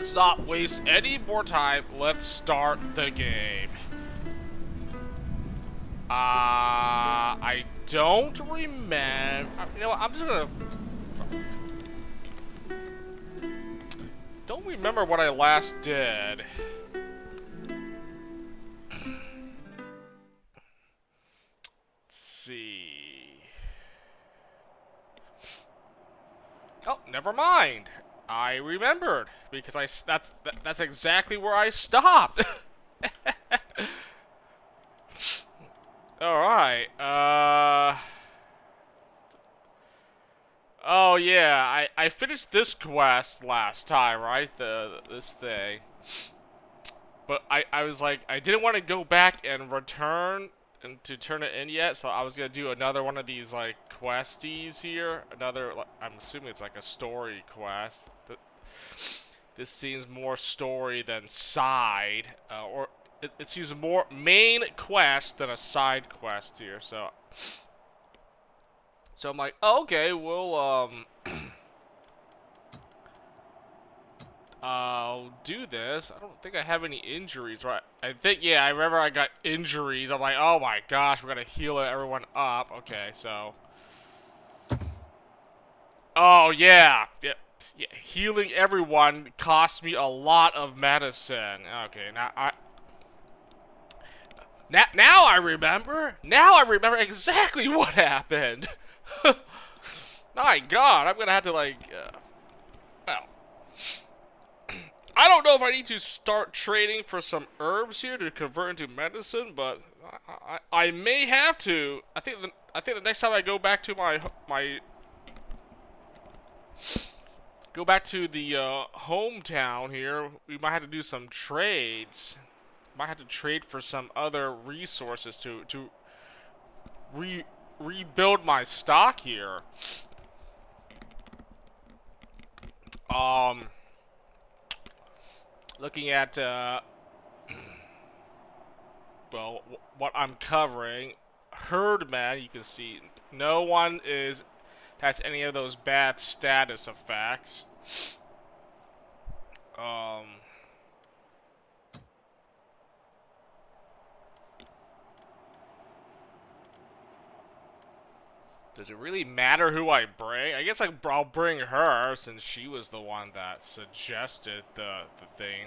let's not waste any more time. Let's start the game. I don't remember. You know what? I'm just gonna. Don't remember what I last did. Let's see. Oh, never mind. I remembered because that's exactly where I stopped. All right. Oh yeah, I finished this quest last time, right? This thing. But I was like, I didn't want to go back and return and to turn it in yet, so I was gonna do another one of these like questies here. Another, I'm assuming it's like a story quest. But this seems more story than side, or it seems more main quest than a side quest here. So I'm like, oh, okay, we'll I'll do this. I don't think I have any injuries, right? I think, yeah, I remember I got injuries. I'm like, oh my gosh, we're gonna heal everyone up. Okay, so. Oh, yeah. Yeah, yeah. Healing everyone cost me a lot of medicine. Okay, now I remember. Now I remember exactly what happened. My God, I'm gonna have to, like, well. I don't know if I need to start trading for some herbs here to convert into medicine, but I may have to. I think the next time I go back to go back to the hometown here, we might have to do some trades. Might have to trade for some other resources to rebuild my stock here. Looking at well, what I'm covering, Herdman, you can see no one has any of those bad status effects. Does it really matter who I bring? I guess I'll bring her since she was the one that suggested the thing.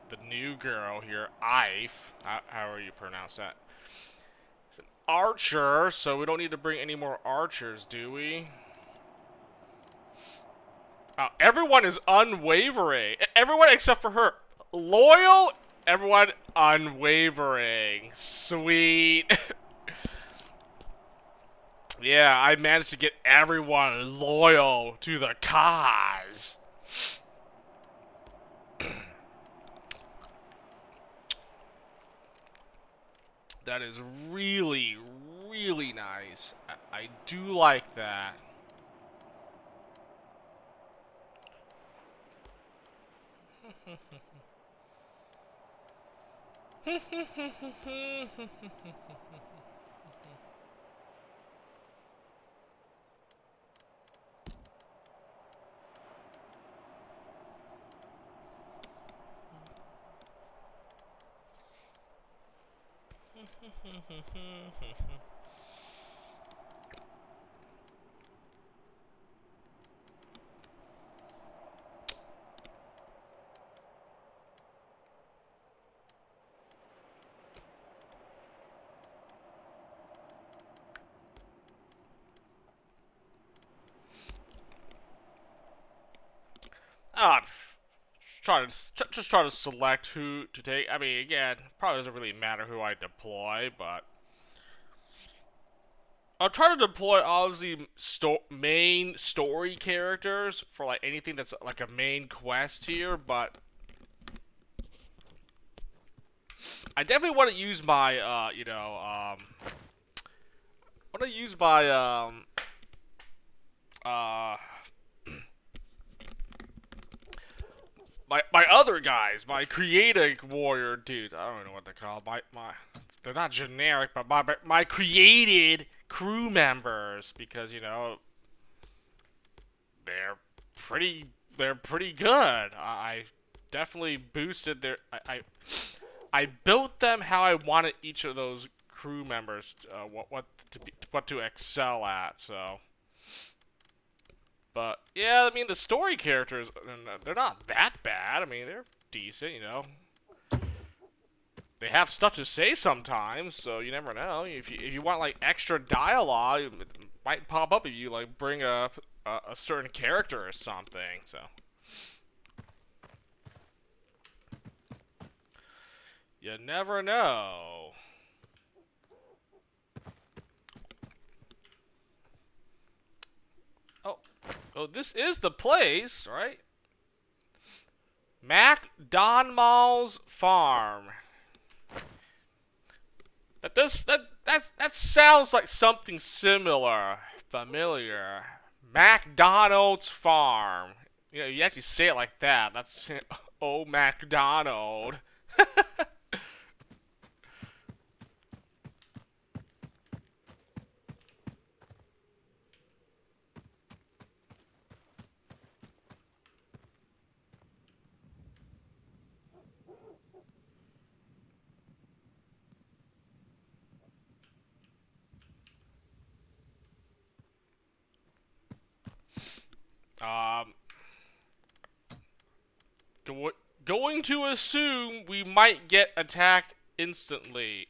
The new girl here, Ife. How are you pronounce that? It's an archer, so we don't need to bring any more archers, do we? Everyone is unwavering. Everyone except for her. Loyal, everyone unwavering. Sweet. Yeah, I managed to get everyone loyal to the cause. That is really, really nice. I do like that. I'm just trying to select who to take. I mean, again, probably doesn't really matter who I deploy, but I'll try to deploy obviously main story characters for like anything that's like a main quest here, but I definitely want to use my want to use my my other guys, my creative warrior dudes. I don't know what they're called. They're not generic, but my created crew members, because they're pretty good. I definitely boosted their. I built them how I wanted each of those crew members what to excel at. So, but yeah, I mean the story characters they're not that bad. I mean they're decent, you know. They have stuff to say sometimes, so you never know. If you want like extra dialogue, it might pop up if you like bring up a certain character or something. So. You never know. Oh, oh, this is the place, right? McDonald's Farm. That sounds like something similar, familiar. McDonald's Farm. You know, you actually say it like that. That's oh McDonald. Um, going to assume we might get attacked instantly.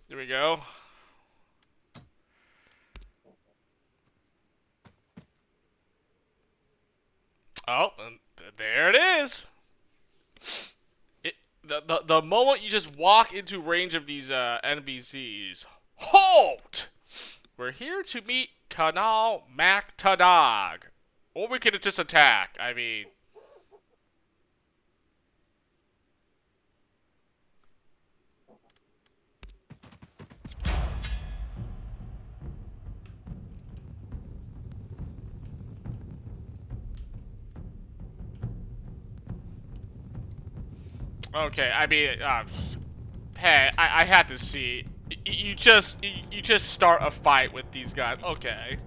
There we go. Oh, and there it is. The moment you just walk into range of these NPCs, halt! We're here to meet Kanal Mactadog. Or we could just attack. I mean, okay. I mean, hey, I had to see. You just start a fight with these guys. Okay.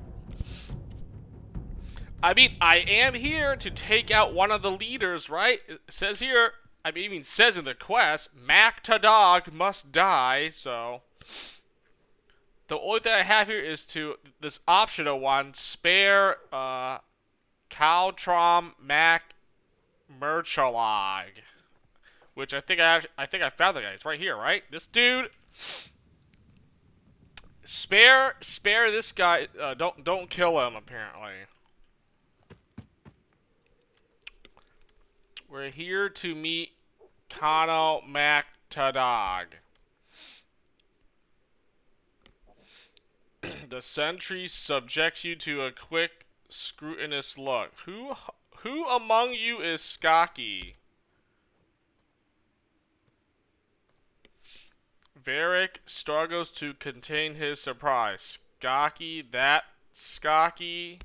I mean, I am here to take out one of the leaders, right? It says here, I mean, it even says in the quest, Mactadog must die, so. The only thing I have here is this optional one, spare, Caltrom Mac Merchalog. Which I think I found the guy. It's right here, right? This dude. Spare this guy. Don't kill him. Apparently, we're here to meet Kano Mactadog. The sentry subjects you to a quick, scrutinous look. Who among you is Skocky? Varric struggles to contain his surprise. Skocky, that Skocky.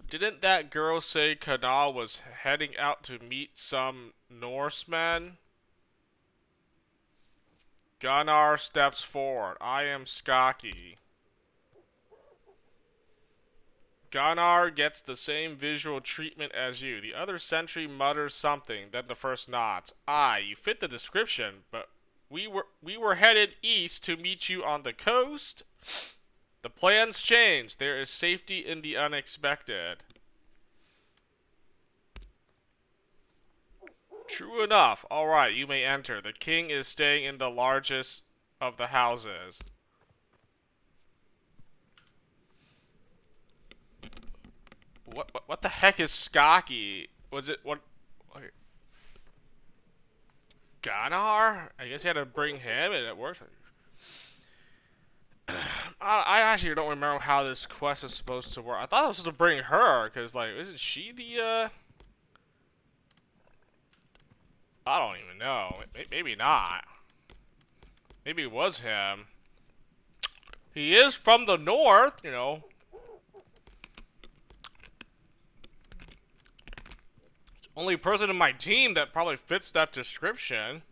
Didn't that girl say Kanal was heading out to meet some Norsemen? Gunnar steps forward. I am Skocky. Gunnar gets the same visual treatment as you. The other sentry mutters something, then the first nods. Aye, you fit the description, but we were headed east to meet you on the coast. The plans change. There is safety in the unexpected. True enough. Alright, you may enter. The king is staying in the largest of the houses. What the heck is Skocky? Was it what? Okay. Gunnar? I guess you had to bring him, and it worked. I actually don't remember how this quest is supposed to work. I thought I was supposed to bring her, because, like, isn't she the, I don't even know. Maybe not. Maybe it was him. He is from the north, you know. Only person in my team that probably fits that description.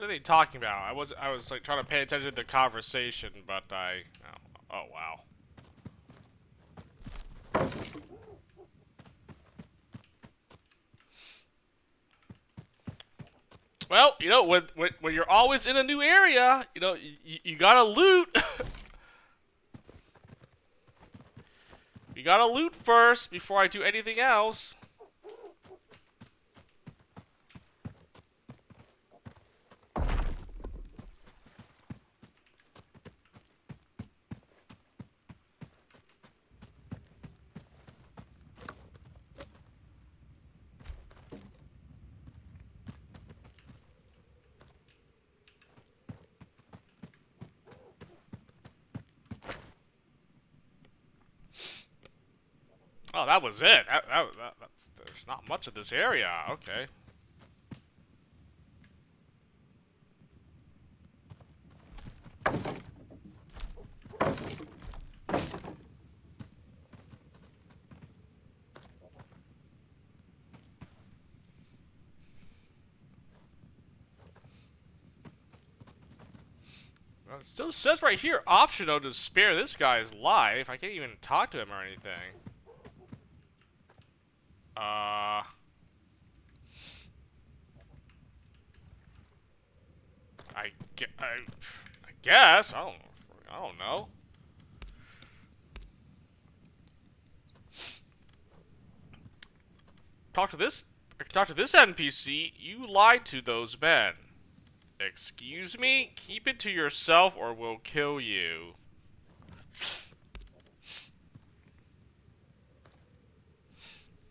What are they talking about? I was like trying to pay attention to the conversation, but oh wow. Well, you know, when you're always in a new area, you know, you gotta loot. You gotta loot first before I do anything else. Oh, that was it. There's not much of this area. Okay. Well, it still says right here, optional to spare this guy's life. I can't even talk to him or anything. I guess. I don't know. Talk to this NPC. You lied to those men. Excuse me? Keep it to yourself or we'll kill you.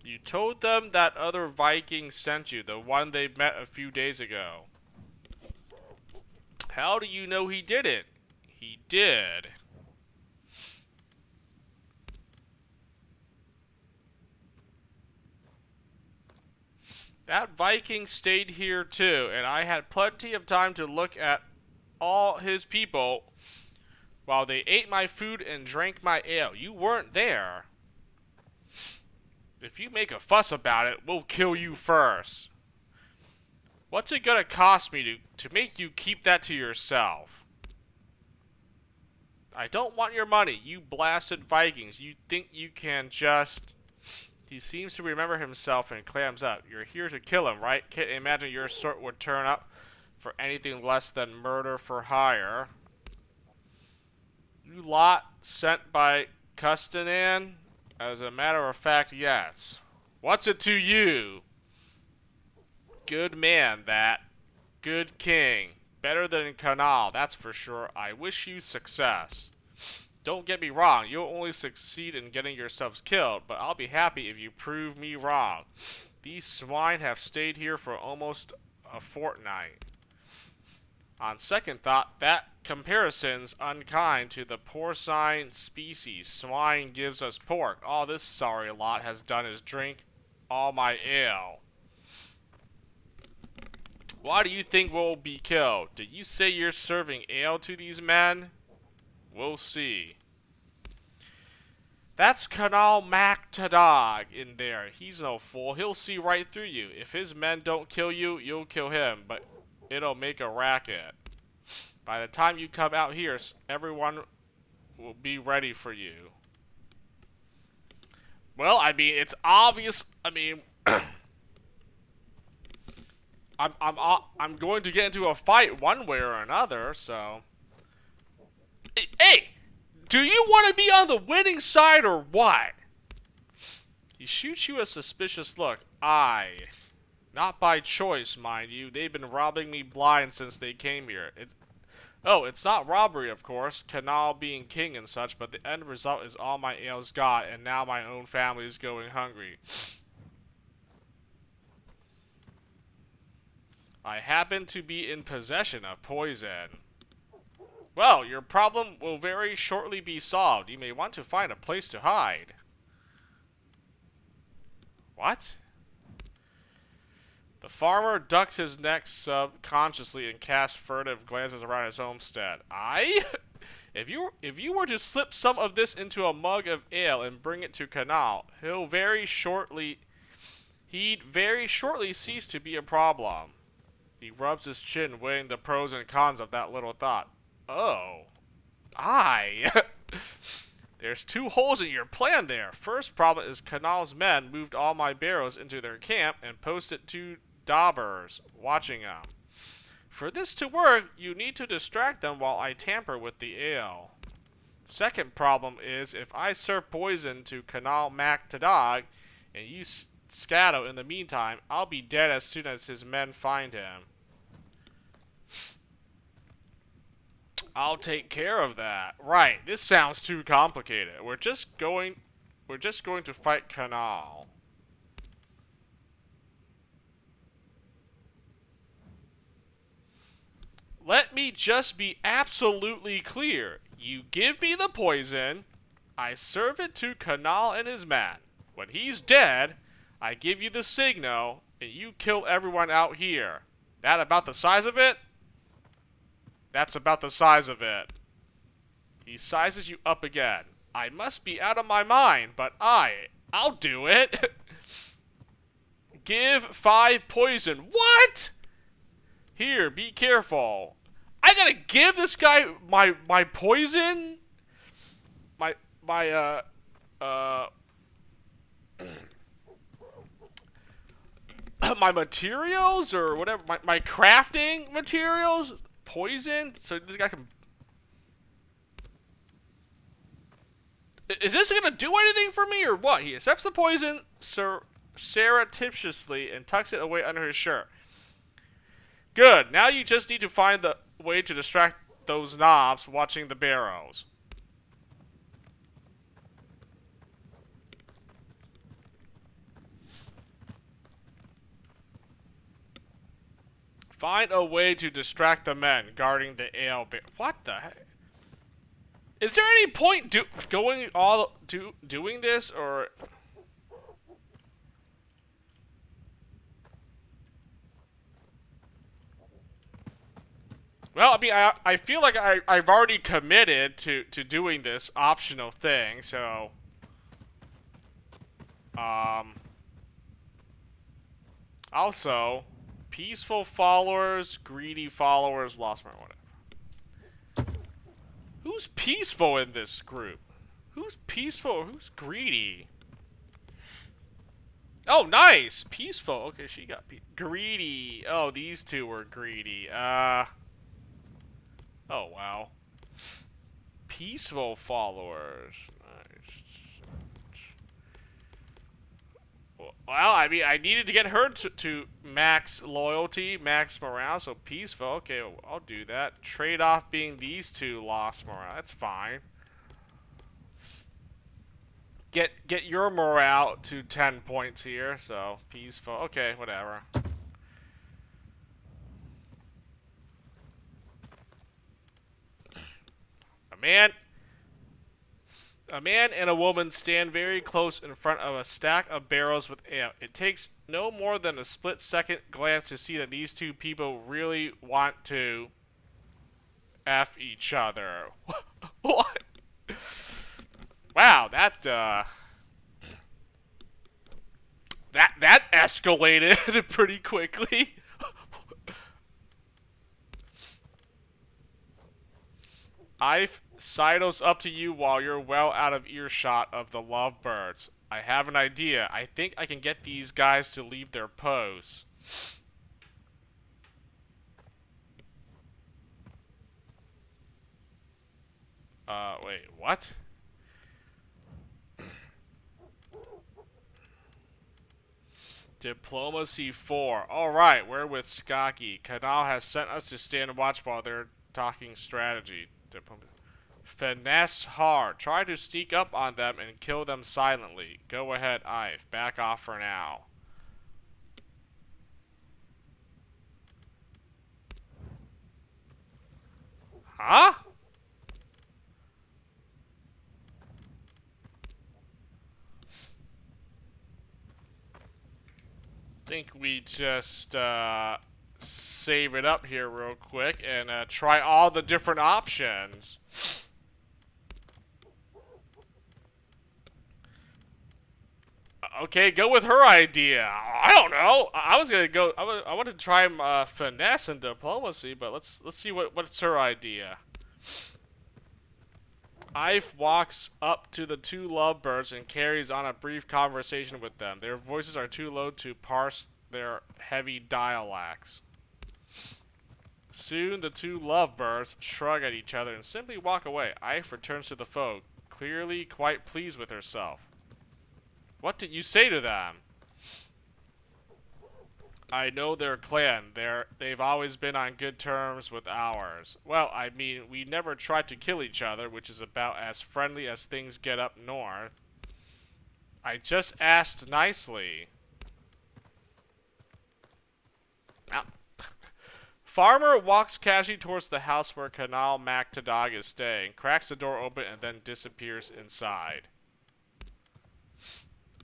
You told them that other Viking sent you, the one they met a few days ago. How do you know he did it? He did. That Viking stayed here too, and I had plenty of time to look at all his people while they ate my food and drank my ale. You weren't there. If you make a fuss about it, we'll kill you first. What's it gonna cost me to make you keep that to yourself? I don't want your money, you blasted Vikings. You think you can just... He seems to remember himself and clams up. You're here to kill him, right? Can't imagine your sort would turn up for anything less than murder for hire. You lot sent by Custanan? As a matter of fact, yes. What's it to you? Good man, that. Good king. Better than Canal, that's for sure. I wish you success. Don't get me wrong, you'll only succeed in getting yourselves killed, but I'll be happy if you prove me wrong. These swine have stayed here for almost a fortnight. On second thought, that comparison's unkind to the porcine species. Swine gives us pork. All this sorry lot has done is drink all my ale. Why do you think we'll be killed? Did you say you're serving ale to these men? We'll see. That's Kanal Mactadog in there. He's no fool. He'll see right through you. If his men don't kill you, you'll kill him, but it'll make a racket. By the time you come out here, everyone will be ready for you. Well, I mean, it's obvious. I mean, I'm going to get into a fight one way or another, so. Hey, do you want to be on the winning side or what? He shoots you a suspicious look. Aye. Not by choice, mind you. They've been robbing me blind since they came here. It's not robbery, of course, Canal being king and such, but the end result is all my ale's got, and now my own family is going hungry. I happen to be in possession of poison. Well, your problem will very shortly be solved. You may want to find a place to hide. What? The farmer ducks his neck subconsciously and casts furtive glances around his homestead. If you were to slip some of this into a mug of ale and bring it to Canal, he'd very shortly cease to be a problem. He rubs his chin, weighing the pros and cons of that little thought. Oh. There's two holes in your plan there. First problem is Kanal's men moved all my barrels into their camp and posted two daubers watching them. For this to work, you need to distract them while I tamper with the ale. Second problem is if I serve poison to Kanal Mac Tadag and you scatter in the meantime, I'll be dead as soon as his men find him. I'll take care of that. Right, this sounds too complicated. We're just going to fight Kanal. Let me just be absolutely clear. You give me the poison, I serve it to Kanal and his men. When he's dead, I give you the signal, and you kill everyone out here. That about the size of it? That's about the size of it. He sizes you up again. I must be out of my mind, but I'll do it. Give 5 poison. What? Here, be careful. I gotta give this guy my poison? My my materials or whatever, my crafting materials? Poison? So this guy can... Is this gonna do anything for me or what? He accepts the poison surreptitiously and tucks it away under his shirt. Good. Now you just need to find the way to distract those knobs watching the barrows. Find a way to distract the men guarding the ale bar. What the heck? Is there any point doing this or? Well, I mean, I feel like I've already committed to doing this optional thing, so also peaceful followers, greedy followers, lost my whatever. Who's peaceful in this group? Who's peaceful? Who's greedy? Oh, nice! Peaceful. Okay, she got greedy. Oh, these two were greedy. Oh, wow. Peaceful followers. Nice. Well, I mean, I needed to get her to max loyalty, max morale, so peaceful. Okay, I'll do that. Trade-off being these two lost morale. That's fine. Get your morale to 10 points here, so peaceful. Okay, whatever. A man and a woman stand very close in front of a stack of barrels with ale. It takes no more than a split-second glance to see that these two people really want to F each other. What? Wow, that escalated pretty quickly. I've sidles up to you while you're well out of earshot of the lovebirds. I have an idea. I think I can get these guys to leave their posts. Wait, what? Diplomacy 4. Alright, we're with Skaki. Kanal has sent us to stand watch while they're talking strategy. Finesse hard. Try to sneak up on them and kill them silently. Go ahead, Ive. Back off for now. Huh? Think we just save it up here real quick and try all the different options. Okay, go with her idea. I don't know. I was gonna go. I wanted to try finesse and diplomacy, but let's see what's her idea. Ive walks up to the two lovebirds and carries on a brief conversation with them. Their voices are too low to parse their heavy dialects. Soon, the two lovebirds shrug at each other and simply walk away. Ive returns to the foe, clearly quite pleased with herself. What did you say to them? I know their clan. They've always been on good terms with ours. Well, I mean, we never tried to kill each other, which is about as friendly as things get up north. I just asked nicely. Now, Farmer walks casually towards the house where Kanal Mactadog is staying, cracks the door open, and then disappears inside.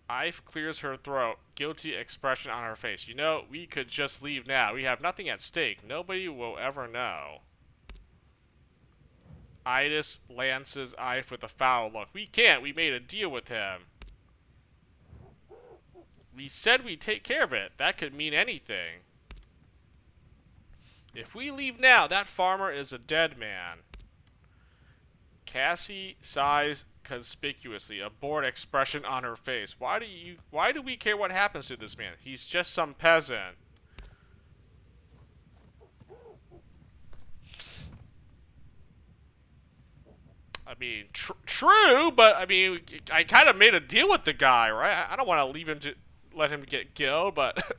Ive clears her throat, guilty expression on her face. You know, we could just leave now. We have nothing at stake. Nobody will ever know. Idis lances Ive with a foul look. We can't. We made a deal with him. We said we'd take care of it. That could mean anything. If we leave now, that farmer is a dead man. Cassie sighs conspicuously, a bored expression on her face. Why do we care what happens to this man? He's just some peasant. I mean, true, but I mean, I kind of made a deal with the guy, right? I don't want to leave him to let him get killed, but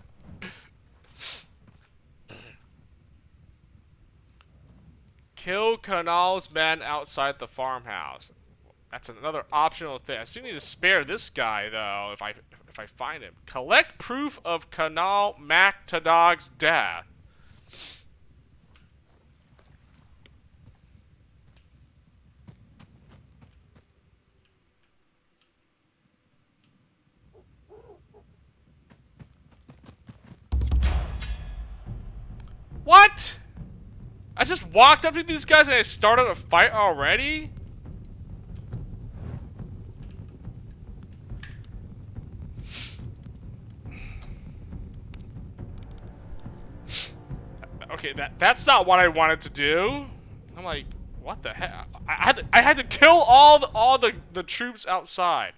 kill Kanal's men outside the farmhouse. That's another optional thing. I still need to spare this guy, though, if I find him. Collect proof of Kanal Mactadog's death. What? I just walked up to these guys and I started a fight already? Okay, that's not what I wanted to do. I'm like, what the heck? I had to kill all the troops outside.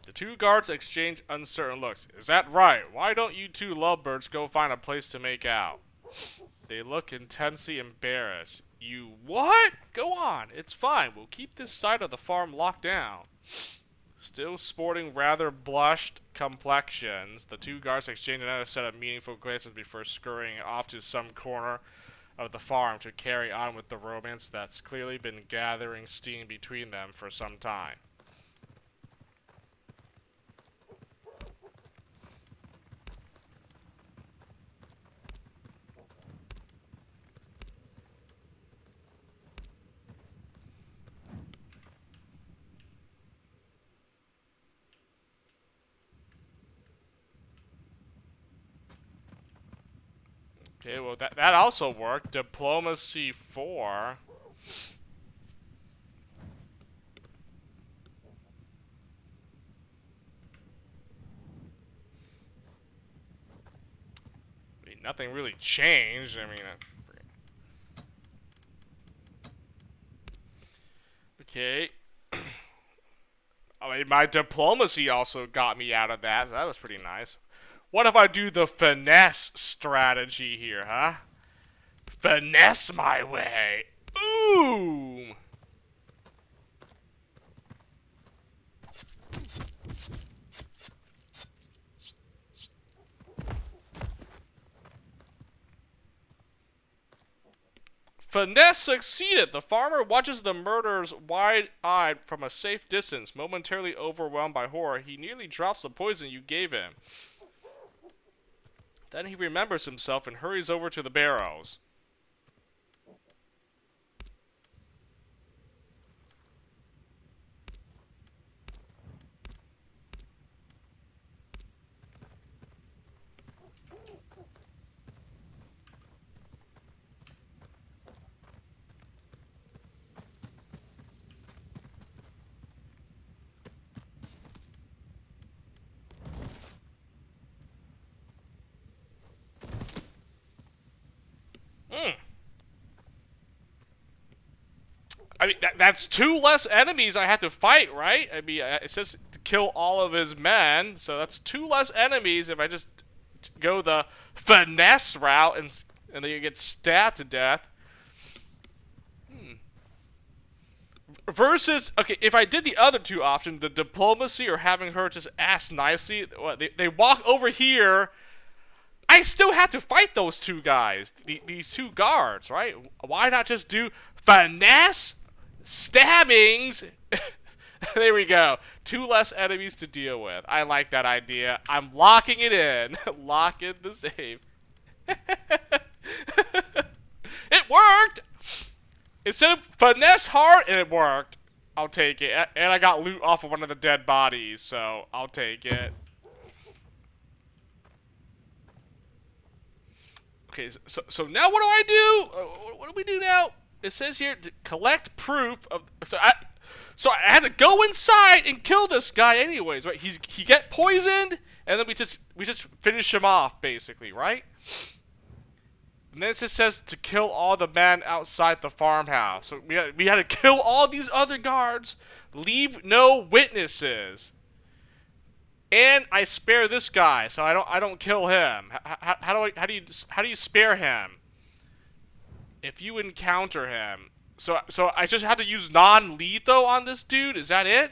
The two guards exchange uncertain looks. Is that right? Why don't you two lovebirds go find a place to make out? They look intensely embarrassed. You what? Go on. It's fine. We'll keep this side of the farm locked down. Still sporting rather blushed complexions, the two guards exchange another set of meaningful glances before scurrying off to some corner of the farm to carry on with the romance that's clearly been gathering steam between them for some time. Okay, well that also worked. Diplomacy 4. I mean, nothing really changed. I mean, okay. I mean, my diplomacy also got me out of that, so that was pretty nice. What if I do the finesse strategy here, huh? Finesse my way. Ooh! Finesse succeeded! The farmer watches the murderers wide-eyed from a safe distance. Momentarily overwhelmed by horror, he nearly drops the poison you gave him. Then he remembers himself and hurries over to the barrows. I mean, that's 2 less enemies I had to fight, right? I mean, it says to kill all of his men, so that's 2 less enemies if I just go the finesse route and then you get stabbed to death. Versus, okay, if I did the other 2 options, the diplomacy or having her just ask nicely, they walk over here, I still have to fight those 2 guys, these 2 guards, right? Why not just do finesse, stabbings? There we go. 2 less enemies to deal with. I like that idea. I'm locking it in. Lock in the save. It worked! It said finesse hard, and it worked. I'll take it. And I got loot off of one of the dead bodies, so I'll take it. Okay, so now what do I do? What do we do now? It says here to collect proof of. So I had to go inside and kill this guy anyways, right? He get poisoned, and then we just finish him off basically, right? And then it just says to kill all the men outside the farmhouse. So we had to kill all these other guards, leave no witnesses, and I spare this guy, so I don't kill him. How do you spare him? If you encounter him, so I just have to use non-lethal on this dude. Is that it?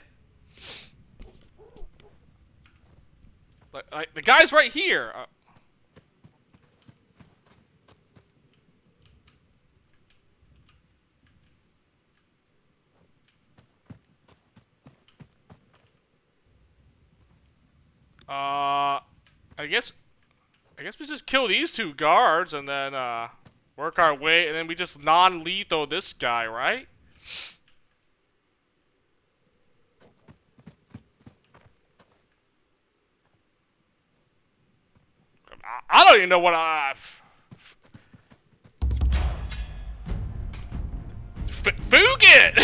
Like the guy's right here. I guess we just kill these 2 guards and then work our way, and then we just non-lethal this guy, right? I don't even know what Fugit!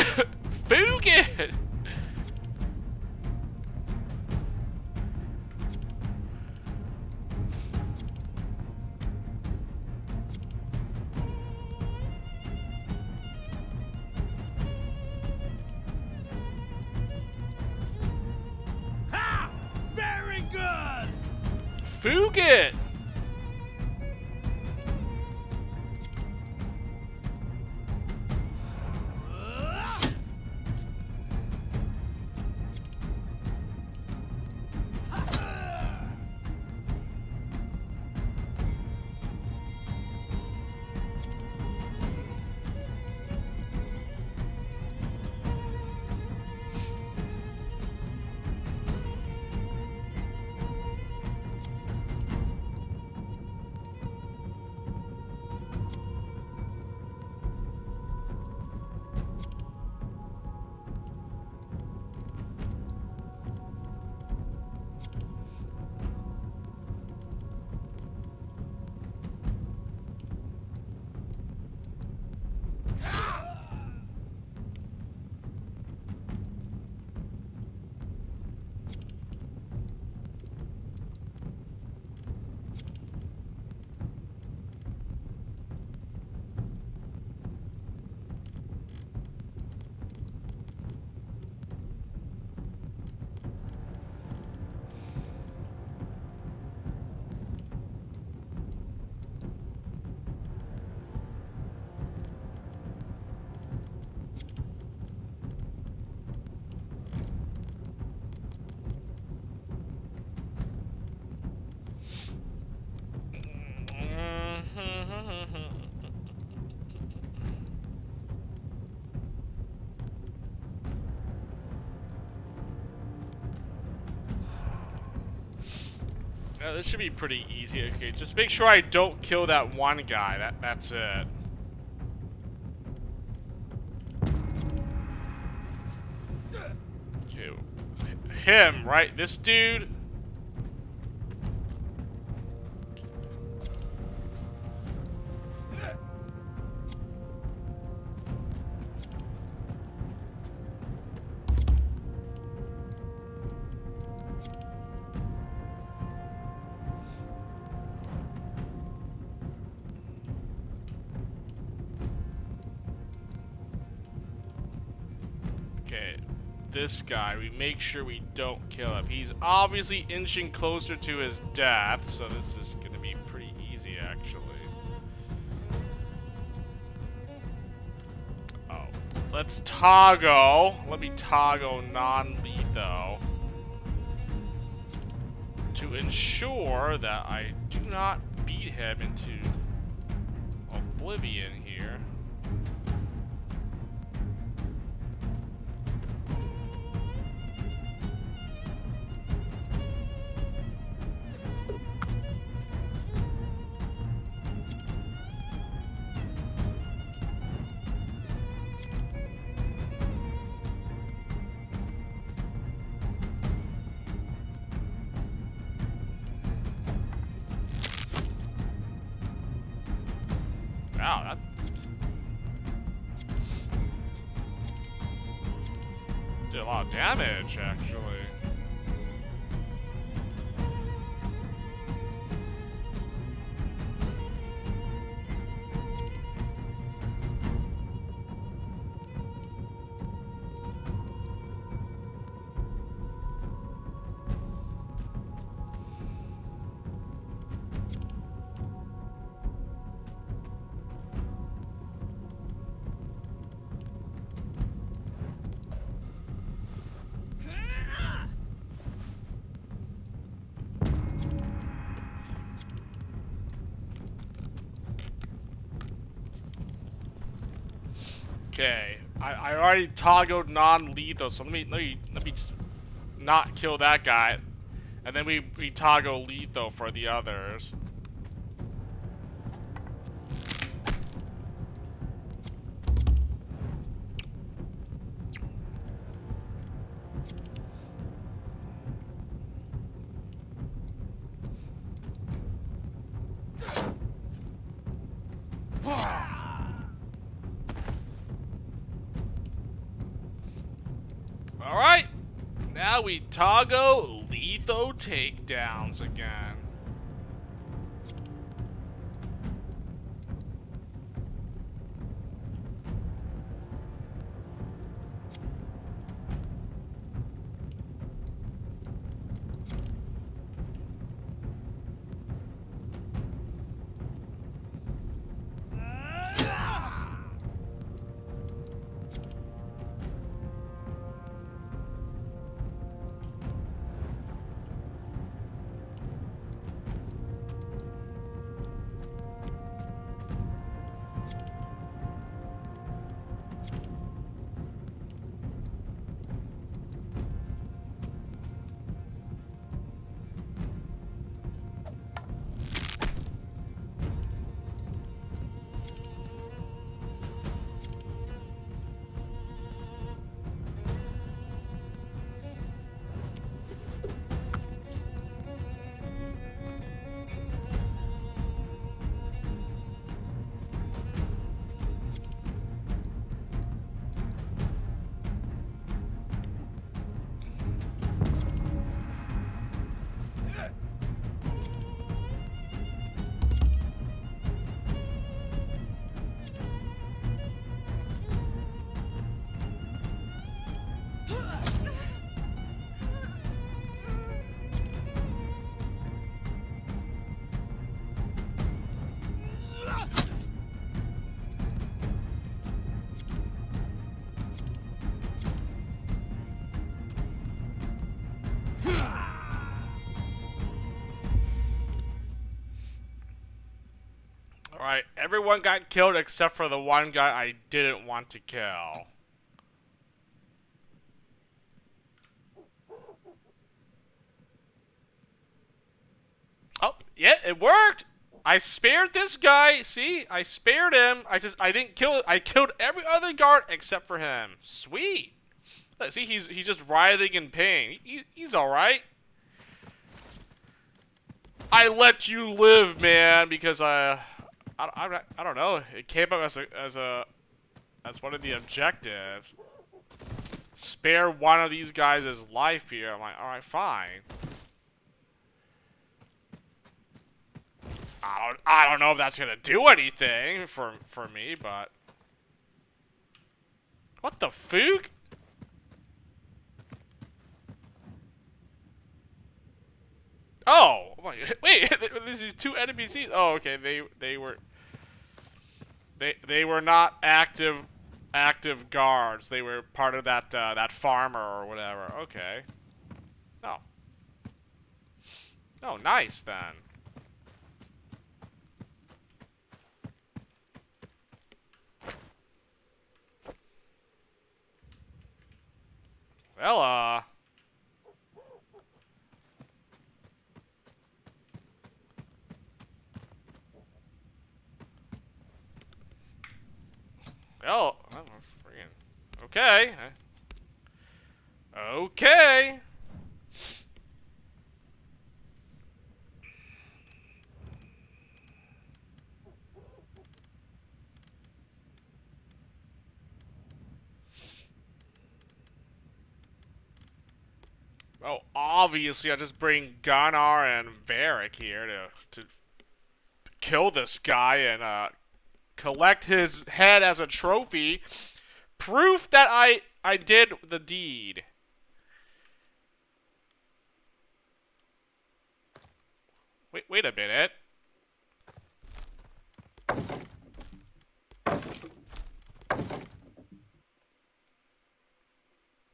Fugit! Fugit! This should be pretty easy. Okay, just make sure I don't kill that one guy. That's it. Okay, him, right? This dude. this guy, we make sure we don't kill him. He's obviously inching closer to his death, so this is gonna be pretty easy, actually. Oh, let's toggle. Let me toggle non-lethal to ensure that I do not beat him into oblivion here. Wow, that did a lot of damage, actually. Okay, I already toggled non-lethal, so let me just not kill that guy, and then we toggle lethal for the others. Alright, now we toggle lethal takedowns again. Alright, everyone got killed except for the one guy I didn't want to kill. Oh, yeah, it worked! I spared this guy. See? I spared him. I didn't kill it. I killed every other guard except for him. Sweet. See, he's just writhing in pain. He's alright. I let you live, man, because I don't know. It came up as one of the objectives. Spare one of these guys' life here. I'm like, all right, fine. I don't know if that's gonna do anything for me, but what the fuck? Oh, wait, these are two NPCs. Oh, okay, they were not active guards. They were part of that farmer or whatever. Okay. Oh, oh, nice then. Well, freaking okay, okay. Oh, obviously, I just bring Gunnar and Varric here to kill this guy and collect his head as a trophy. Proof that I did the deed. Wait a minute.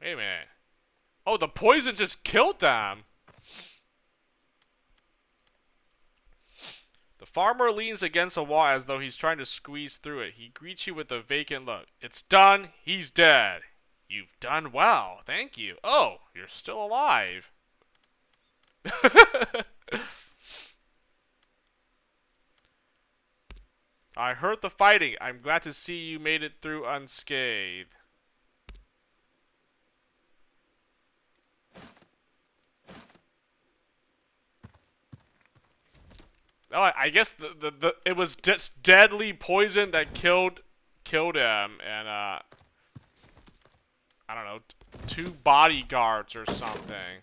Wait a minute. Oh, the poison just killed them. The farmer leans against a wall as though he's trying to squeeze through it. He greets you with a vacant look. It's done. He's dead. You've done well. Thank you. Oh, you're still alive. I heard the fighting. I'm glad to see you made it through unscathed. Oh, I guess it was just deadly poison that killed him, and I don't know, two bodyguards or something.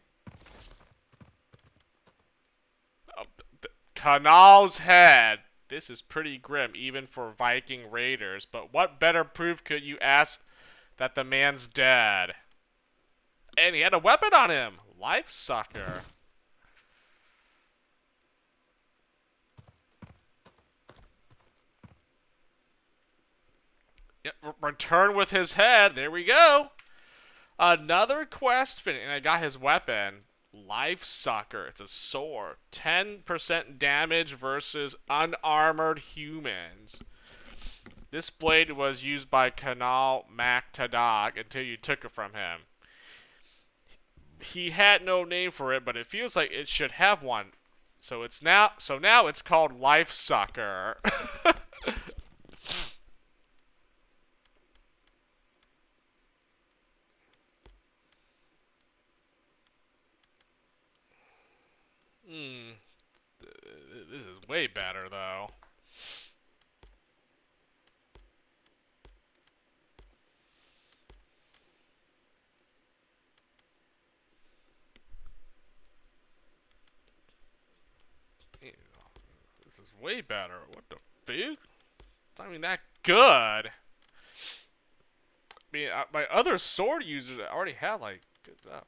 Uh, Kanal's head. This is pretty grim, even for Viking raiders. But what better proof could you ask that the man's dead? And he had a weapon on him. Life sucker. Yep, return with his head. There we go. Another quest finish, and I got his weapon. Life Sucker. It's a sword. 10% damage versus unarmored humans. This blade was used by Kanal Mac Tadag until you took it from him. He had no name for it, but it feels like it should have one. So now it's called Life Sucker. Hmm. This is way better though. This is way better. What the fuck? It's not even that good. I mean, my other sword users already had like good stuff.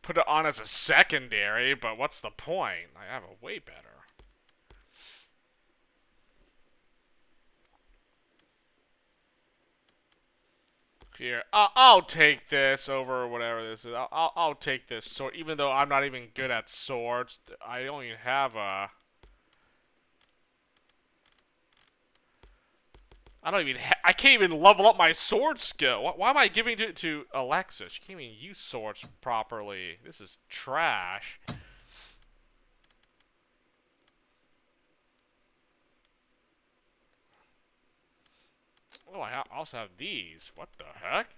Put it on as a secondary, but what's the point? I have a way better. Here, I'll take this over whatever this is. I'll take this sword, even though I'm not even good at swords. I only have a. I can't even level up my sword skill. Why am I giving it to Alexis? She can't even use swords properly. This is trash. Oh, I also have these. What the heck?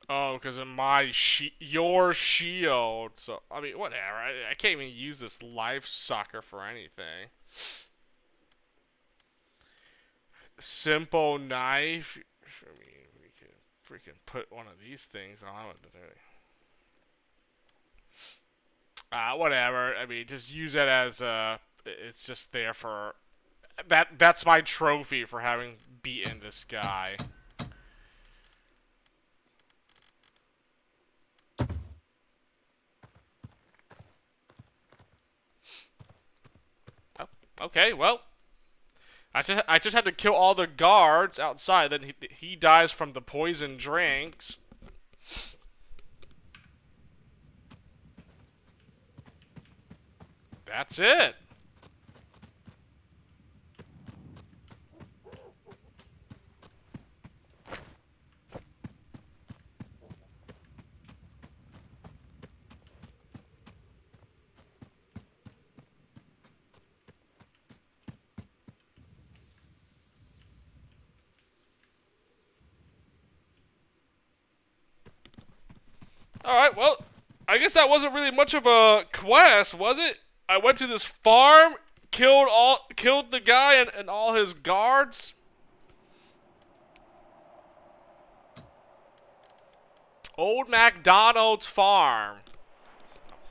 Oh, because of your shield. So, I mean, whatever. I can't even use this life sucker for anything. Simple knife. I mean, we could freaking put one of these things on it today. Whatever. I mean, just use it as it's just there for That's my trophy for having beaten this guy. Oh, okay, well, I just had to kill all the guards outside. Then he dies from the poison drinks. That's it. Alright, well, I guess that wasn't really much of a quest, was it? I went to this farm, killed the guy and all his guards. Old MacDonald's farm.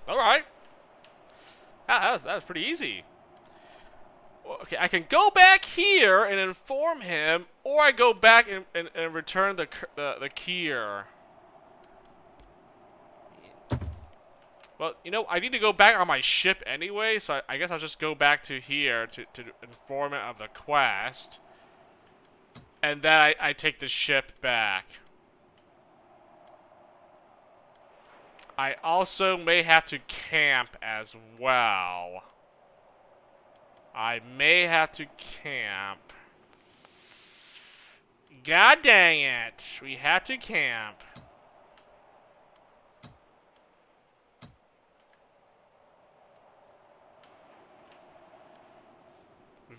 Alright. That was pretty easy. Okay, I can go back here and inform him, or I go back and return the keyer. Well, you know, I need to go back on my ship anyway, so I guess I'll just go back to here to inform it of the quest. And then I take the ship back. I also may have to camp as well. I may have to camp. God dang it. We have to camp.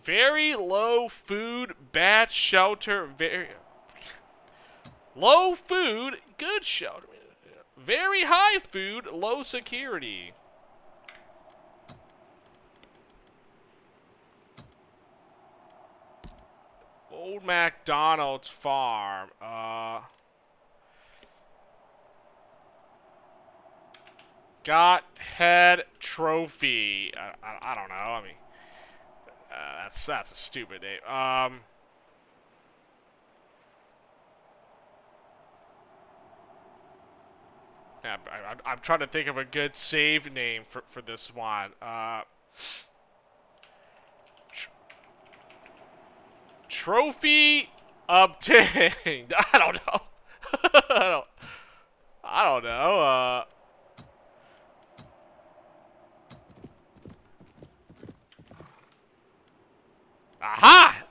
Very low food, bad shelter, very low food, good shelter. Very high food, low security. Old MacDonald's farm. Got head trophy. I don't know. I mean, that's a stupid name. Yeah, I'm trying to think of a good save name for this one. Tr Trophy obtained. I don't know. I don't know. Aha!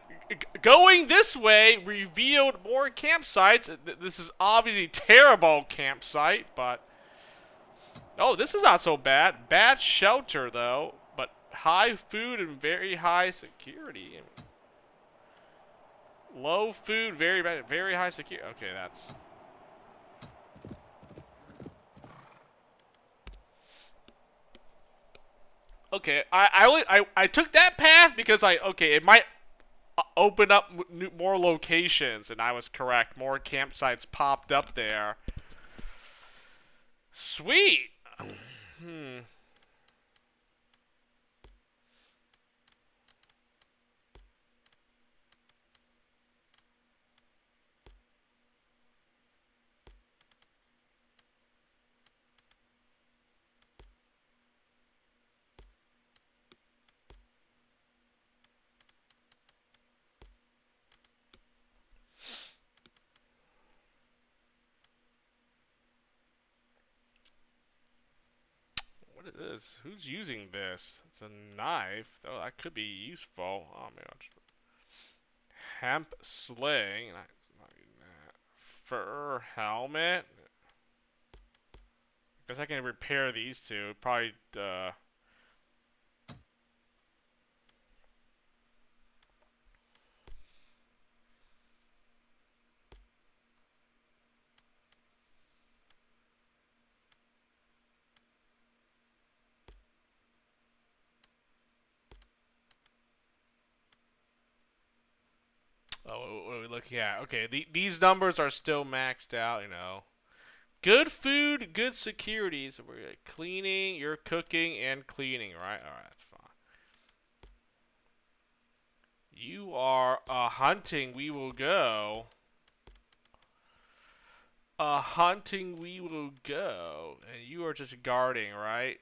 Going this way revealed more campsites. This is obviously terrible campsite, but oh, this is not so bad. Bad shelter though, but high food and very high security. Low food, very bad, very high security. Okay, that's. Okay, I took that path because it might open up more locations, and I was correct. More campsites popped up there. Sweet. Hmm. What is this? Who's using this? It's a knife. Oh, that could be useful. Oh man, hemp sling. Not using that. Fur helmet. Guess I can repair these two. Probably. Oh, what are we looking at? Okay, these numbers are still maxed out. You know. Good food, good security. So we're cleaning, you're cooking and cleaning, right? All right, that's fine. You are hunting. We will go. Hunting. We will go. And you are just guarding, right?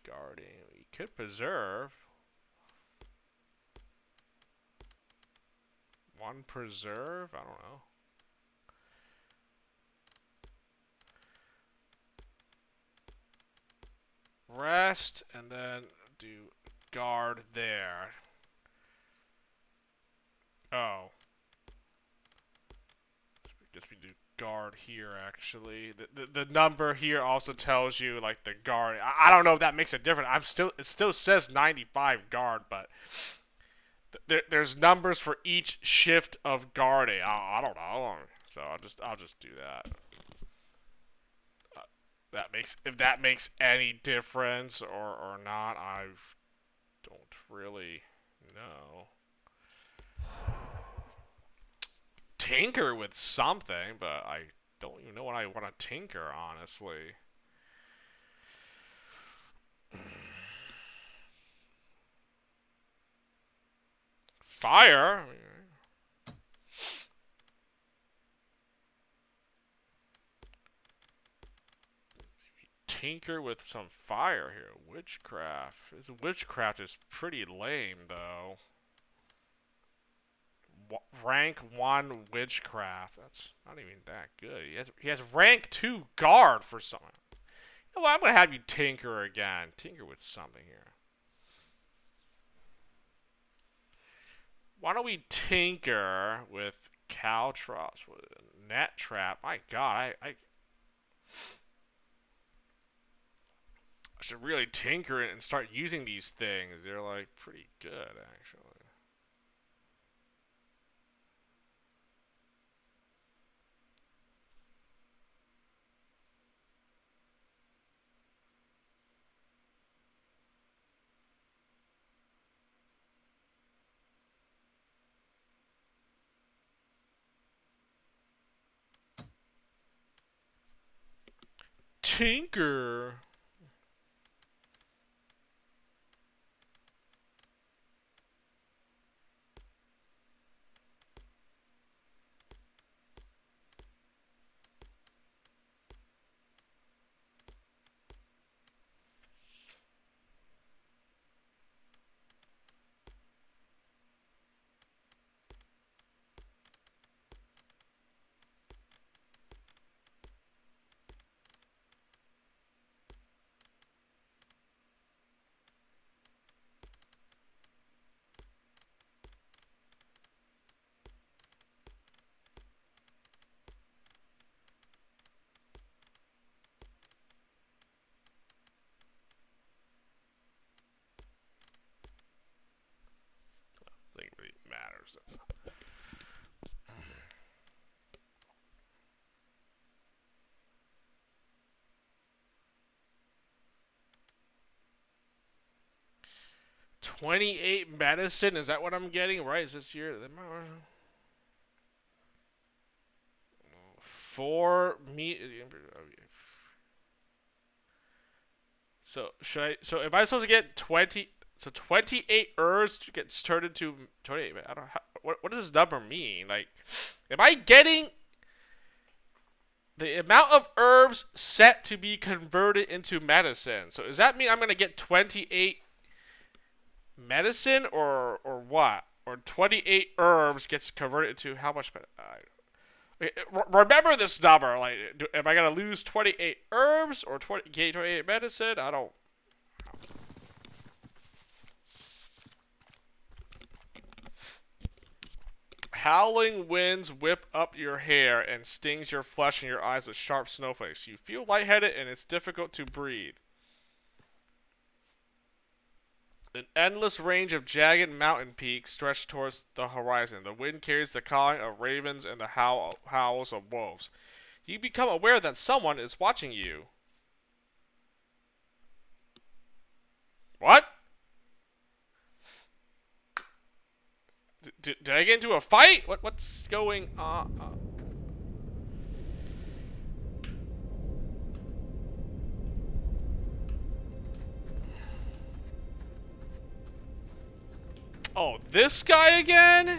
Guarding. We could preserve. One preserve? I don't know. Rest, and then do guard there. Oh. I guess we do guard here, actually. The number here also tells you, like, the guard. I don't know if that makes a difference. It still says 95 guard, but there's numbers for each shift of guarding. I don't know. So I'll just do that. If that makes any difference or not, I don't really know. Tinker with something, but I don't even know what I want to tinker, honestly. Fire? Tinker with some fire here. Witchcraft. This witchcraft is pretty lame, though. Rank 1 witchcraft. That's not even that good. He has rank 2 guard for something. Well, I'm going to have you tinker again. Tinker with something here. Why don't we tinker with Caltrops? Net trap. My god, I should really tinker it and start using these things. They're like pretty good, actually. Tinker. I think it really matters. 28 medicine? Is that what I'm getting? Right? Is this year? 4 meat. So should I? So am I supposed to get 20? So 28 herbs gets turned into 28. I don't. What does this number mean? Like, am I getting the amount of herbs set to be converted into medicine? So does that mean I'm gonna get 28 medicine or what? Or 28 herbs gets converted into how much? Remember this number. Like, am I gonna lose 28 herbs or 28 medicine? I don't. Howling winds whip up your hair and stings your flesh and your eyes with sharp snowflakes. You feel lightheaded and it's difficult to breathe. An endless range of jagged mountain peaks stretch towards the horizon. The wind carries the cawing of ravens and the howls of wolves. You become aware that someone is watching you. What? Did I get into a fight? What's going on? Oh, this guy again?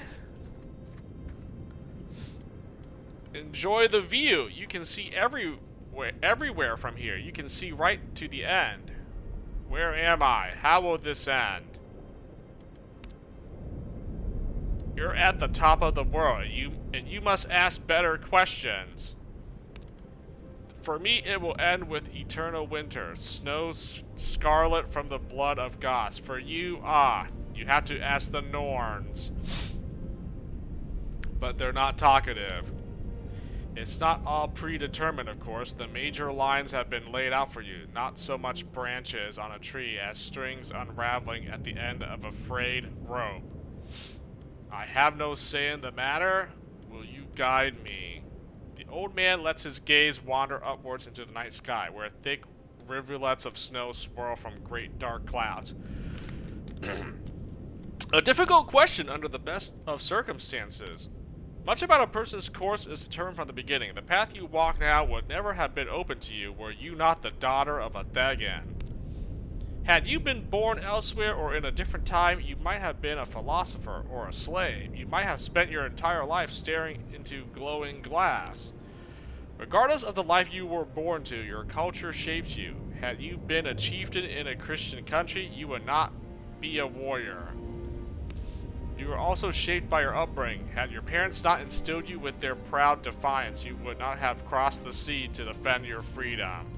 Enjoy the view. You can see everywhere from here. You can see right to the end. Where am I? How will this end? You're at the top of the world, and you must ask better questions. For me, it will end with eternal winter, snow scarlet from the blood of gods. For you, you have to ask the Norns. But they're not talkative. It's not all predetermined, of course. The major lines have been laid out for you. Not so much branches on a tree as strings unraveling at the end of a frayed rope. I have no say in the matter. Will you guide me? The old man lets his gaze wander upwards into the night sky, where thick rivulets of snow swirl from great dark clouds. A difficult question under the best of circumstances. Much about a person's course is determined from the beginning. The path you walk now would never have been open to you were you not the daughter of a Dagon. Had you been born elsewhere or in a different time, you might have been a philosopher or a slave. You might have spent your entire life staring into glowing glass. Regardless of the life you were born to, your culture shapes you. Had you been a chieftain in a Christian country, you would not be a warrior. You were also shaped by your upbringing. Had your parents not instilled you with their proud defiance, you would not have crossed the sea to defend your freedom.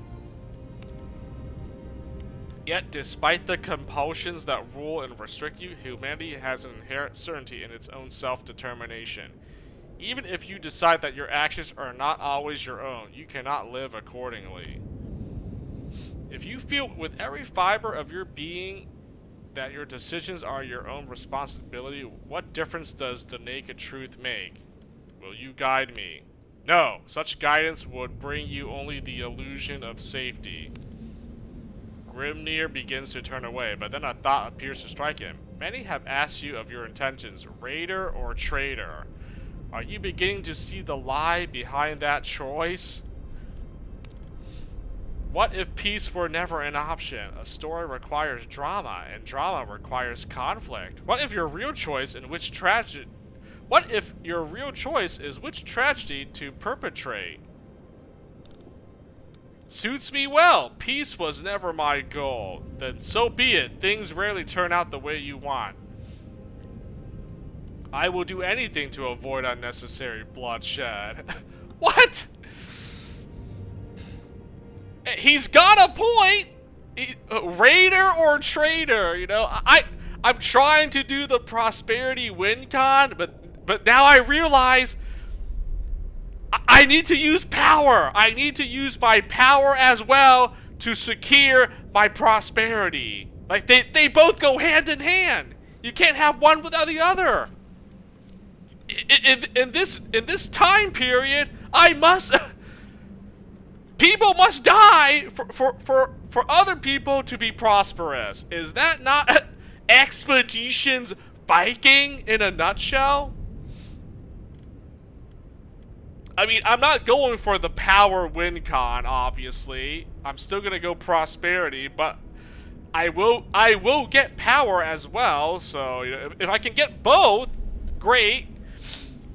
Yet, despite the compulsions that rule and restrict you, humanity has an inherent certainty in its own self-determination. Even if you decide that your actions are not always your own, you cannot live accordingly. If you feel with every fiber of your being that your decisions are your own responsibility, what difference does the naked truth make? Will you guide me? No, such guidance would bring you only the illusion of safety. Grimnir begins to turn away, but then a thought appears to strike him. Many have asked you of your intentions, raider or traitor. Are you beginning to see the lie behind that choice? What if peace were never an option? A story requires drama, and drama requires conflict. What if your real choice is which tragedy to perpetrate? Suits me well. Peace was never my goal. Then so be it. Things rarely turn out the way you want. I will do anything to avoid unnecessary bloodshed. What? He's got a point. Raider or traitor, you know. I'm trying to do the prosperity win con, but now I realize I need to use power. I need to use my power as well to secure my prosperity. Like they both go hand in hand. You can't have one without the other. In this time period, I must. People must die for other people to be prosperous. Is that not Expeditions Viking in a nutshell? I mean, I'm not going for the power win con, obviously. I'm still gonna go prosperity, but I will get power as well. So you know, if I can get both, great.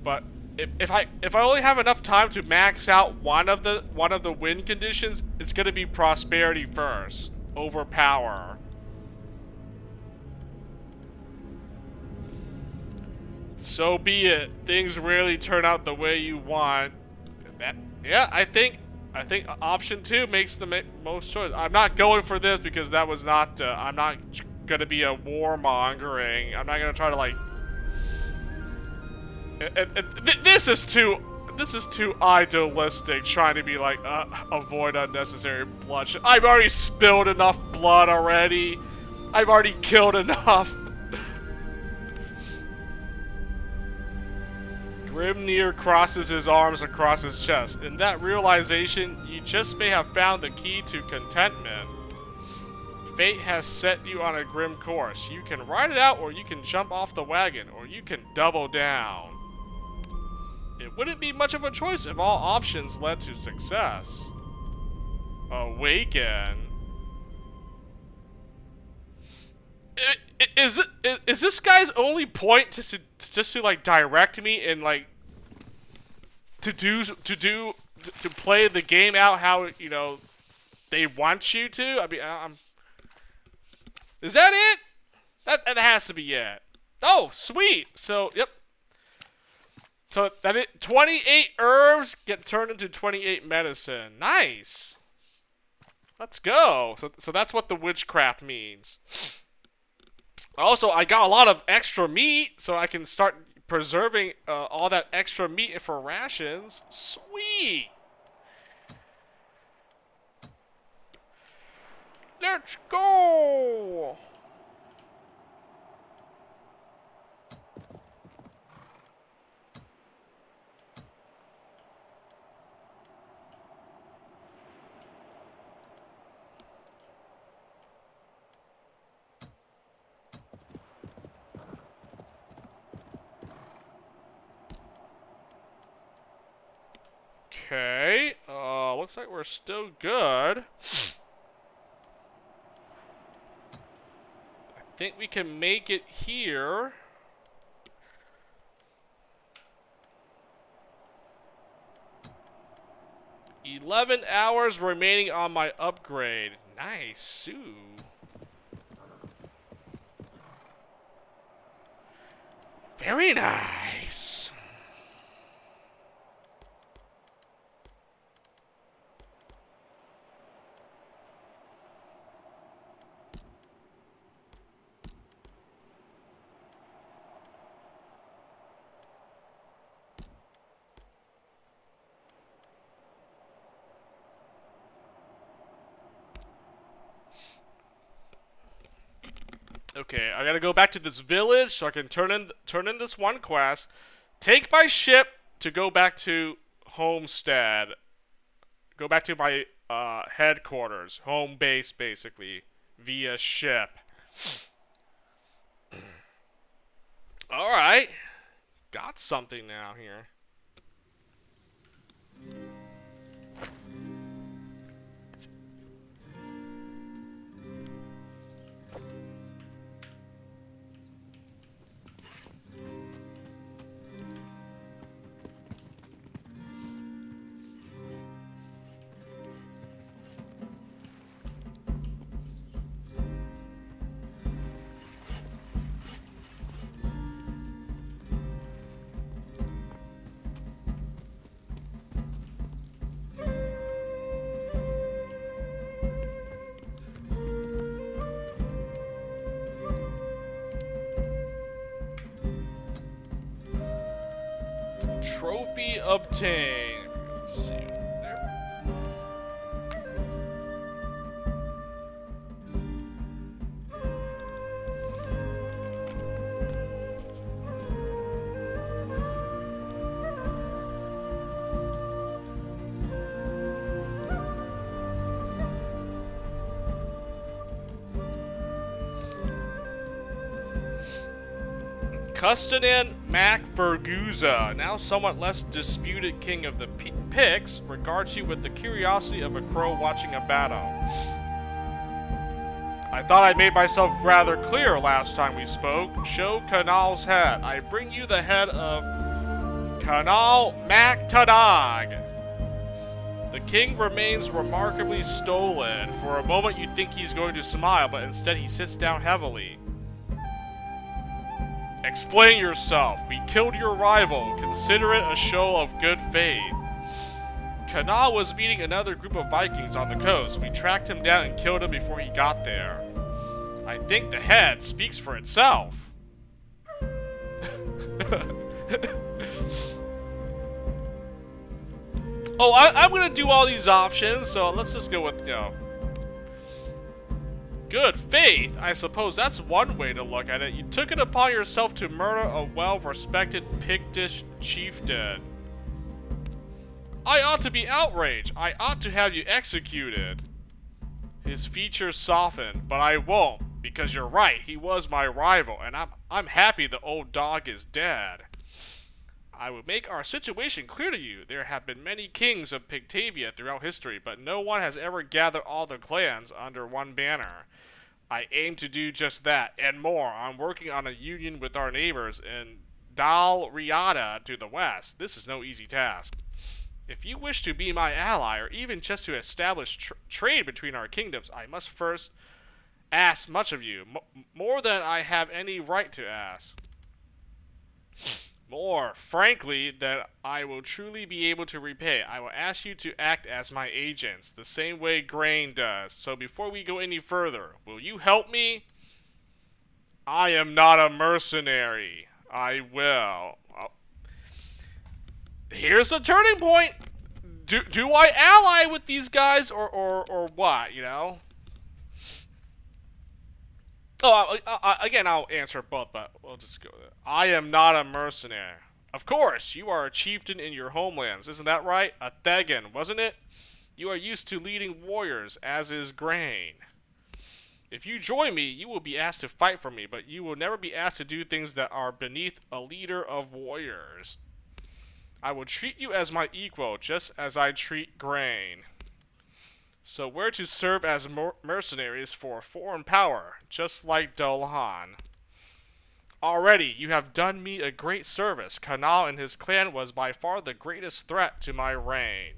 But if I only have enough time to max out one of the win conditions, it's gonna be prosperity first over power. So be it. Things rarely turn out the way you want. Yeah, I think option 2 makes the most choice. I'm not going for this because that was not. I'm not gonna be a warmongering. I'm not gonna try to like. This is too idealistic. Trying to be like avoid unnecessary bloodshed. I've already spilled enough blood already. I've already killed enough. Grimnir crosses his arms across his chest. In that realization, you just may have found the key to contentment. Fate has set you on a grim course. You can ride it out, or you can jump off the wagon, or you can double down. It wouldn't be much of a choice if all options led to success. Awaken. is this guy's only point just to like direct me and like to play the game out how, you know, they want you to? I mean, is that it? That has to be it. Oh, sweet. So, yep. So that 28 herbs get turned into 28 medicine. Nice. Let's go. So that's what the witchcraft means. Also, I got a lot of extra meat, so I can start preserving all that extra meat for rations. Sweet. Let's go. Okay, looks like we're still good. I think we can make it here. $11 hours remaining on my upgrade. Nice, ooh. Very nice. Okay, I gotta go back to this village so I can turn in this one quest. Take my ship to go back to Homestead. Go back to my headquarters, home base, basically, via ship. All right, got something now here. Trophy obtained. Let's see there. Custonan Mac Ferguza, now somewhat less disputed king of the Picts, regards you with the curiosity of a crow watching a battle. I thought I made myself rather clear last time we spoke. Show Kanal's head. I bring you the head of Kanal Mac Tadag. The king remains remarkably stolid. For a moment you think he's going to smile, but instead he sits down heavily. Explain yourself. We killed your rival. Consider it a show of good faith. Kanal was meeting another group of Vikings on the coast. We tracked him down and killed him before he got there. I think the head speaks for itself. Oh, I'm gonna do all these options, so let's just go with, you know, good faith. I suppose that's one way to look at it. You took it upon yourself to murder a well-respected Pictish chieftain. I ought to be outraged. I ought to have you executed. His features softened, but I won't, because you're right. He was my rival, and I'm happy the old dog is dead. I will make our situation clear to you. There have been many kings of Pictavia throughout history, but no one has ever gathered all the clans under one banner. I aim to do just that, and more. I'm working on a union with our neighbors in Dal Riata to the west. This is no easy task. If you wish to be my ally, or even just to establish trade between our kingdoms, I must first ask much of you, more than I have any right to ask. More, frankly, than I will truly be able to repay. I will ask you to act as my agents, the same way Grain does. So before we go any further, will you help me? I am not a mercenary. I will. Here's a turning point. Do I ally with these guys or what, you know? Oh, again, I'll answer both, but we'll just go there. I am not a mercenary. Of course, you are a chieftain in your homelands, isn't that right? A Thegan, wasn't it? You are used to leading warriors, as is Grain. If you join me, you will be asked to fight for me, but you will never be asked to do things that are beneath a leader of warriors. I will treat you as my equal, just as I treat Grain. So we're to serve as mercenaries for foreign power, just like Dolhan. Already, you have done me a great service. Kanal and his clan was by far the greatest threat to my reign.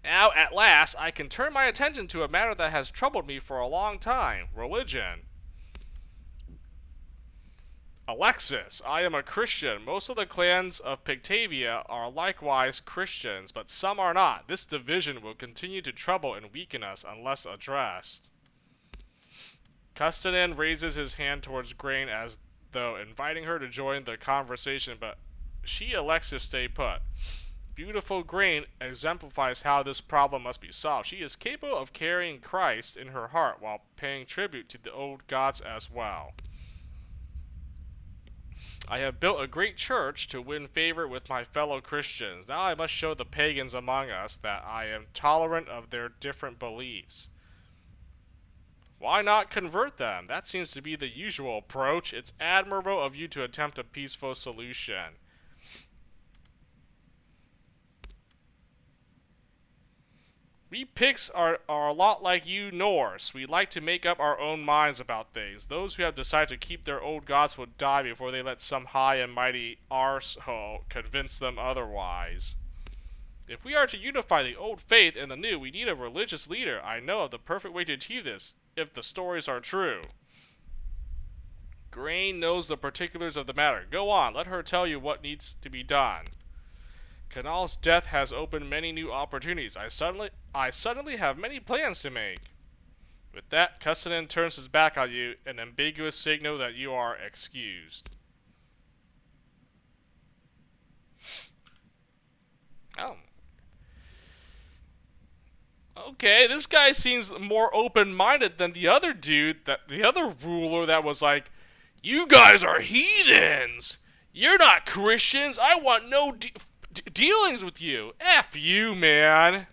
Now, at last, I can turn my attention to a matter that has troubled me for a long time. Religion. Alexis, I am a Christian. Most of the clans of Pictavia are likewise Christians, but some are not. This division will continue to trouble and weaken us unless addressed. Custanan raises his hand towards Grain as though inviting her to join the conversation, but she elects to stay put. Beautiful Grain exemplifies how this problem must be solved. She is capable of carrying Christ in her heart while paying tribute to the old gods as well. I have built a great church to win favor with my fellow Christians. Now I must show the pagans among us that I am tolerant of their different beliefs. Why not convert them? That seems to be the usual approach. It's admirable of you to attempt a peaceful solution. We Picts are a lot like you Norse. We like to make up our own minds about things. Those who have decided to keep their old gods will die before they let some high and mighty arsehole convince them otherwise. If we are to unify the old faith and the new, we need a religious leader. I know of the perfect way to achieve this, if the stories are true. Grain knows the particulars of the matter. Go on, let her tell you what needs to be done. Kanal's death has opened many new opportunities. I suddenly have many plans to make. With that, Custanan turns his back on you, an ambiguous signal that you are excused. Oh. Okay, this guy seems more open-minded than the other dude, the other ruler that was like, you guys are heathens! You're not Christians! I want no dealings with you. F you, man.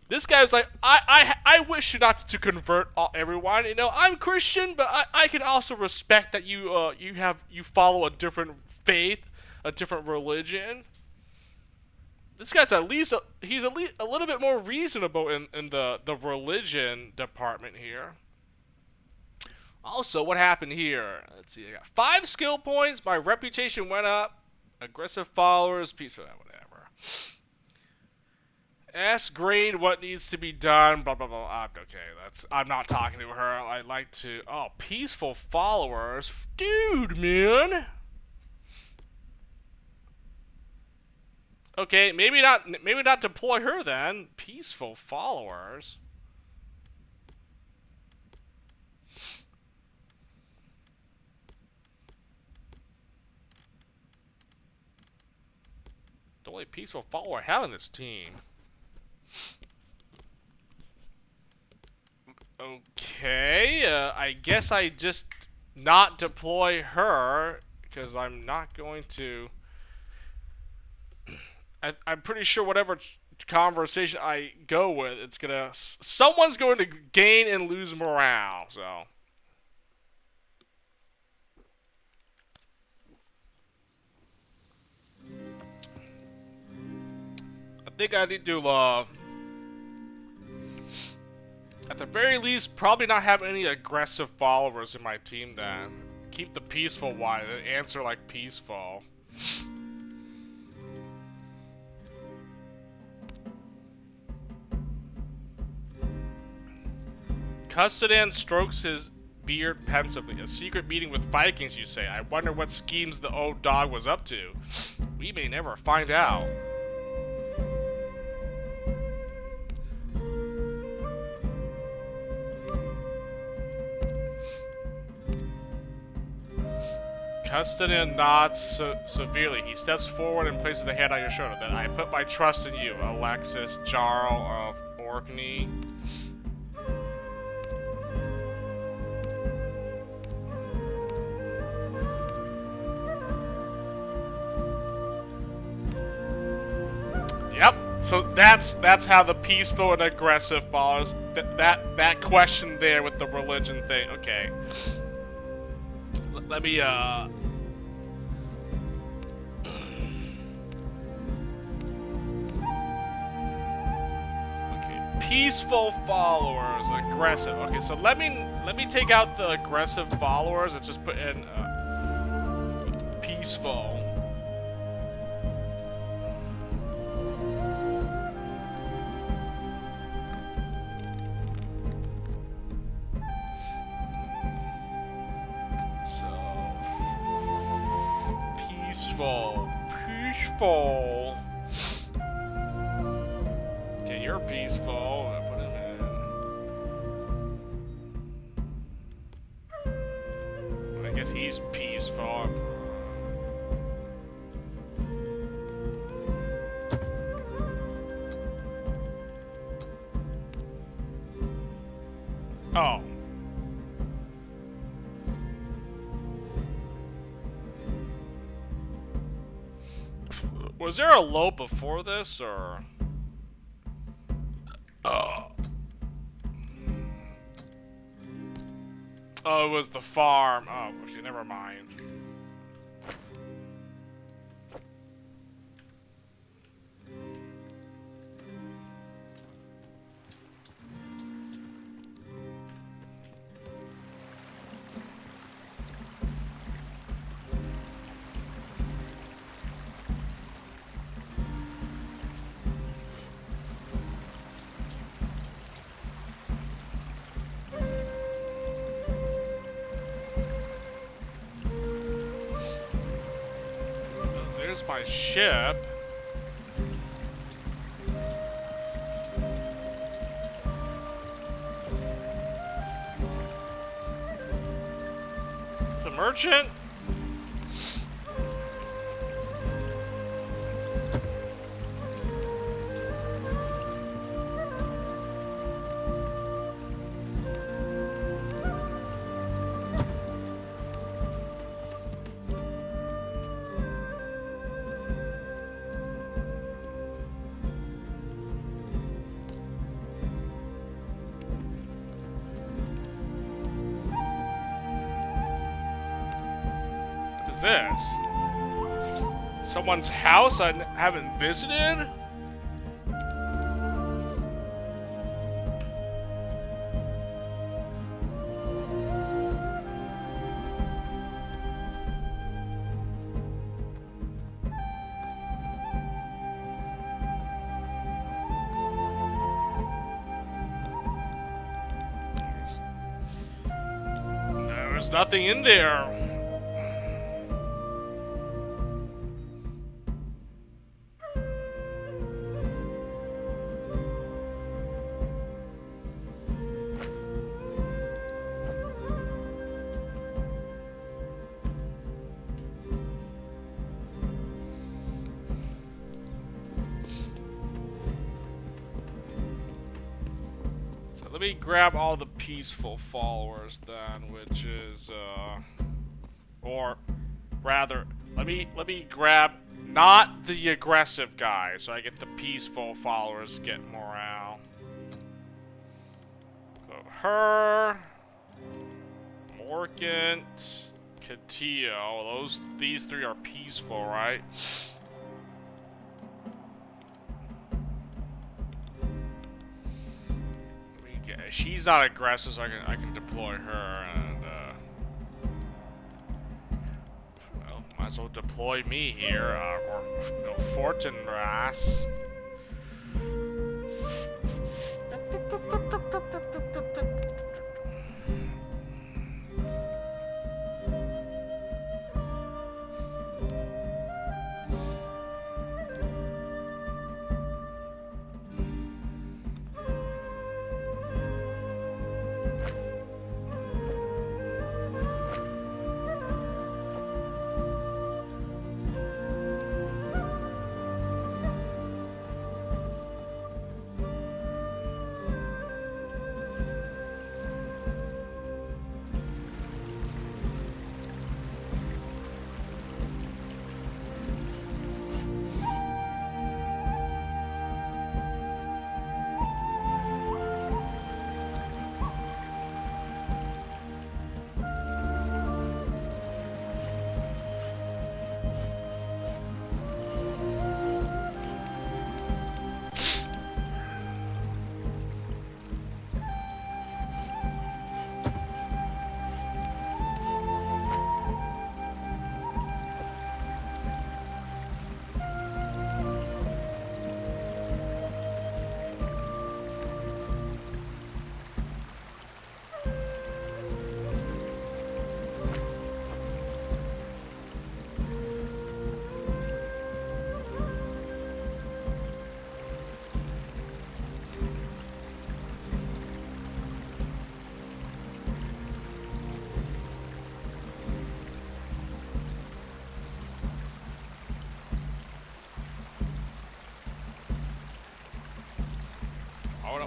This guy's like, I wish not to convert everyone. You know, I'm Christian, but I can also respect that you follow a different faith, a different religion. This guy's he's at least a little bit more reasonable in the religion department here. Also, what happened here? Let's see. I got 5 skill points. My reputation went up. Aggressive followers, peaceful, whatever. Ask Grain what needs to be done, blah, blah, blah. Okay, I'm not talking to her. I'd like to, peaceful followers. Dude, man. Okay, maybe not deploy her then. Peaceful followers. The only peaceful follower I have on this team. Okay, I guess I just not deploy her because I'm not going to. I'm pretty sure whatever conversation I go with, someone's going to gain and lose morale. So. I think I need to, At the very least, probably not have any aggressive followers in my team then. Keep the peaceful one and answer like peaceful. Custodan strokes his beard pensively. A secret meeting with Vikings, you say. I wonder what schemes the old dog was up to. We may never find out. Custodan nods severely. He steps forward and places a hand on your shoulder. Then I put my trust in you, Alexis Jarl of Orkney. Yep. So that's how the peaceful and aggressive follows. That question there with the religion thing. Okay. Let me peaceful followers, aggressive. Okay, so let me take out the aggressive followers and just put in peaceful. So peaceful. Okay, you're peaceful. Put him in. I guess he's peaceful. Oh. Was there a low before this, or? Oh, it was the farm. Oh, okay, never mind. There's my ship. The merchant? What is this? Someone's house I haven't visited? There's nothing in there. Let me grab all the peaceful followers then, which is or rather, let me grab not the aggressive guy, so I get the peaceful followers to get morale. So her, Morgant, Catillo, these three are peaceful, right? she's not aggressive, so I can deploy her and well, might as well deploy me here, or no, Fortinras.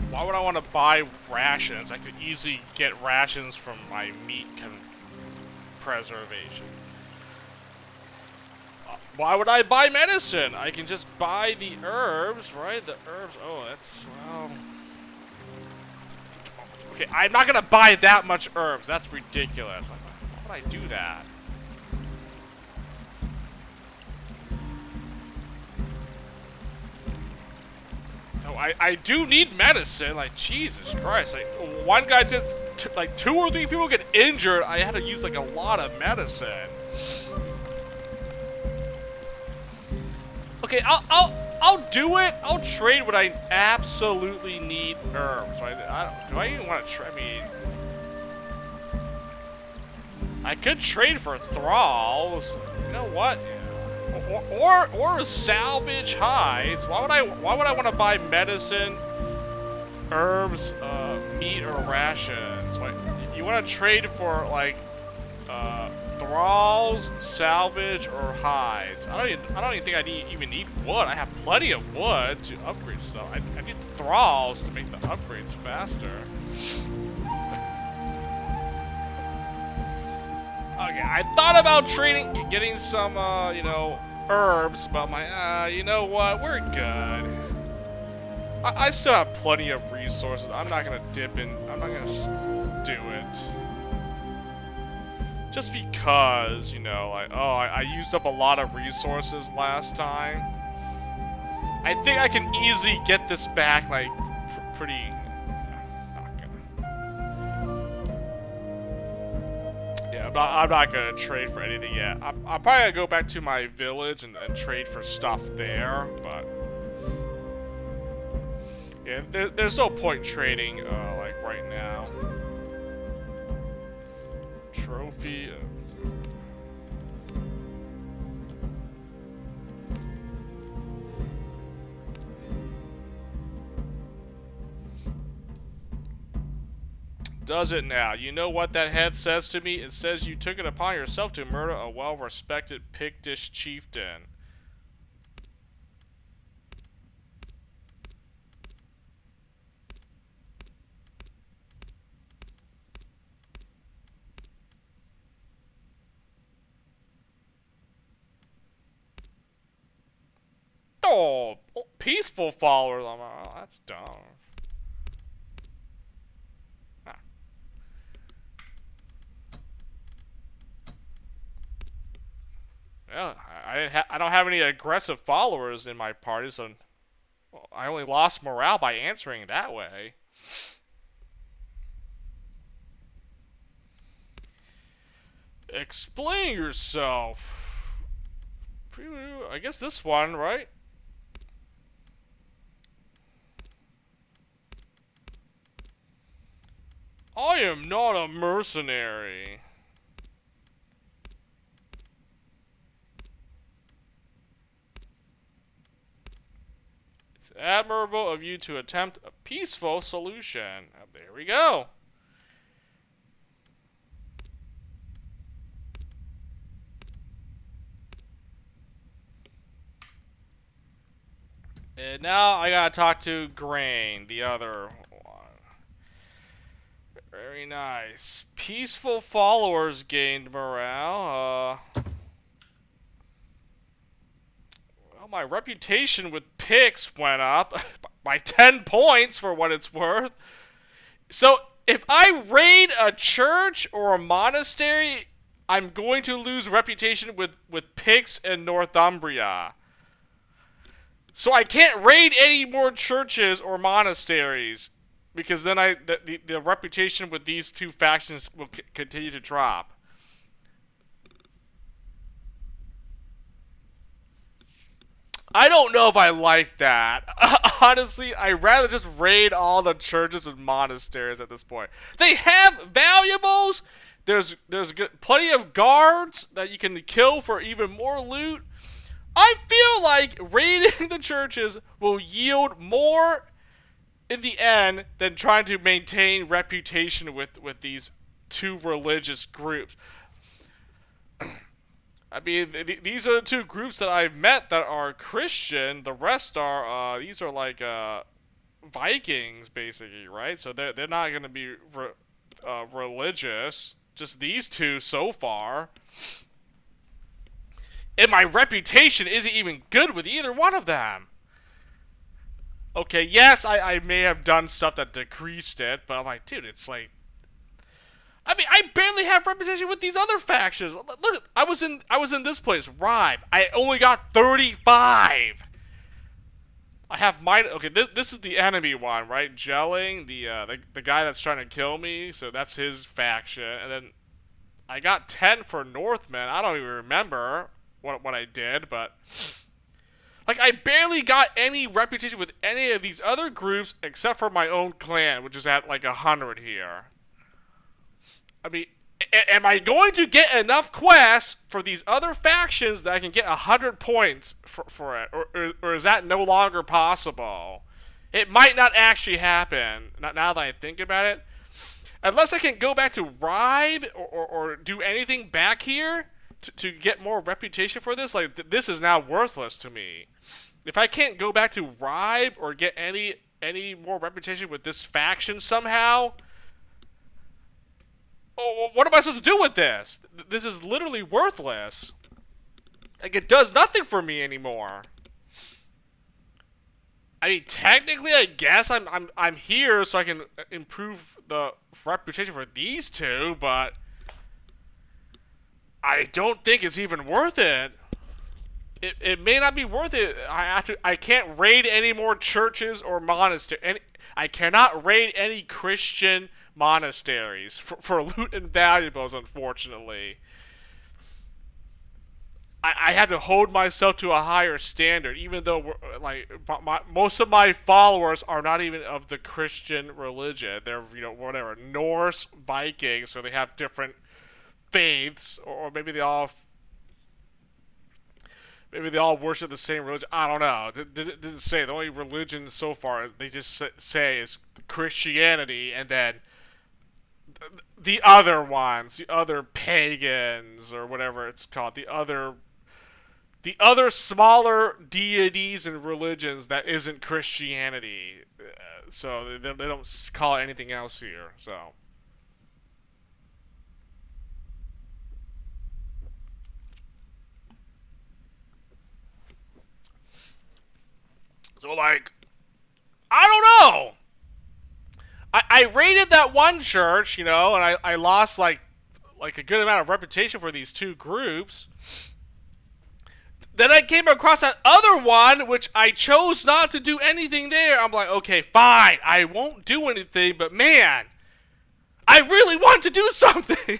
Why would I want to buy rations? I could easily get rations from my meat preservation. Why would I buy medicine? I can just buy the herbs, right? The herbs. Oh, that's, well... Okay, I'm not gonna buy that much herbs. That's ridiculous. Why would I do that? I do need medicine. Like, Jesus Christ. Like, one guy just, like, 2 or 3 people get injured. I had to use, like, a lot of medicine. Okay, I'll do it. I'll trade when I absolutely need herbs. Do I even want to trade? I mean, I could trade for thralls. You know what? Or salvage hides. Why would I want to buy medicine, herbs, meat, or rations? You want to trade for like thralls, salvage, or hides? I don't even think I even need wood. I have plenty of wood to upgrade stuff. I need thralls to make the upgrades faster. Okay, I thought about getting some, you know, herbs, but you know what? We're good. I still have plenty of resources. I'm not gonna dip in. I'm not gonna do it. Just because, you know, like, oh, I used up a lot of resources last time. I think I can easily get this back, like, pretty... I'm not gonna trade for anything yet. I'm probably gonna go back to my village and trade for stuff there, but yeah, there's no point trading like right now. Trophy. Does it now? You know what that head says to me? It says you took it upon yourself to murder a well-respected Pictish chieftain. Oh, peaceful followers. Oh, that's dumb. Well, I don't have any aggressive followers in my party, so I only lost morale by answering that way. Explain yourself. I guess this one, right? I am not a mercenary. It's admirable of you to attempt a peaceful solution. There we go. And now I gotta talk to Grain, the other one. Very nice. Peaceful followers gained morale. Well, my reputation with Pix went up by 10 points for what it's worth. So, if I raid a church or a monastery, I'm going to lose reputation with Pix and Northumbria. So I can't raid any more churches or monasteries, because then the reputation with these two factions will continue to drop. I don't know if I like that. Honestly, I'd rather just raid all the churches and monasteries at this point. They have valuables. There's plenty of guards that you can kill for even more loot. I feel like raiding the churches will yield more in the end than trying to maintain reputation with these two religious groups. I mean, these are the two groups that I've met that are Christian. The rest are, these are like, Vikings, basically, right? So they're not going to be religious. Just these two so far. And my reputation isn't even good with either one of them. Okay, yes, I may have done stuff that decreased it, but I'm like, dude, it's like... I mean, I barely have representation with these other factions. Look, I was in this place, Ribe. I only got 35. I have mine. Okay, this is the enemy one, right? Gelling, the guy that's trying to kill me. So that's his faction, and then I got 10 for Northmen. I don't even remember what I did, but like I barely got any reputation with any of these other groups except for my own clan, which is at like 100 here. I mean, am I going to get enough quests for these other factions that I can get 100 points for it? Or is that no longer possible? It might not actually happen, not now that I think about it. Unless I can go back to Ribe or do anything back here to get more reputation for this, like, this is now worthless to me. If I can't go back to Ribe or get any more reputation with this faction somehow... Oh, what am I supposed to do with this? This is literally worthless. Like, it does nothing for me anymore. I mean, technically, I guess I'm here so I can improve the reputation for these two, but I don't think it's even worth it. It may not be worth it. I can't raid any more churches or monasteries. I cannot raid any Christian monasteries for loot and valuables, unfortunately. I had to hold myself to a higher standard, even though most of my followers are not even of the Christian religion. They're, whatever, Norse, Viking, so they have different faiths, or maybe they all worship the same religion. I don't know. It didn't say. The only religion so far they just say is Christianity, and then the other ones, the other pagans, or whatever it's called, the other smaller deities and religions that isn't Christianity. So they don't call it anything else here. So like, I don't know. I raided that one church, and I lost like a good amount of reputation for these two groups. Then I came across that other one, which I chose not to do anything there. I'm like, okay, fine, I won't do anything, but man, I really want to do something.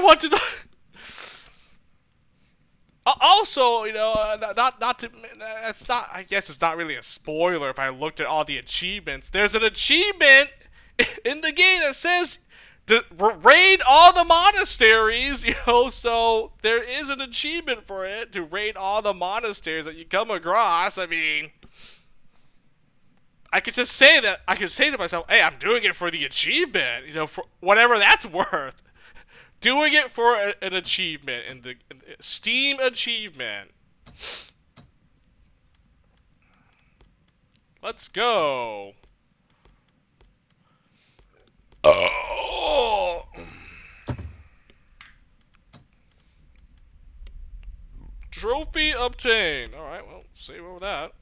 want to know. Also, not to. It's not. I guess it's not really a spoiler if I looked at all the achievements. There's an achievement in the game that says to raid all the monasteries. So there is an achievement for it to raid all the monasteries that you come across. I mean, I could just say that. I could say to myself, "Hey, I'm doing it for the achievement. For whatever that's worth." Doing it for an achievement in the Steam achievement. Let's go. Oh. Trophy obtained. Alright, well, save over that.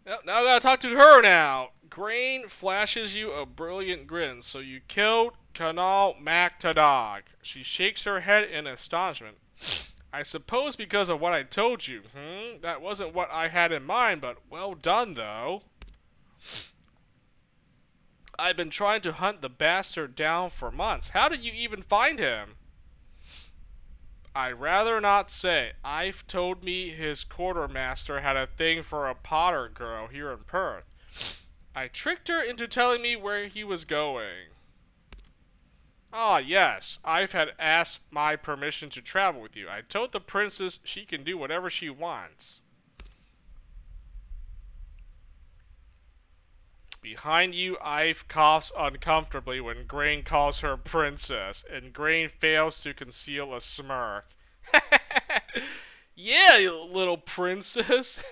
Yep, now I gotta talk to her now. Grain flashes you a brilliant grin, so you killed Kanal Mactadog. She shakes her head in astonishment. I suppose because of what I told you. That wasn't what I had in mind, but well done, though. I've been trying to hunt the bastard down for months. How did you even find him? I'd rather not say. Ive told me his quartermaster had a thing for a potter girl here in Perth. I tricked her into telling me where he was going. Ah, yes. I've had asked my permission to travel with you. I told the princess she can do whatever she wants. Behind you, Ive coughs uncomfortably when Grain calls her princess, and Grain fails to conceal a smirk. Yeah, you little princess.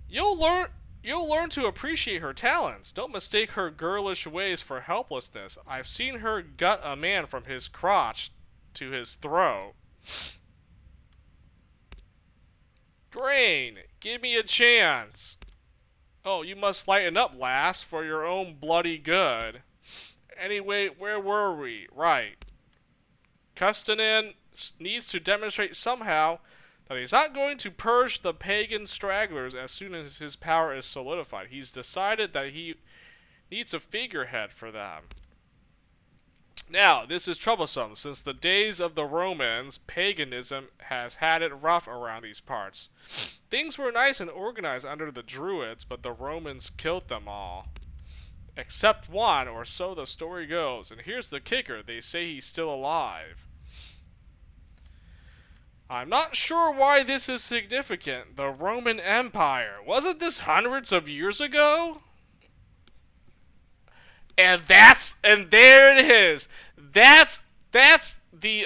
You'll learn to appreciate her talents. Don't mistake her girlish ways for helplessness. I've seen her gut a man from his crotch to his throat. Grain, give me a chance. Oh, you must lighten up, lass, for your own bloody good. Anyway, where were we? Right. Custanin needs to demonstrate somehow that he's not going to purge the pagan stragglers as soon as his power is solidified. He's decided that he needs a figurehead for them. Now, this is troublesome. Since the days of the Romans, paganism has had it rough around these parts. Things were nice and organized under the Druids, but the Romans killed them all. Except one, or so the story goes. And here's the kicker. They say he's still alive. I'm not sure why this is significant. The Roman Empire. Wasn't this hundreds of years ago? And there it is. That's the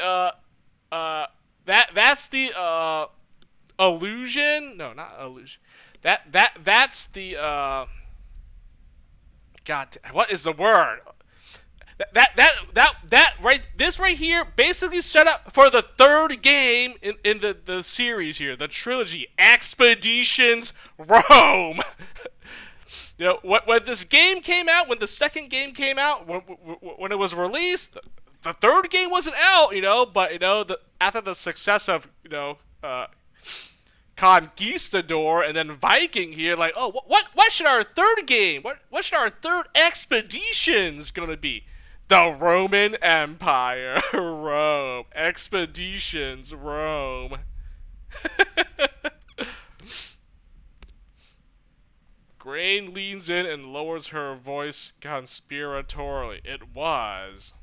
illusion. No, not illusion. That's the God, what is the word? That right, this right here basically set up for the third game in the series here, the trilogy, Expeditions Rome. When this game came out, when the second game came out, when it was released, the third game wasn't out, but after the success of Conquistador and then Viking here, like, oh, what should our third game? What should our third expeditions gonna be? The Roman Empire. Rome. Expeditions Rome. Grain leans in and lowers her voice conspiratorially. It was.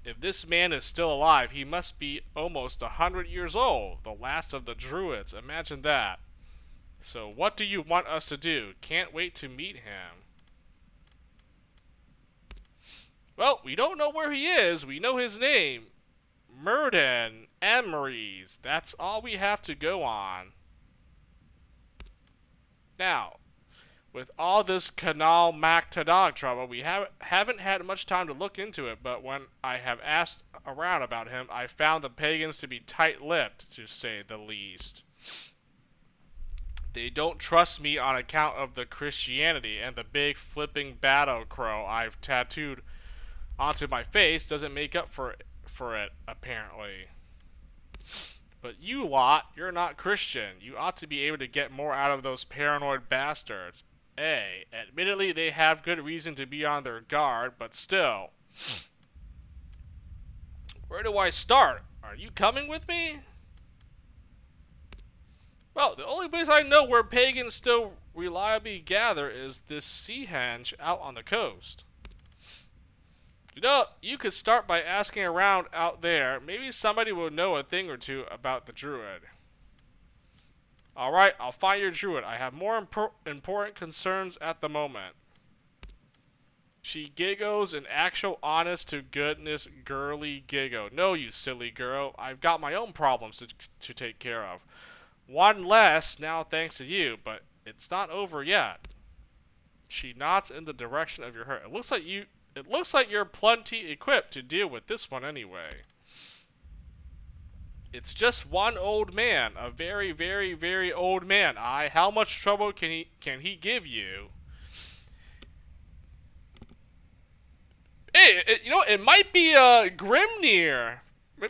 If this man is still alive, he must be almost 100 years old. The last of the Druids. Imagine that. So what do you want us to do? Can't wait to meet him. Well, we don't know where he is. We know his name. Murden Emeries. That's all we have to go on. Now, with all this Canal Mactadog trouble, we haven't had much time to look into it, but when I have asked around about him, I found the pagans to be tight-lipped, to say the least. They don't trust me on account of the Christianity, and the big flipping battle crow I've tattooed onto my face doesn't make up for it, apparently. But you lot, you're not Christian. You ought to be able to get more out of those paranoid bastards. Hey, admittedly, they have good reason to be on their guard, but still. Where do I start? Are you coming with me? Well, the only place I know where pagans still reliably gather is this sea henge out on the coast. You know, you could start by asking around out there. Maybe somebody will know a thing or two about the druid. Alright, I'll find your druid. I have more important concerns at the moment. She giggles an actual honest-to-goodness girly giggle. No, you silly girl. I've got my own problems to take care of. One less now thanks to you, but it's not over yet. She nods in the direction of your hurt. It looks like you're plenty equipped to deal with this one anyway. It's just one old man, a very, very, very old man. How much trouble can he give you? Hey, it might be Grimnir.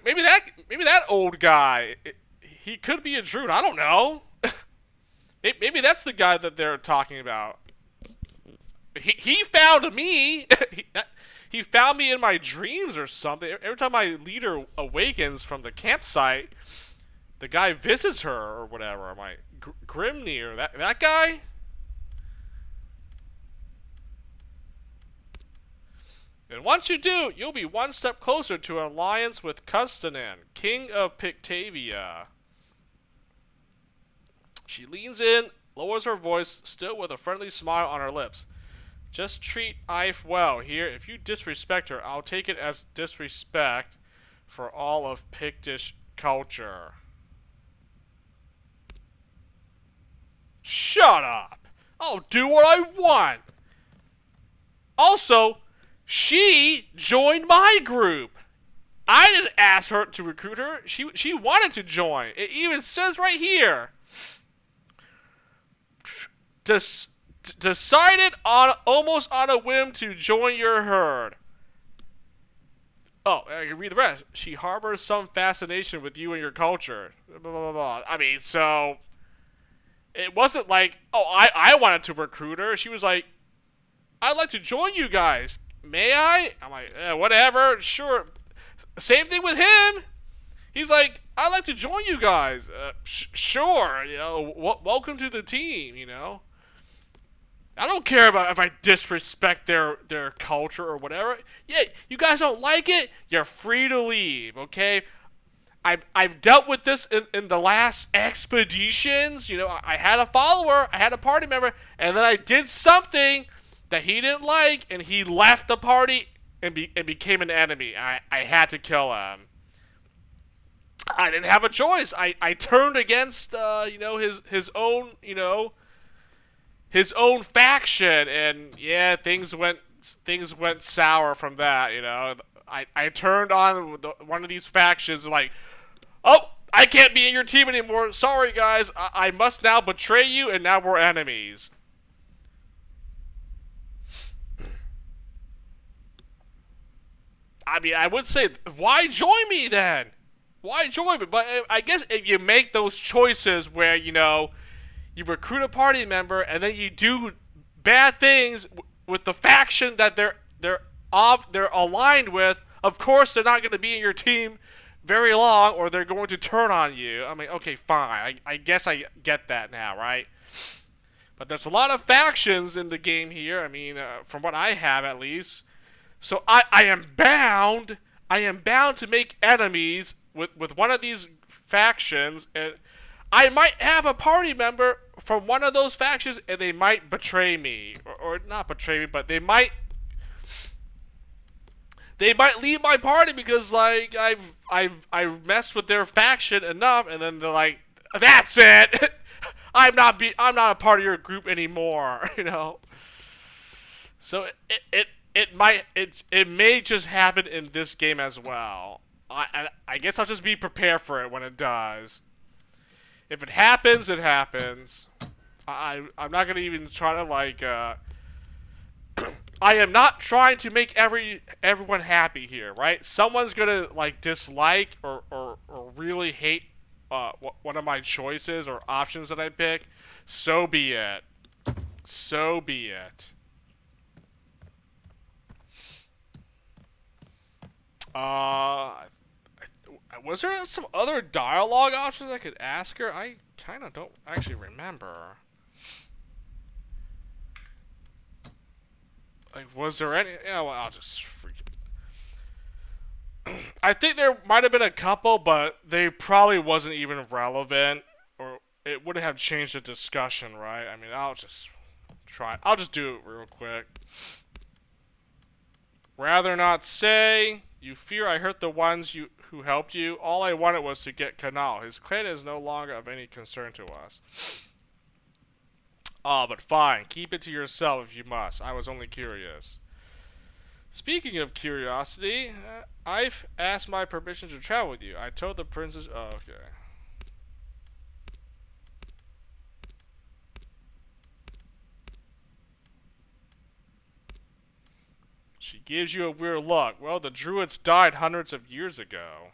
Maybe that old guy. He could be a druid. I don't know. Maybe that's the guy that they're talking about. He found me. He found me in my dreams or something. Every time my leader awakens from the campsite, the guy visits her or whatever. I'm like, Grimnir, that guy? And once you do, you'll be one step closer to an alliance with Custanin, King of Pictavia. She leans in, lowers her voice, still with a friendly smile on her lips. Just treat Ife well here. If you disrespect her, I'll take it as disrespect for all of Pictish culture. Shut up! I'll do what I want! Also, she joined my group. I didn't ask her to recruit her. She wanted to join. It even says right here. Decided on almost on a whim to join your herd. Oh, I can read the rest. She harbors some fascination with you and your culture. Blah, blah, blah, blah. I mean, so it wasn't like, oh, I wanted to recruit her. She was like, I'd like to join you guys. May I? I'm like, whatever, sure. Same thing with him. He's like, I'd like to join you guys. Sure, welcome to the team, I don't care about if I disrespect their culture or whatever. Yeah, you guys don't like it? You're free to leave, okay? I've dealt with this in the last expeditions. I had a follower, I had a party member, and then I did something that he didn't like, and he left the party and became an enemy. I had to kill him. I didn't have a choice. I turned against his own his own faction, and yeah, things went sour from that. I turned on one of these factions, like, oh, I can't be in your team anymore. Sorry, guys. I must now betray you, and now we're enemies. I mean, I would say, why join me then? Why join me? But I guess if you make those choices where, you recruit a party member and then you do bad things with the faction that they're aligned with, of course they're not going to be in your team very long, or they're going to turn on you. I mean, okay, fine. I guess I get that now, right? But there's a lot of factions in the game here. I mean, from what I have at least. So I am bound to make enemies with one of these factions, and I might have a party member from one of those factions, and they might betray me, or not betray me, but they might leave my party because, like, I've messed with their faction enough, and then they're like, that's it. I'm not a part of your group anymore. So it may just happen in this game as well. I guess I'll just be prepared for it when it does. If it happens, it happens. I'm not gonna even try to, like, I am not trying to make everyone happy here, right? Someone's gonna, like, dislike or really hate one of my choices or options that I pick. So be it. So be it. Was there some other dialogue options I could ask her? I kind of don't actually remember. Like, was there any? Yeah, well, I'll just freak it. I think there might have been a couple, but they probably wasn't even relevant, or it wouldn't have changed the discussion, right? I mean, I'll just try. I'll just do it real quick. Rather not say. You fear I hurt the ones who helped you. All I wanted was to get Kanal. His clan is no longer of any concern to us. Ah, but fine. Keep it to yourself if you must. I was only curious. Speaking of curiosity, I've asked my permission to travel with you. I told the princess... Oh, okay. She gives you a weird look. Well, the druids died hundreds of years ago.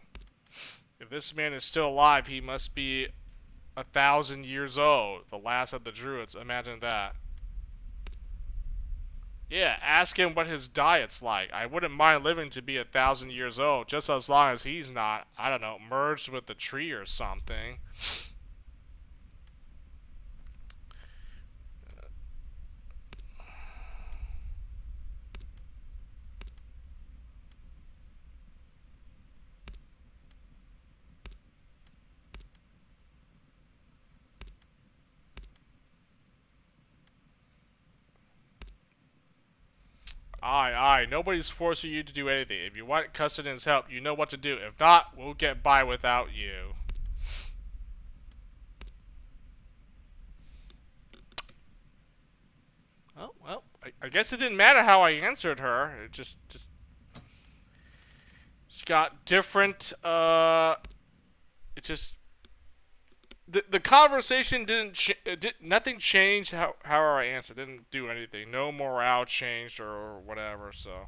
If this man is still alive, he must be 1,000 years old. The last of the druids. Imagine that. Yeah, ask him what his diet's like. I wouldn't mind living to be 1,000 years old, just as long as he's not, I don't know, merged with the tree or something. Aye, nobody's forcing you to do anything. If you want Custodin's help, you know what to do. If not, we'll get by without you. Oh, well, I guess it didn't matter how I answered her. It just she got different, it just... The conversation nothing changed however I answered. Didn't do anything. No morale changed or whatever, so.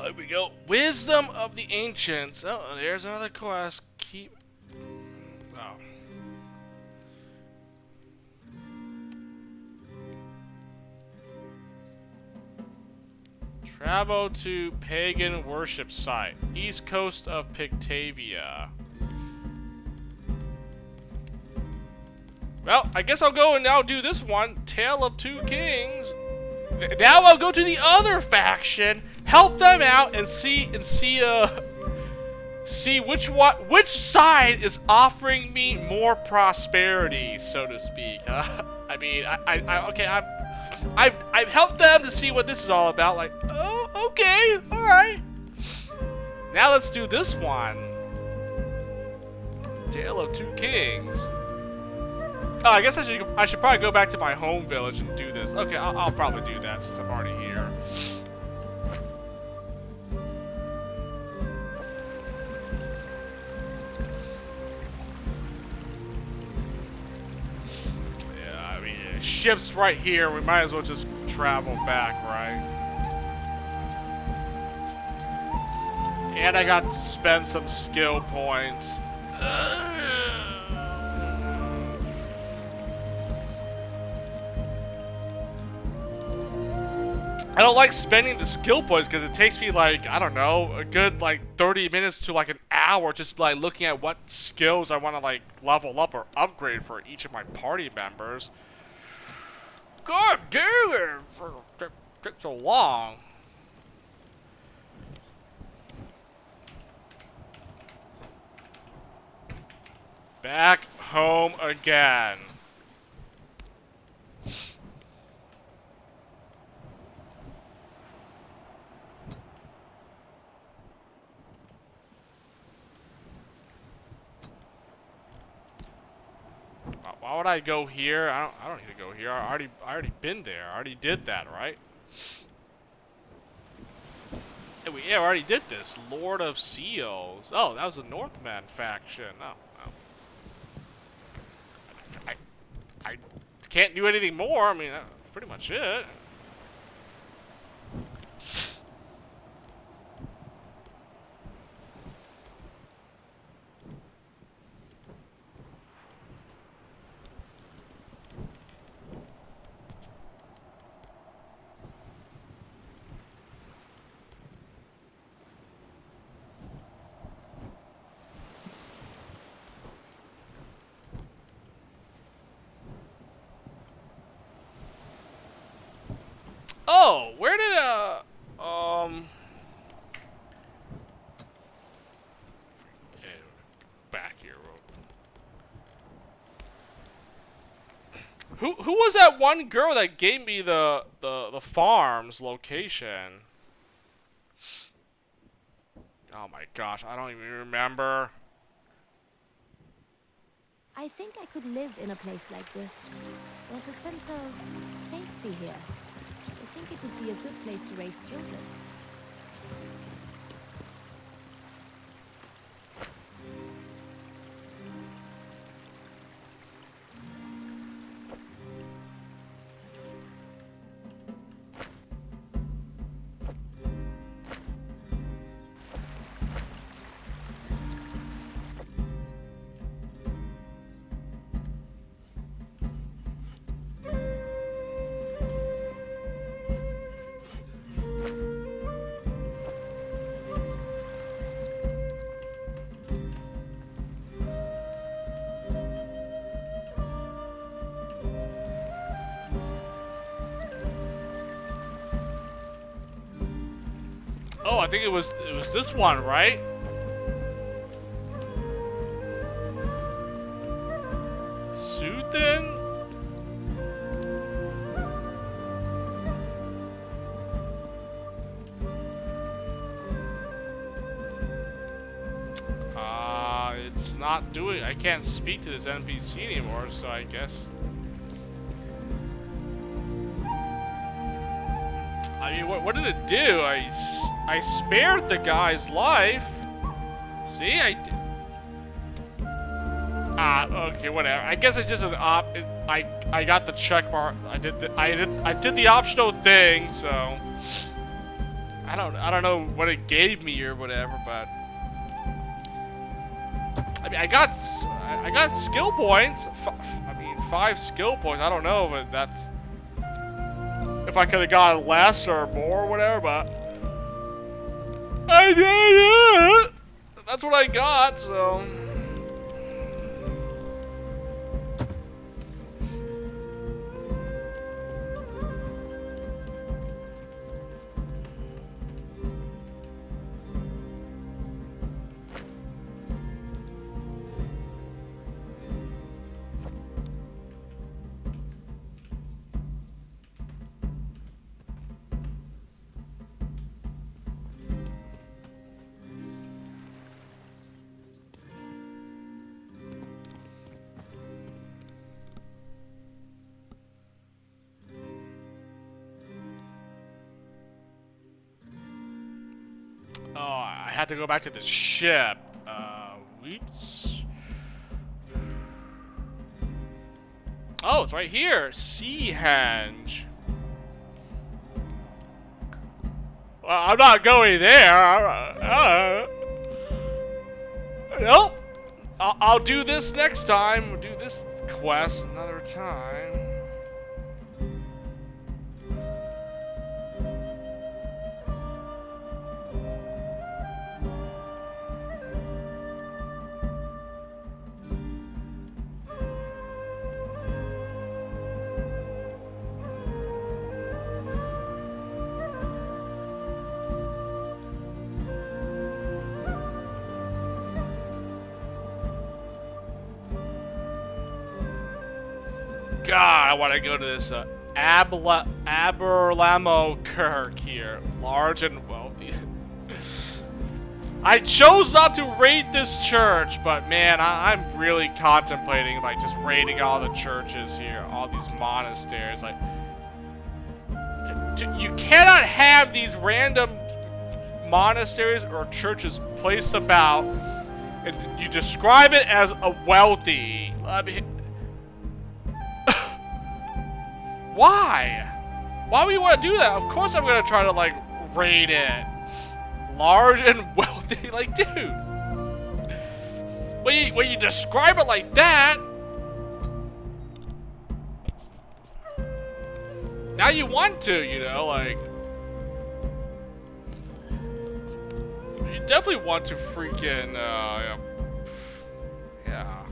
Here we go. Wisdom of the Ancients. Oh, there's another quest. Keep... Oh. Travel to pagan worship site. East coast of Pictavia. Well, I guess I'll go and now do this one. Tale of Two Kings. Now I'll go to the other faction, help them out, and see which side is offering me more prosperity, so to speak. I mean, I've helped them to see what this is all about. Like, oh, okay, all right. Now let's do this one. Tale of Two Kings. Oh, I guess I should probably go back to my home village and do this. Okay, I'll probably do that since I'm already here. Yeah, I mean, ship's right here. We might as well just travel back, right? And I got to spend some skill points. I don't like spending the skill points because it takes me like, I don't know, a good like 30 minutes to like an hour just like looking at what skills I want to like level up or upgrade for each of my party members. God damn it! It took so long. Back home again. Why would I go here? I don't need to go here. I already been there. I already did that, right? Yeah, we already did this. Lord of Seals. Oh, that was the Northman faction. Oh, well. I can't do anything more. I mean, that's pretty much it. Oh, where did back here. Who was that one girl that gave me the farm's location? Oh my gosh, I don't even remember. I think I could live in a place like this. There's a sense of safety here. I think it would be a good place to raise children. Oh, I think it was this one, right? Suthin? It's not doing. I can't speak to this NPC anymore, so I guess. I mean, what did it do? I spared the guy's life. See, I did. Okay, whatever. I guess it's just an I got the check mark. I did the optional thing, so I don't know what it gave me or whatever, but I mean, I got skill points. I mean, 5 skill points. I don't know, but that's if I could have gotten less or more or whatever, but I did it. That's what I got, so. Oh, I had to go back to the ship. Whoops. Oh, it's right here. Sea Henge. Well, I'm not going there. Nope. I'll do this next time. We'll do this quest another time. God, I want to go to this Aberlamo Kirk here. Large and wealthy. I chose not to raid this church, but man, I'm really contemplating like just raiding all the churches here, all these monasteries. Like, you cannot have these random monasteries or churches placed about, and you describe it as a wealthy. I mean, why? Why would you want to do that? Of course I'm gonna try to like raid it. Large and wealthy, like dude. When you describe it like that, now you want to, you know, like you definitely want to freaking yeah.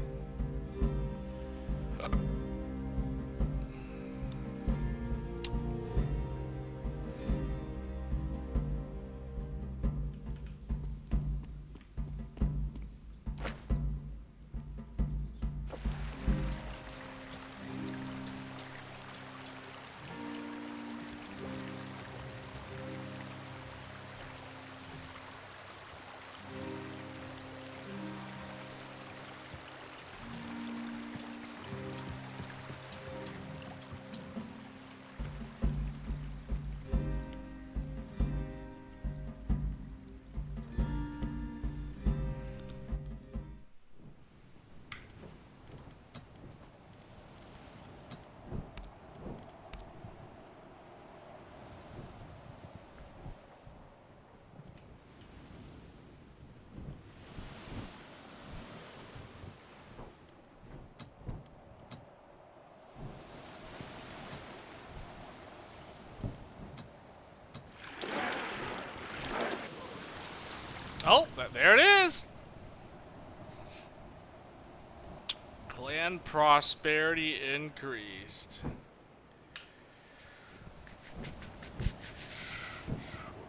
Oh, there it is. Clan prosperity increased.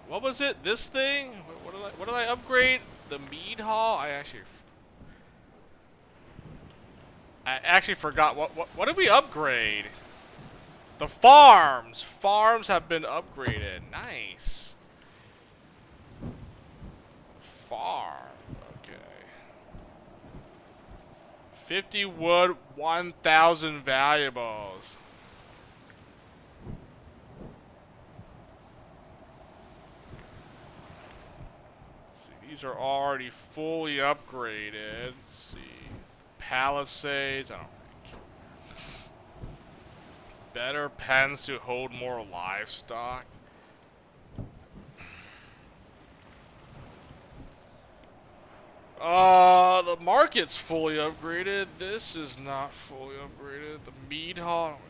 What was it? This thing? What did I upgrade? The mead hall? I actually forgot what did we upgrade? The farms. Farms have been upgraded. Nice. Farm. Okay. 50 wood, 1,000 valuables. Let's see, these are already fully upgraded. Let's see. Palisades, I don't think. Better pens to hold more livestock. The market's fully upgraded. This is not fully upgraded. The mead hall.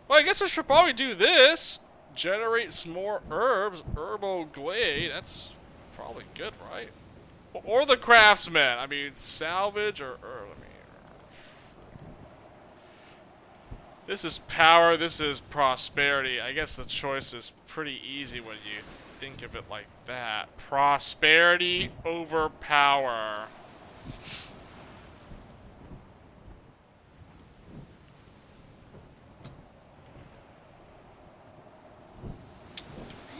Well, I guess I should probably do this. Generate some more herbs. Herbal glade. That's probably good, right? Or the craftsman. I mean, salvage or herb. I mean, this is power. This is prosperity. I guess the choice is pretty easy when you think of it like that. Prosperity over power.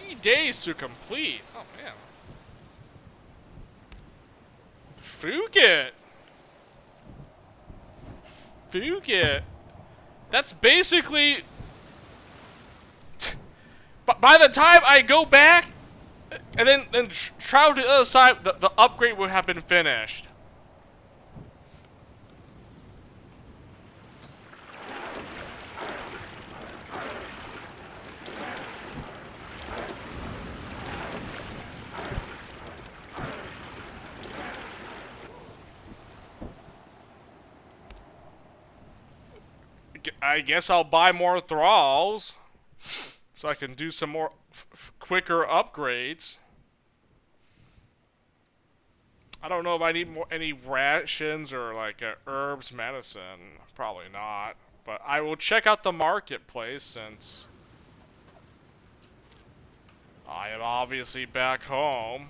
3 days to complete. Oh man. Fuke it. That's basically. But by the time I go back and then travel to the other side, the upgrade would have been finished. I guess I'll buy more thralls so I can do some more quicker upgrades. I don't know if I need any rations or like herbs medicine. Probably not. But I will check out the marketplace since I am obviously back home.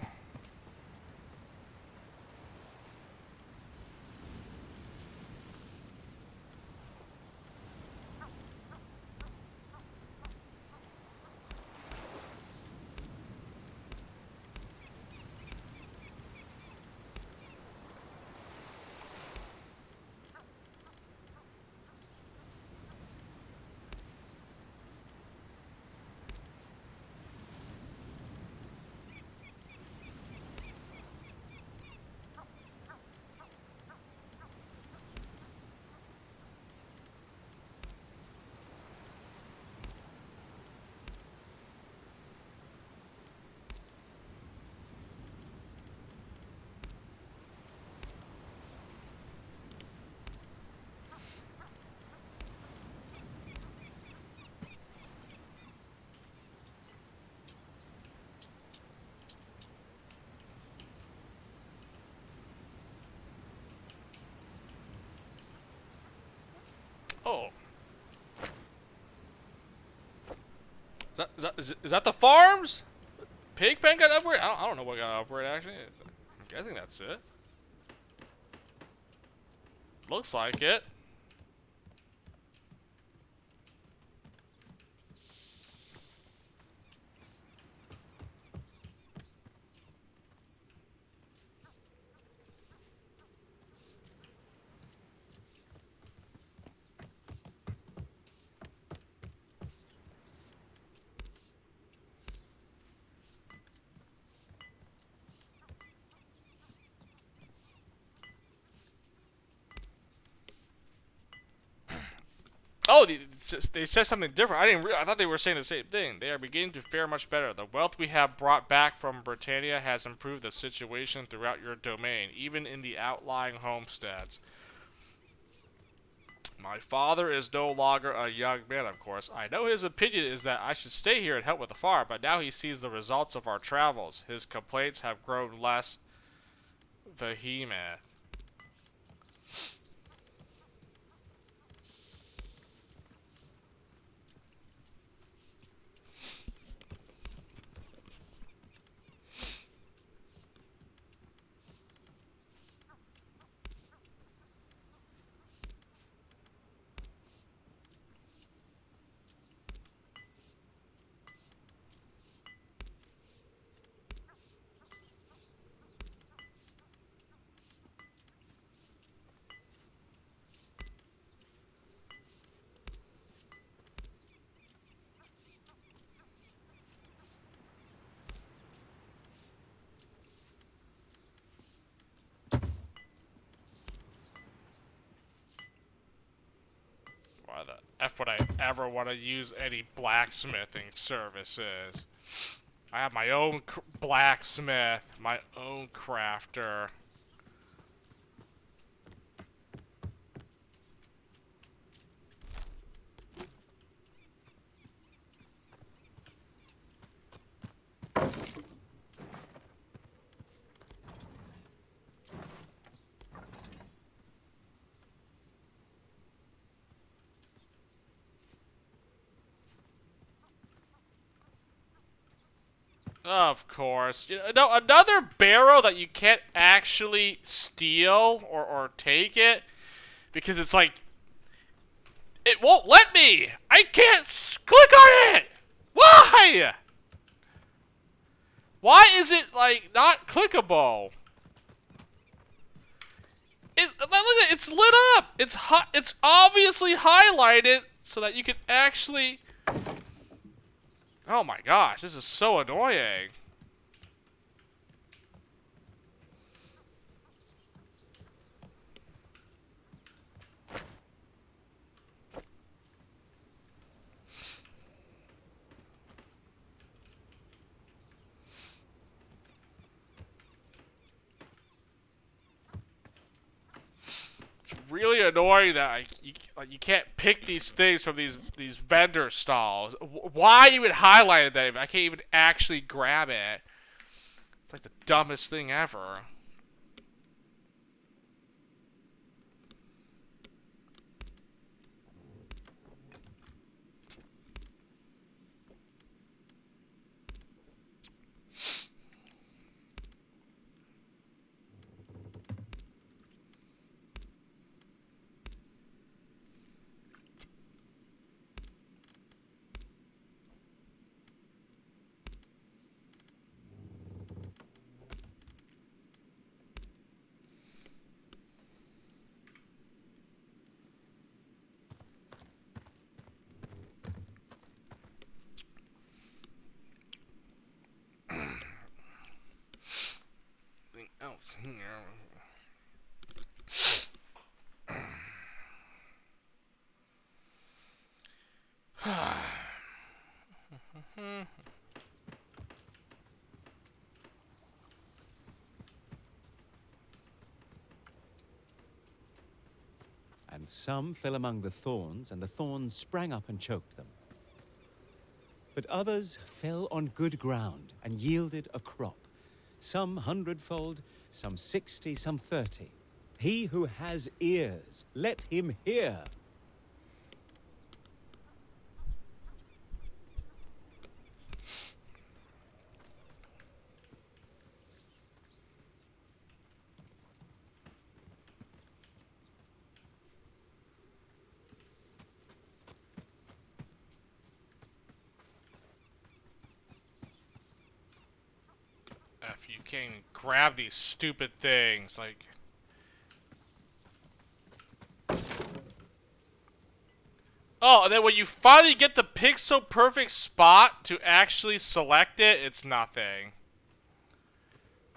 Oh. Is that the farms? Pig pen got upgrade? I don't know what got upgrade actually. I'm guessing that's it. Looks like it. Oh, they said something different. I thought they were saying the same thing. They are beginning to fare much better. The wealth we have brought back from Britannia has improved the situation throughout your domain, even in the outlying homesteads. My father is no longer a young man, of course. I know his opinion is that I should stay here and help with the farm, but now he sees the results of our travels. His complaints have grown less vehement. Why the F would I ever want to use any blacksmithing services? I have my own blacksmith, my own crafter. Of course. You know, another barrow that you can't actually steal or take it because it's like it won't let me. I can't click on it. Why? Why is it like not clickable? Look at it, it's lit up. It's obviously highlighted so that you can actually. Oh my gosh, this is so annoying. It's really annoying that you can't pick these things from these vendor stalls. Why even highlighted that if I can't even actually grab it? It's like the dumbest thing ever. Oh, And some fell among the thorns, and the thorns sprang up and choked them. But others fell on good ground and yielded a crop, some 100-fold, some 60, some 30. He who has ears, let him hear. if you can grab these stupid things, like. Oh, and then when you finally get the pixel perfect spot to actually select it, it's nothing.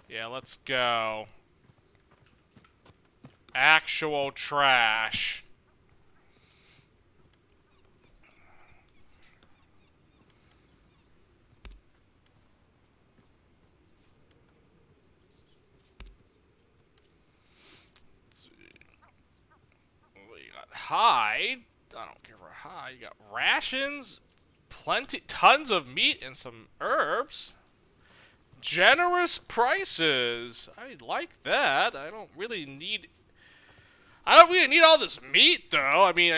Yeah, let's go. Actual trash. Well, you got hide. I don't care for hide. You got rations, tons of meat, and some herbs. Generous prices. I like that. I don't really need all this meat, though. I mean,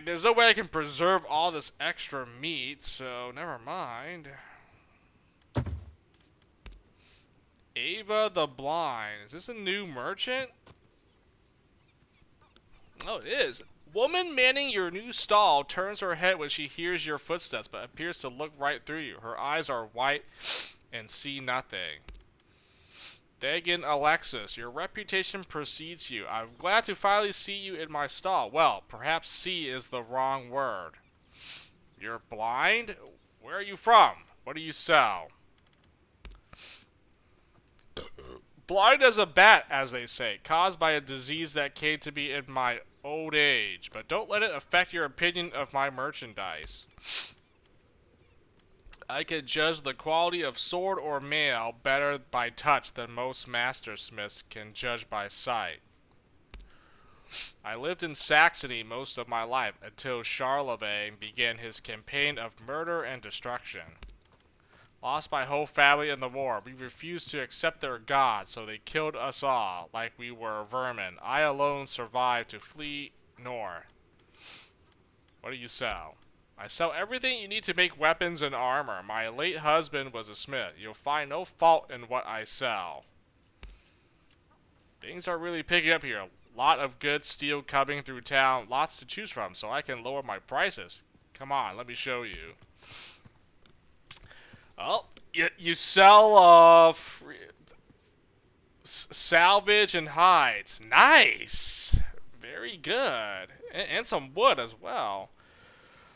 there's no way I can preserve all this extra meat, so never mind. Ava the Blind. Is this a new merchant? Oh, it is. Woman manning your new stall turns her head when she hears your footsteps, but appears to look right through you. Her eyes are white and see nothing. Dagon Alexis, your reputation precedes you. I'm glad to finally see you in my stall. Well, perhaps see is the wrong word. You're blind? Where are you from? What do you sell? Blind as a bat, as they say, caused by a disease that came to me in my old age. But don't let it affect your opinion of my merchandise. I can judge the quality of sword or mail better by touch than most mastersmiths can judge by sight. I lived in Saxony most of my life until Charlemagne began his campaign of murder and destruction. Lost my whole family in the war. We refused to accept their god, so they killed us all like we were vermin. I alone survived to flee north. What do you sell? I sell everything you need to make weapons and armor. My late husband was a smith. You'll find no fault in what I sell. Things are really picking up here. A lot of good steel coming through town. Lots to choose from, so I can lower my prices. Come on, let me show you. Oh, you sell salvage and hides. Nice. Very good. And some wood as well.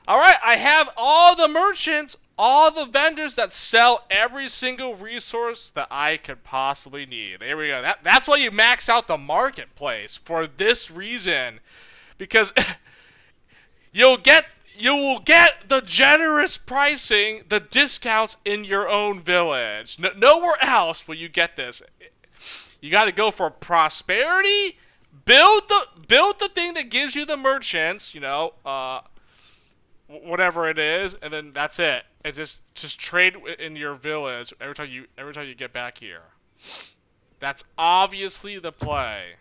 Alright, I have all the merchants, all the vendors that sell every single resource that I could possibly need. There we go. That's why you max out the marketplace, for this reason. Because you will get the generous pricing, the discounts in your own village. Nowhere else will you get this. You got to go for prosperity, build the thing that gives you the merchants, you know, whatever it is, and then that's it. It's just trade in your village every time you get back here. That's obviously the play.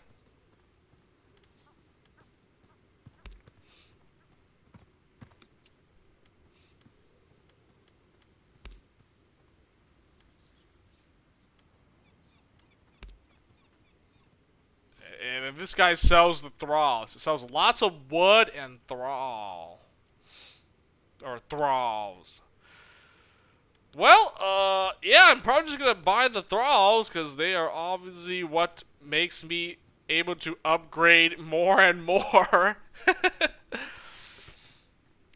And this guy sells the thralls. It sells lots of wood and thrall. Or thralls. Well, yeah, I'm probably just gonna buy the thralls because they are obviously what makes me able to upgrade more and more.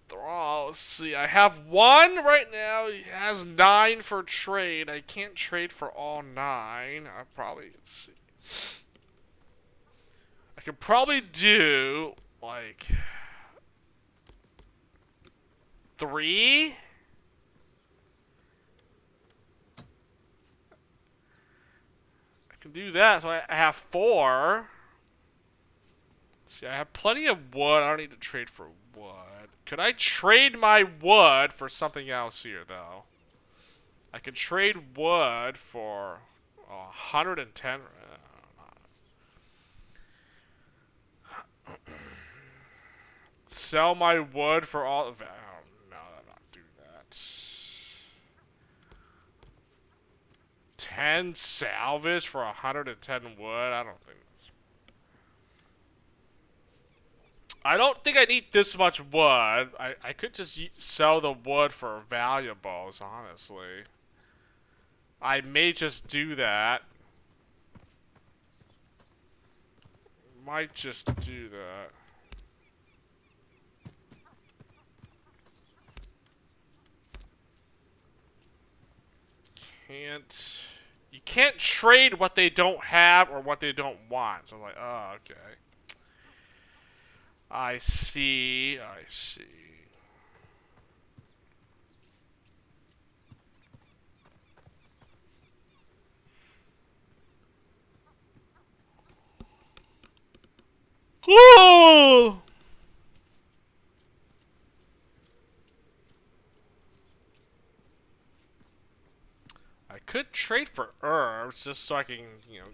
Thralls. See, I have one right now. He has 9 for trade. I can't trade for all 9. I probably let's see. I could probably do like 3. I can do that, so I have 4. See, I have plenty of wood. I don't need to trade for wood. Could I trade my wood for something else here, though? I could trade wood for 110. Sell my wood for all of it. No, I'm not do that. 10 salvage for 110 wood? I don't think that's... I don't think I need this much wood. I could just sell the wood for valuables, honestly. I may just do that. Might just do that. You can't trade what they don't have or what they don't want. So I'm like, oh, okay. I see. I see. Ooh! I could trade for herbs just so I can,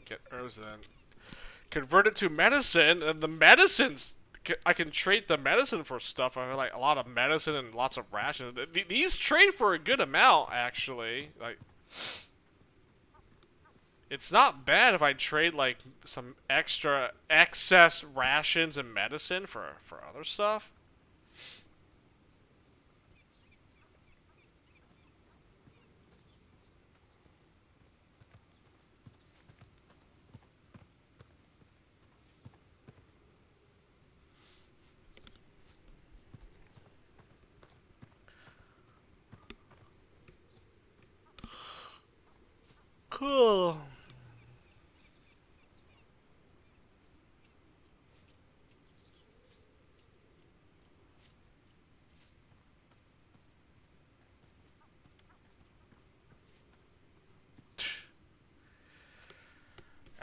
get herbs and then convert it to medicine. And the medicines, I can trade the medicine for stuff. I have like a lot of medicine and lots of rations. These trade for a good amount, actually. Like, it's not bad if I trade like some extra excess rations and medicine for other stuff. Cool.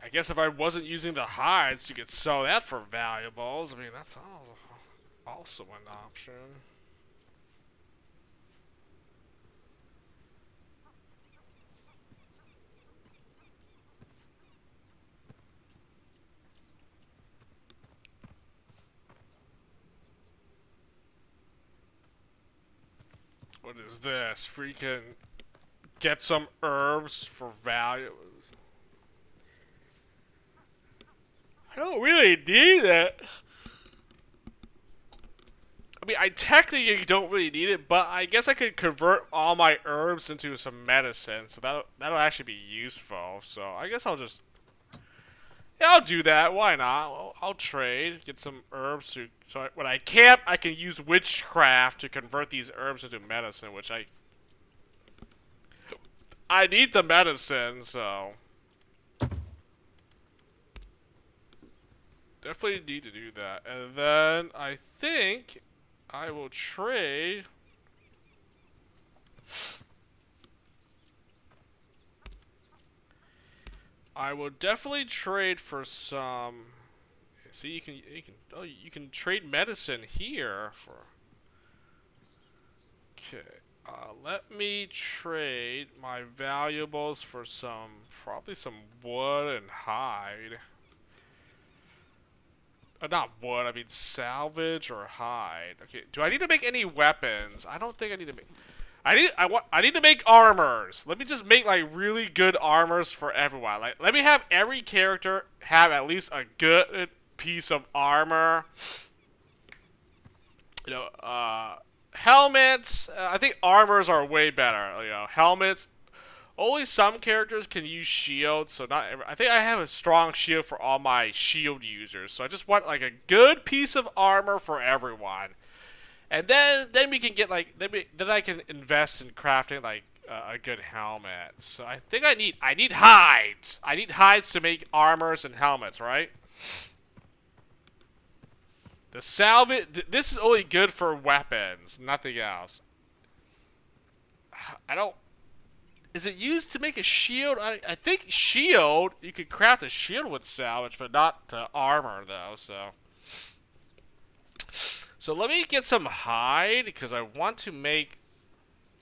I guess if I wasn't using the hides, you could sell that for valuables. I mean, that's also an option. What is this? Freaking get some herbs for value. I don't really need it. I mean, I technically don't really need it, but I guess I could convert all my herbs into some medicine, so that'll actually be useful. So I guess I'll just, yeah, I'll do that. Why not? I'll trade, get some herbs to, so when I camp, I can use witchcraft to convert these herbs into medicine, which I need the medicine, so definitely need to do that. And then I think I will trade. I will definitely trade for some. See, you can trade medicine here for. Okay. Let me trade my valuables for probably some wood and hide. Not wood, I mean salvage or hide. Okay, do I need to make any weapons? I don't think I need to make. I need to make armors. Let me just make like really good armors for everyone. Like, let me have every character have at least a good piece of armor. You know, helmets. I think armors are way better. You know, helmets. Only some characters can use shields, so not every, I think I have a strong shield for all my shield users. So I just want like a good piece of armor for everyone. And then we can get like then I can invest in crafting like a good helmet. So I think I need hides. I need hides to make armors and helmets, right? The salvage. This is only good for weapons, nothing else. I don't. Is it used to make a shield? I think shield. You could craft a shield with salvage, but not armor though. So let me get some hide because I want to make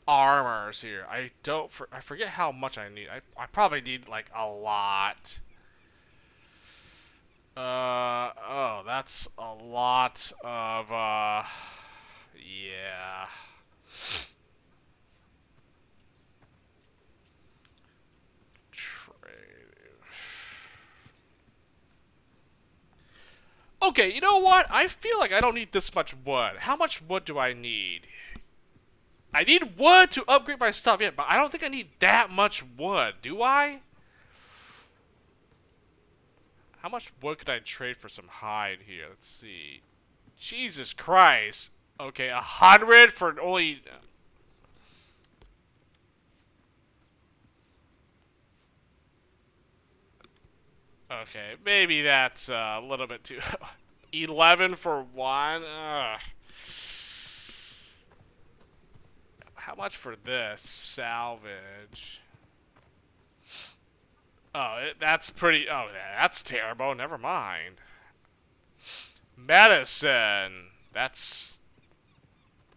armors here. I forget how much I need. I probably need like a lot. Oh, that's a lot of yeah. Okay, you know what? I feel like I don't need this much wood. How much wood do I need? I need wood to upgrade my stuff, yeah, but I don't think I need that much wood, do I? How much wood could I trade for some hide here? Let's see. Jesus Christ. Okay, 100 for only... Okay, maybe that's a little bit too... 11 for one? Ugh. How much for this? Salvage. Oh, that's pretty... Oh, that's terrible. Never mind. Medicine. That's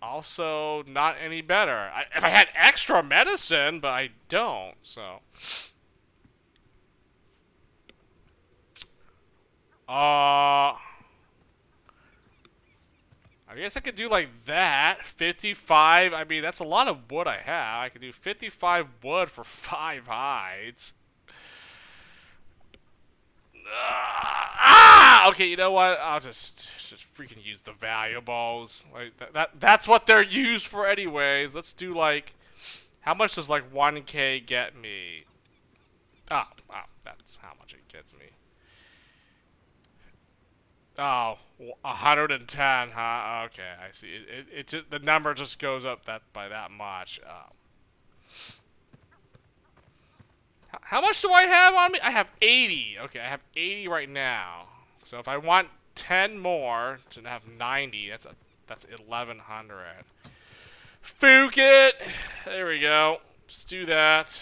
also not any better. If I had extra medicine, but I don't, so... I guess I could do like that. 55. I mean, that's a lot of wood I have. I could do 55 wood for 5 hides. Okay, you know what? I'll just freaking use the valuables. Like that's what they're used for anyways. Let's do like how much does like 1K get me? Oh, that's how much it gets me. Oh, 110, huh? Okay, I see. It just, the number just goes up by that much. How much do I have on me? I have 80. Okay, I have 80 right now. So if I want 10 more to have 90, that's 1100. Fook it. There we go. Just do that.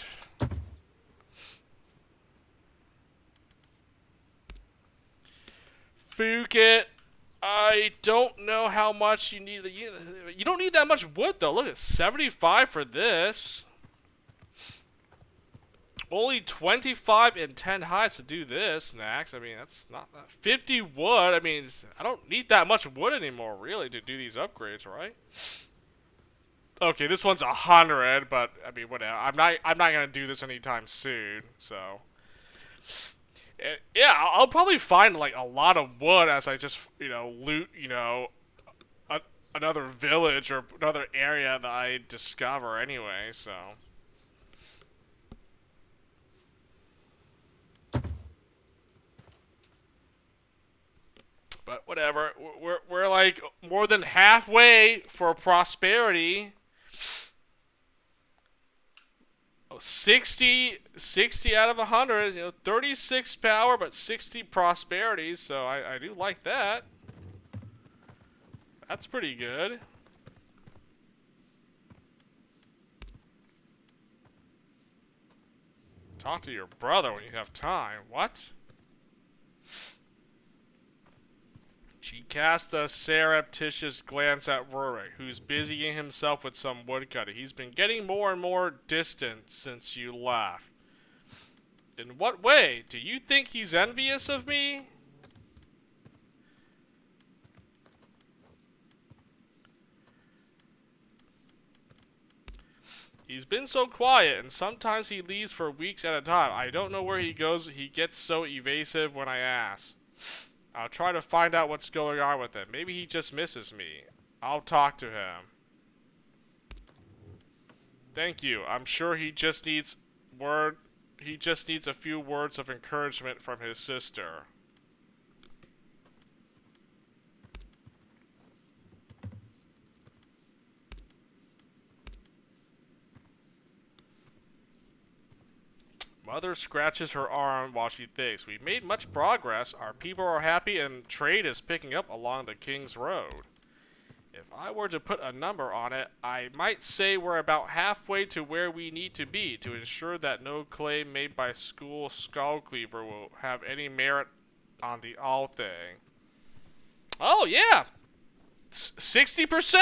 Fook it. I don't know how much you need. You don't need that much wood though. Look at 75 for this. Only 25 and 10 hides to do this, Nax. I mean, that's not 50 wood. I mean, I don't need that much wood anymore, really, to do these upgrades, right? Okay, this one's 100, but I mean, whatever. I'm not gonna do this anytime soon, so. Yeah, I'll probably find like a lot of wood as I just, loot, another village or another area that I discover anyway, so. But whatever, we're like more than halfway for prosperity. 60 out of 100, 36 power, but 60 prosperity, so I do like that. That's pretty good. Talk to your brother when you have time. What? She cast a surreptitious glance at Rurik, who's busying himself with some woodcutting. He's been getting more and more distant since you left. In what way? Do you think he's envious of me? He's been so quiet, and sometimes he leaves for weeks at a time. I don't know where he goes. He gets so evasive when I ask. I'll try to find out what's going on with him. Maybe he just misses me. I'll talk to him. Thank you. I'm sure he just needs a few words of encouragement from his sister. Mother scratches her arm while she thinks. We've made much progress. Our people are happy and trade is picking up along the King's Road. If I were to put a number on it, I might say we're about halfway to where we need to be to ensure that no claim made by School Skullcleaver will have any merit on the all thing. Oh, yeah! 60%!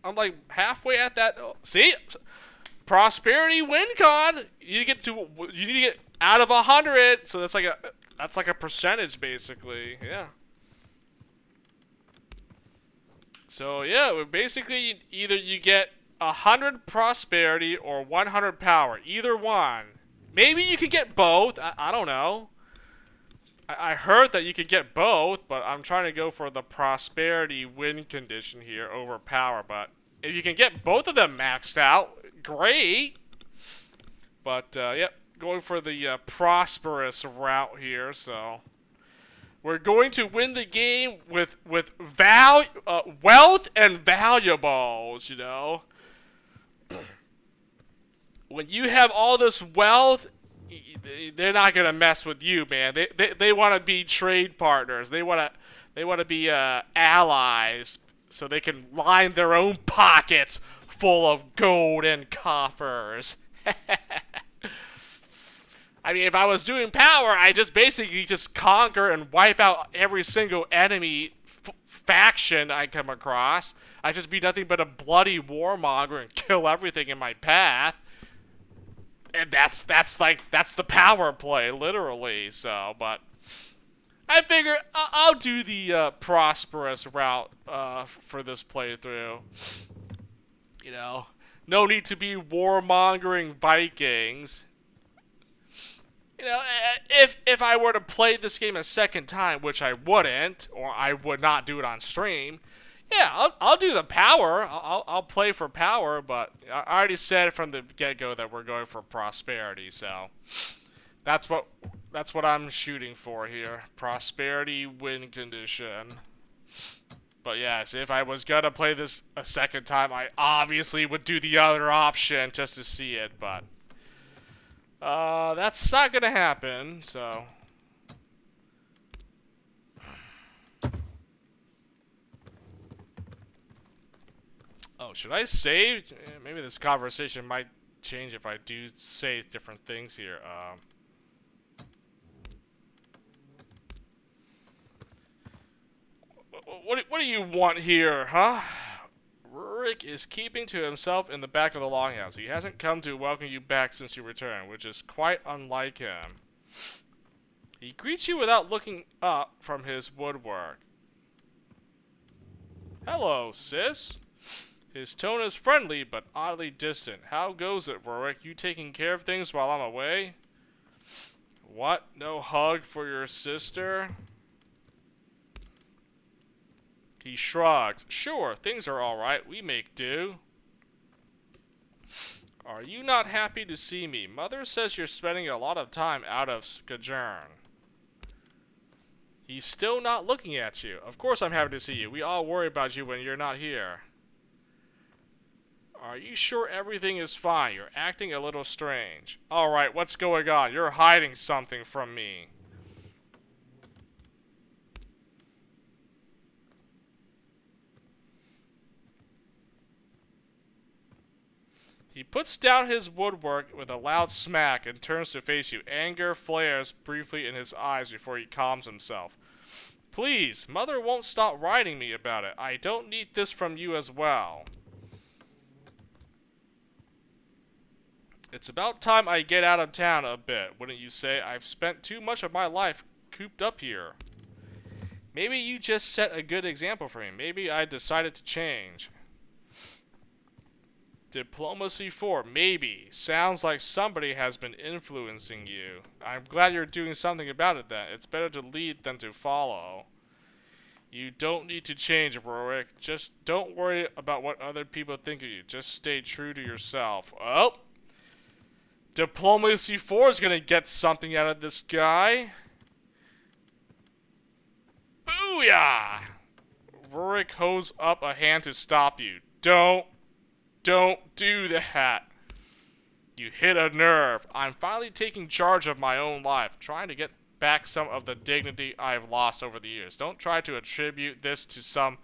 I'm like halfway at that. See? Prosperity win con. You need to get out of 100, so that's like a percentage basically. Yeah. So yeah, basically either you get 100 prosperity or 100 power, either one. Maybe you could get both. I don't know. I heard that you could get both, but I'm trying to go for the prosperity win condition here over power. But if you can get both of them maxed out, great. But yep, going for the prosperous route here. So we're going to win the game with wealth and valuables. You know, when you have all this wealth, they're not gonna mess with you, man. They want to be trade partners. They want to be allies, so they can line their own pockets full of gold and coffers. I mean, if I was doing power, I just basically just conquer and wipe out every single enemy faction I come across. I'd just be nothing but a bloody warmonger and kill everything in my path. And that's the power play, literally. So, but I figure I'll do the prosperous route for this playthrough. You know, no need to be warmongering Vikings. You know, if I were to play this game a second time, which I wouldn't, or I would not do it on stream, yeah, I'll do the power. I'll play for power, but I already said from the get-go that we're going for prosperity, so that's what I'm shooting for here. Prosperity win condition. But yes, if I was gonna play this a second time, I obviously would do the other option just to see it, but that's not gonna happen, so. Oh, should I save? Maybe this conversation might change if I do say different things here. What do you want here, huh? Rick is keeping to himself in the back of the longhouse. He hasn't come to welcome you back since you returned, which is quite unlike him. He greets you without looking up from his woodwork. Hello, sis. His tone is friendly, but oddly distant. How goes it, Warwick? You taking care of things while I'm away? What? No hug for your sister? He shrugs. Sure, things are alright. We make do. Are you not happy to see me? Mother says you're spending a lot of time out of Skajern. He's still not looking at you. Of course I'm happy to see you. We all worry about you when you're not here. Are you sure everything is fine? You're acting a little strange. Alright, what's going on? You're hiding something from me. He puts down his woodwork with a loud smack and turns to face you. Anger flares briefly in his eyes before he calms himself. Please, Mother won't stop writing me about it. I don't need this from you as well. It's about time I get out of town a bit, wouldn't you say? I've spent too much of my life cooped up here. Maybe you just set a good example for me. Maybe I decided to change. Diplomacy 4, maybe. Sounds like somebody has been influencing you. I'm glad you're doing something about it then. It's better to lead than to follow. You don't need to change, Warwick. Just don't worry about what other people think of you. Just stay true to yourself. Oh! Diplomacy 4 is gonna get something out of this guy. Booyah! Warwick holds up a hand to stop you. Don't do that. You hit a nerve. I'm finally taking charge of my own life, trying to get back some of the dignity I've lost over the years. Don't try to attribute this to some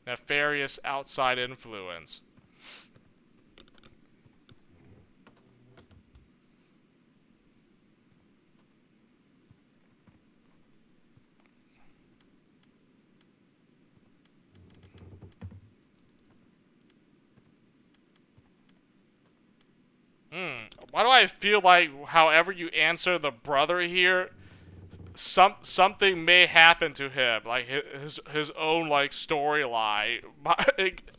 nefarious outside influence. Why do I feel like however you answer the brother here, something may happen to him, like his own like storyline.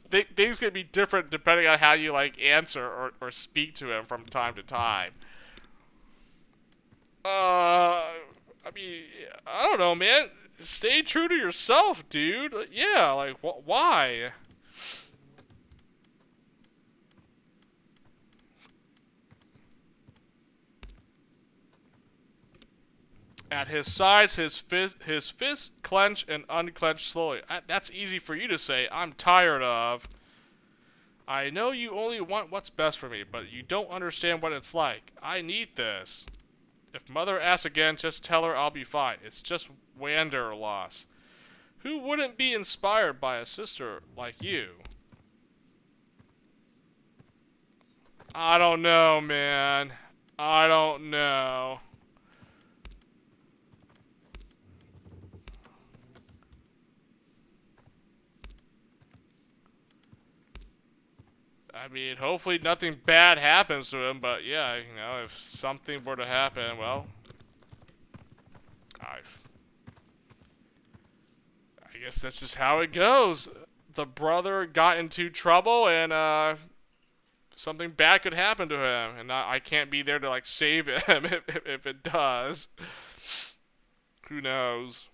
Things can be different depending on how you like answer or speak to him from time to time. I mean, I don't know, man. Stay true to yourself, dude. Yeah, like why? At his sides, his fists clench and unclench slowly. That's easy for you to say. I'm tired of. I know you only want what's best for me, but you don't understand what it's like. I need this. If Mother asks again, just tell her I'll be fine. It's just wanderlust. Who wouldn't be inspired by a sister like you? I don't know, man. I don't know. I mean, hopefully nothing bad happens to him, but yeah, you know, if something were to happen, well, I guess that's just how it goes. The brother got into trouble, and something bad could happen to him, and I can't be there to like save him if it does. Who knows?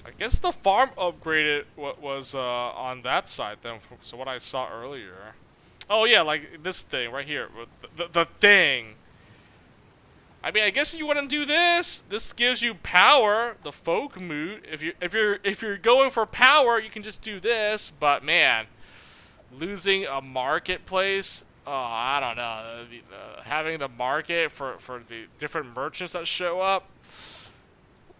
I guess the farm upgraded what was on that side then, so what I saw earlier. Oh yeah, like this thing right here, the thing. I mean, I guess you want to do this. This gives you power, the folk moot. If you're going for power, you can just do this. But man, losing a marketplace. Oh, I don't know. Having the market for the different merchants that show up.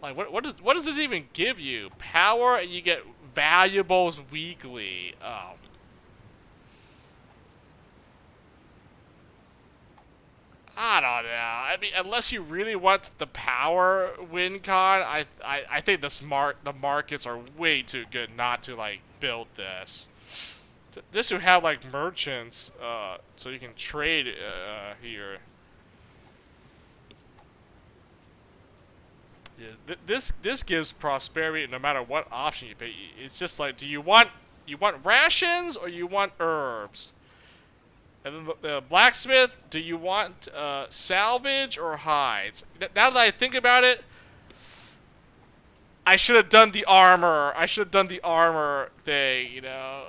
Like what does this even give you? Power, and you get valuables weekly. Oh. I don't know. I mean, unless you really want the power win con, I think the markets are way too good not to like build this. Just to have like merchants, so you can trade here. Yeah, this gives prosperity no matter what option you pick. It's just like, do you want rations or you want herbs? And then the blacksmith, do you want salvage or hides? Now that I think about it, I should have done the armor. I should have done the armor thing. You know,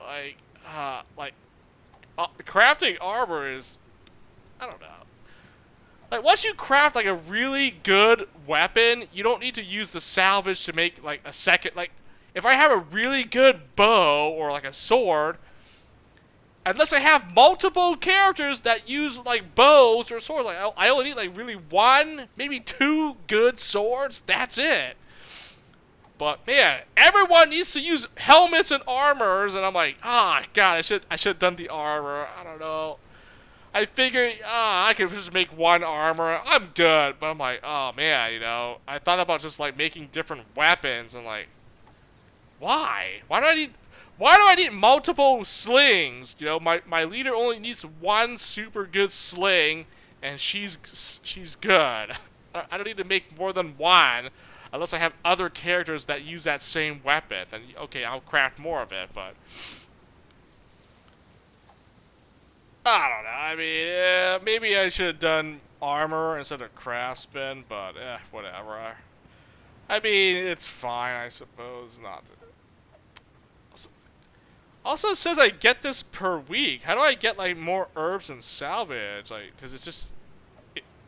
crafting armor is, I don't know. Like once you craft like a really good weapon, you don't need to use the salvage to make like a second. Like if I have a really good bow or like a sword, unless I have multiple characters that use like bows or swords, like I only need like really one, maybe two good swords. That's it. But man, everyone needs to use helmets and armors, and I'm like, God, I should have done the armor. I don't know. I figured, I could just make one armor. I'm good. But I'm like, oh man, you know, I thought about just like making different weapons, and like, why? Why do I need multiple slings? You know, my leader only needs one super good sling, and she's good. I don't need to make more than one, unless I have other characters that use that same weapon. Then okay, I'll craft more of it. But I don't know. I mean, maybe I should have done armor instead of craftsman. But whatever. I mean, it's fine, I suppose. Not. Also, it says I get this per week. How do I get like more herbs and salvage? Like, does it just?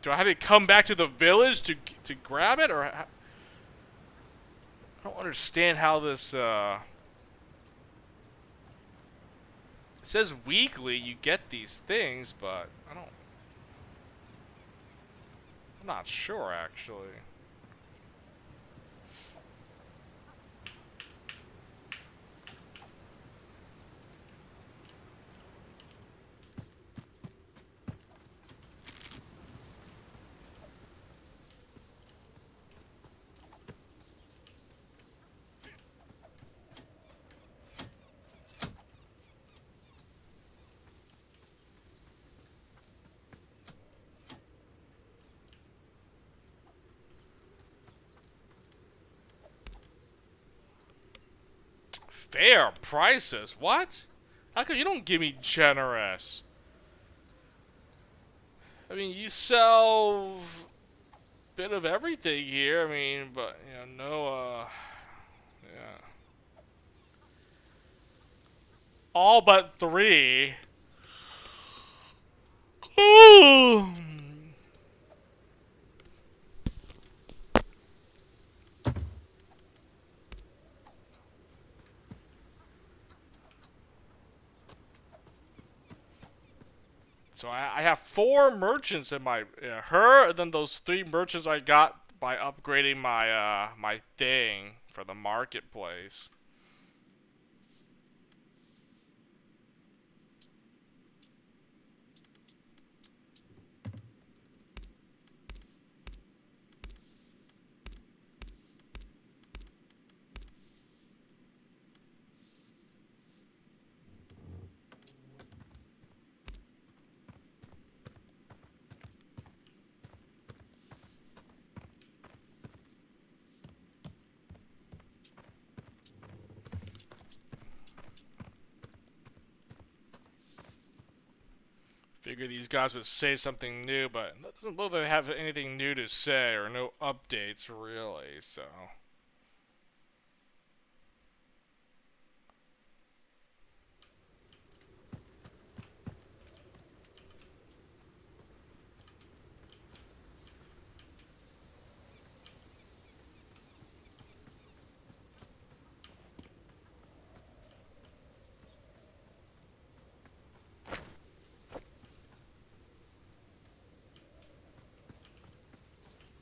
Do I have to come back to the village to grab it, or? I don't understand how this. It says weekly you get these things, but I don't. I'm not sure actually. Fair prices? What? How come you don't give me generous? I mean, you sell a bit of everything here. I mean, but you know, yeah, all but three. Ooh. So I have four merchants in my her, and then those three merchants I got by upgrading my my thing for the marketplace. Figure these guys would say something new, but it doesn't look like they have anything new to say or no updates really. So.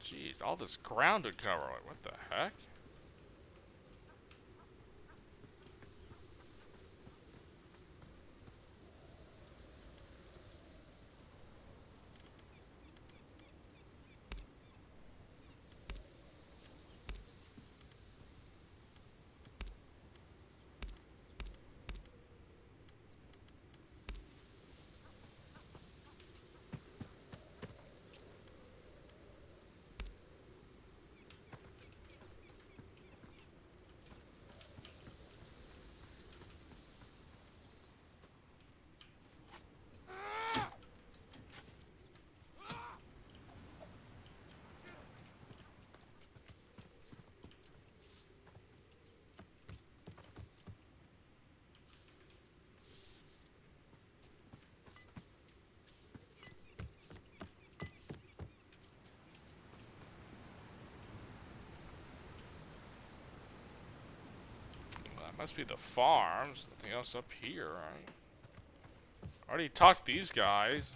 Jeez, all this ground to cover. Like, what the heck? Must be the farms. Nothing else up here, right? Already talked to these guys.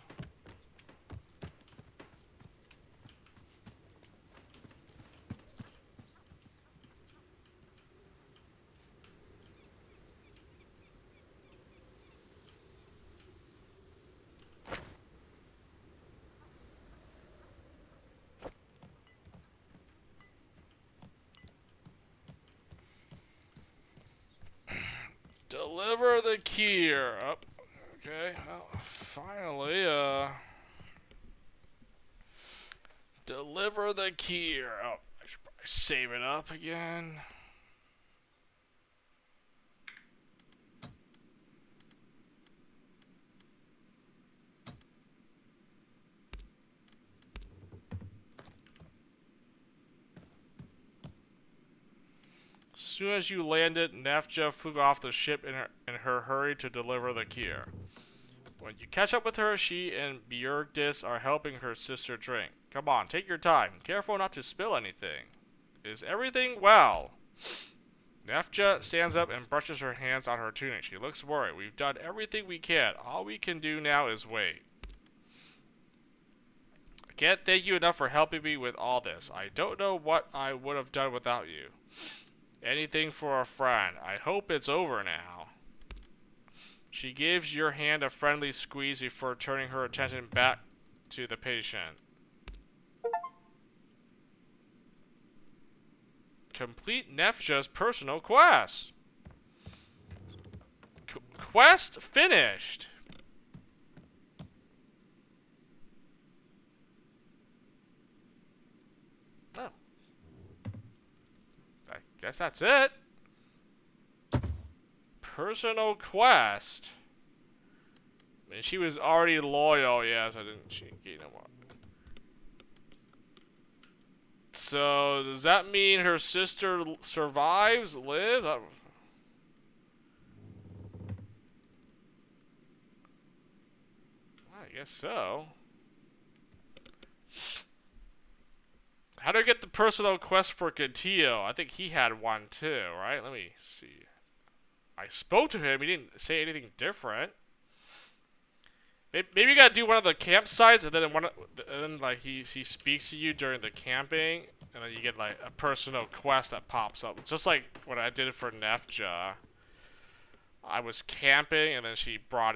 Deliver the key. Up. Okay. Well, finally, deliver the key. Oh, I should probably save it up again. As soon as you landed, Nefja flew off the ship in her hurry to deliver the key. When you catch up with her, she and Björgdis are helping her sister drink. Come on, take your time. Careful not to spill anything. Is everything well? Nefja stands up and brushes her hands on her tunic. She looks worried. We've done everything we can. All we can do now is wait. I can't thank you enough for helping me with all this. I don't know what I would have done without you. Anything for a friend. I hope it's over now. She gives your hand a friendly squeeze before turning her attention back to the patient. Complete Nefja's personal quest. Quest finished. Oh. I guess that's it. Personal quest. I mean, she was already loyal, yes, I didn't cheat, you know what. So, does that mean her sister survives, lives? I guess so. How do I get the personal quest for Gatillo? I think he had one too, right? Let me see. I spoke to him. He didn't say anything different. Maybe you gotta do one of the campsites, and then like he speaks to you during the camping, and then you get like a personal quest that pops up, just like what I did for Nefja. I was camping, and then she brought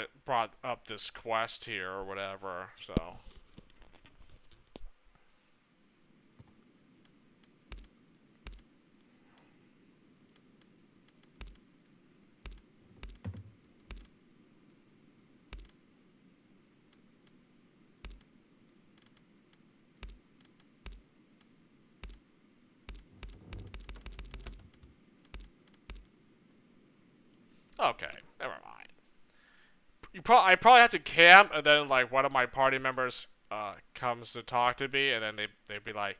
up this quest here or whatever. So. Okay, never mind. I probably have to camp, and then like one of my party members comes to talk to me, and then they'd be like,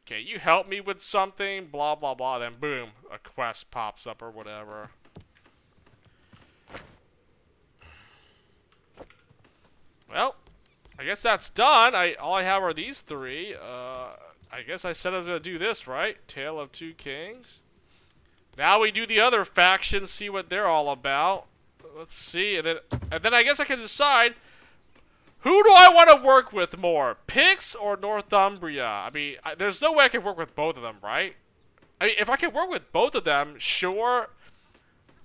"Okay, you help me with something, blah blah blah." Then boom, a quest pops up or whatever. Well, I guess that's done. All I have are these three. I guess I said I was gonna do this, right? Tale of Two Kings. Now we do the other factions, see what they're all about. Let's see, and then I guess I can decide who do I want to work with more, Picts or Northumbria? I mean, there's no way I can work with both of them, right? I mean, if I can work with both of them, sure.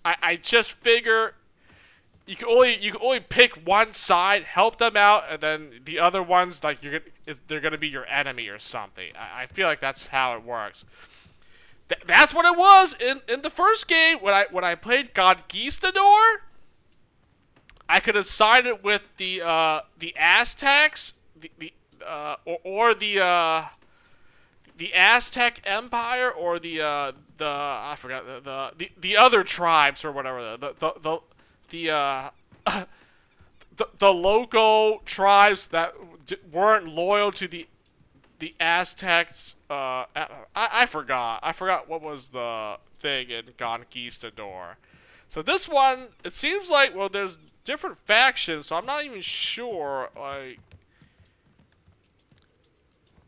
I just figure you can only pick one side, help them out, and then the other ones like they're gonna be your enemy or something. I feel like that's how it works. That's what it was in the first game when I played Conquistador. I could have sided with the Aztecs, or the Aztec Empire, or the I forgot the other tribes or whatever the local tribes that weren't loyal to the Aztecs. I forgot what was the thing in Conquistador. So this one, it seems like, well, there's different factions, so I'm not even sure, like,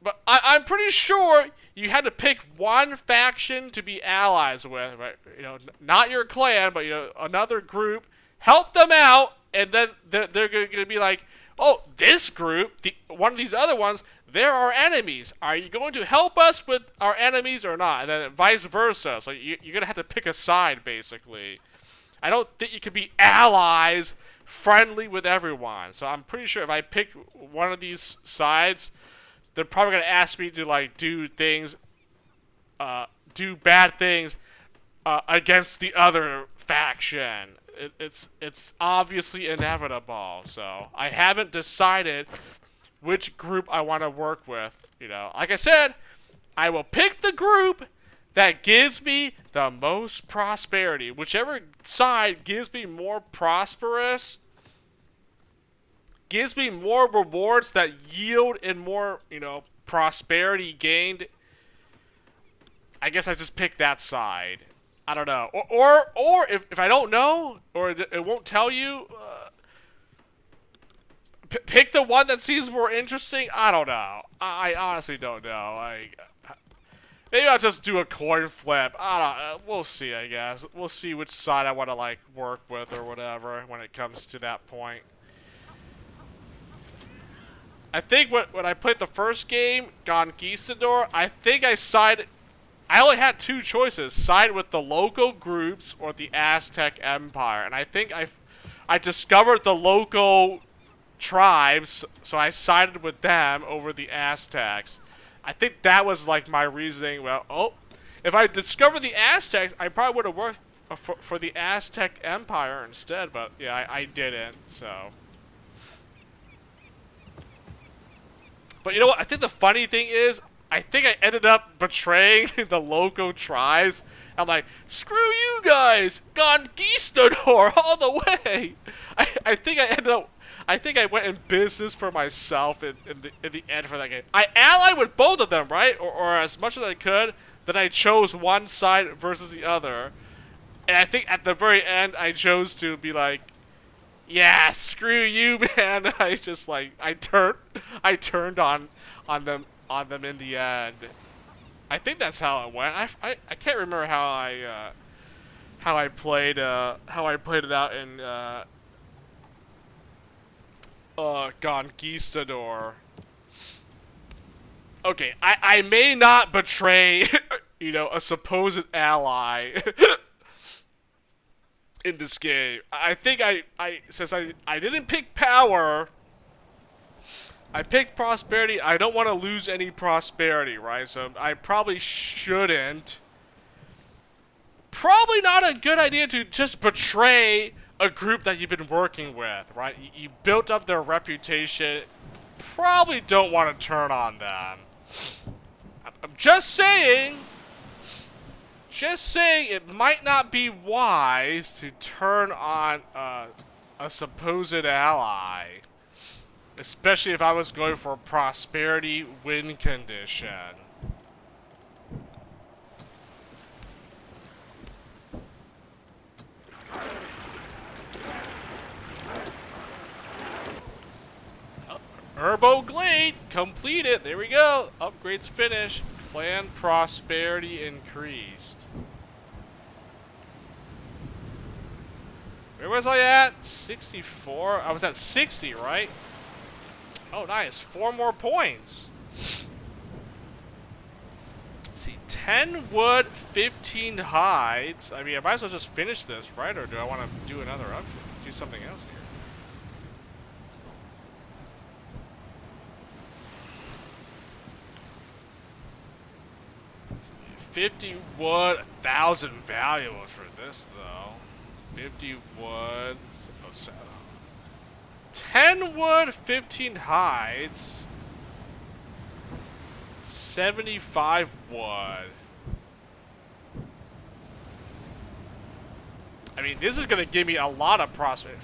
but I'm pretty sure you had to pick one faction to be allies with, right? You know, not your clan, but you know, another group. Help them out, and then they're going to be like, oh, this group, one of these other ones, they're our enemies. Are you going to help us with our enemies or not? And then vice versa. So you're going to have to pick a side, basically. I don't think you can be allies, friendly with everyone. So I'm pretty sure if I pick one of these sides, they're probably going to ask me to, like, do bad things against the other faction. It's obviously inevitable. So I haven't decided which group I want to work with. You know, like I said, I will pick the group that gives me the most prosperity. Whichever side gives me more prosperous, gives me more rewards that yield in more, you know, prosperity gained. I guess I just pick that side. I don't know. Or if I don't know, or it won't tell you, pick the one that seems more interesting. I don't know. I honestly don't know. Maybe I'll just do a coin flip. I don't. We'll see. I guess we'll see which side I want to like work with or whatever when it comes to that point. I think when I played the first game, Conquistador, I think I only had two choices: side with the local groups or the Aztec Empire. And I think I discovered the local tribes, so I sided with them over the Aztecs. I think that was like my reasoning. Well, if I discovered the Aztecs, I probably would have worked for the Aztec Empire instead. But yeah, I didn't. So. But you know what? I think the funny thing is, I think I ended up betraying the local tribes. I'm like, screw you guys! Conquistador all the way! I think I went in business for myself in the end for that game. I allied with both of them, right? Or as much as I could. Then I chose one side versus the other. And I think at the very end, I chose to be like, yeah, screw you, man. I just like I turned on them in the end. I think that's how it went. I can't remember how I played it out in Conquistador. Okay, I may not betray you know, a supposed ally in this game. I think since I didn't pick power, I picked prosperity. I don't want to lose any prosperity, right? So I probably shouldn't. Probably not a good idea to just betray a group that you've been working with, right? You built up their reputation. Probably don't want to turn on them. I'm just saying. Just saying, it might not be wise to turn on a supposed ally. Especially if I was going for a prosperity win condition. Herbo Glade, completed. There we go. Upgrades finished. Clan prosperity increased. Where was I at? 64? I was at 60, right? Oh, nice. 4 more points. Let's see. 10 wood, 15 hides. I mean, I might as well just finish this, right? Or do I want to do another upgrade? Do something else here. 50 wood, 1,000 valuables for this though. 50 wood, 10 wood, 15 hides, 75 wood. I mean, this is gonna give me a lot of prospect.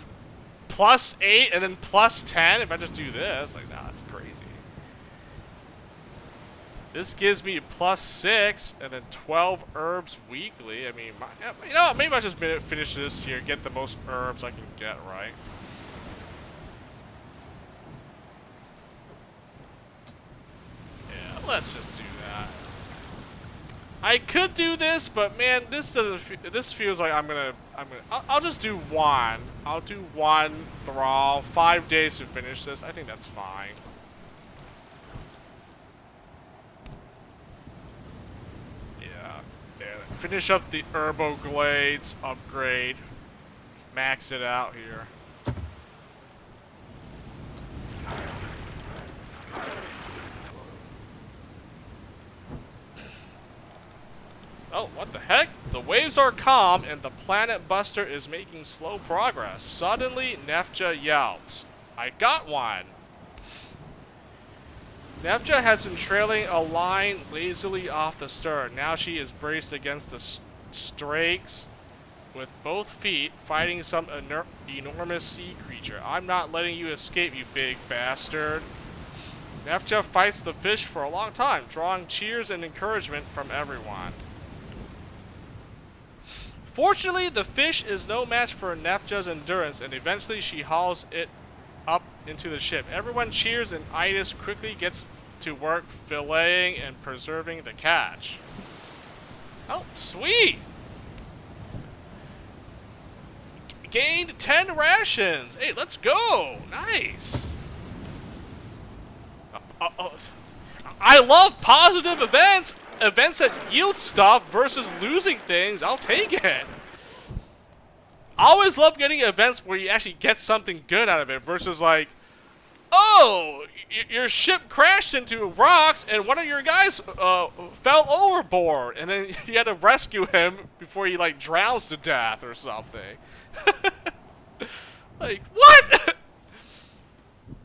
Plus 8 and then plus 10 if I just do this. Like, nah, that's crazy. This gives me plus 6 and then 12 herbs weekly. I mean, you know, maybe I'll just finish this here, get the most herbs I can get, right? Yeah, let's just do that. I could do this, but man, this doesn't. This feels like I'll just do one. I'll do one thrall. 5 days to finish this. I think that's fine. Yeah. Yeah. Finish up the Herbo Glades upgrade. Max it out here. Oh, what the heck? The waves are calm and the planet buster is making slow progress. Suddenly, Nefja yelps. I got one! Nefja has been trailing a line lazily off the stern. Now she is braced against the strakes with both feet, fighting some enormous sea creature. I'm not letting you escape, you big bastard. Nefja fights the fish for a long time, drawing cheers and encouragement from everyone. Fortunately, the fish is no match for Nefja's endurance, and eventually she hauls it up into the ship. Everyone cheers, and Itis quickly gets to work filleting and preserving the catch. Oh, sweet! Gained 10 rations! Hey, let's go! Nice! I love positive events! Events that yield stuff versus losing things. I'll take it. I always love getting events where you actually get something good out of it versus like, oh, your ship crashed into rocks and one of your guys fell overboard and then you had to rescue him before he like drowns to death or something. Like, what? What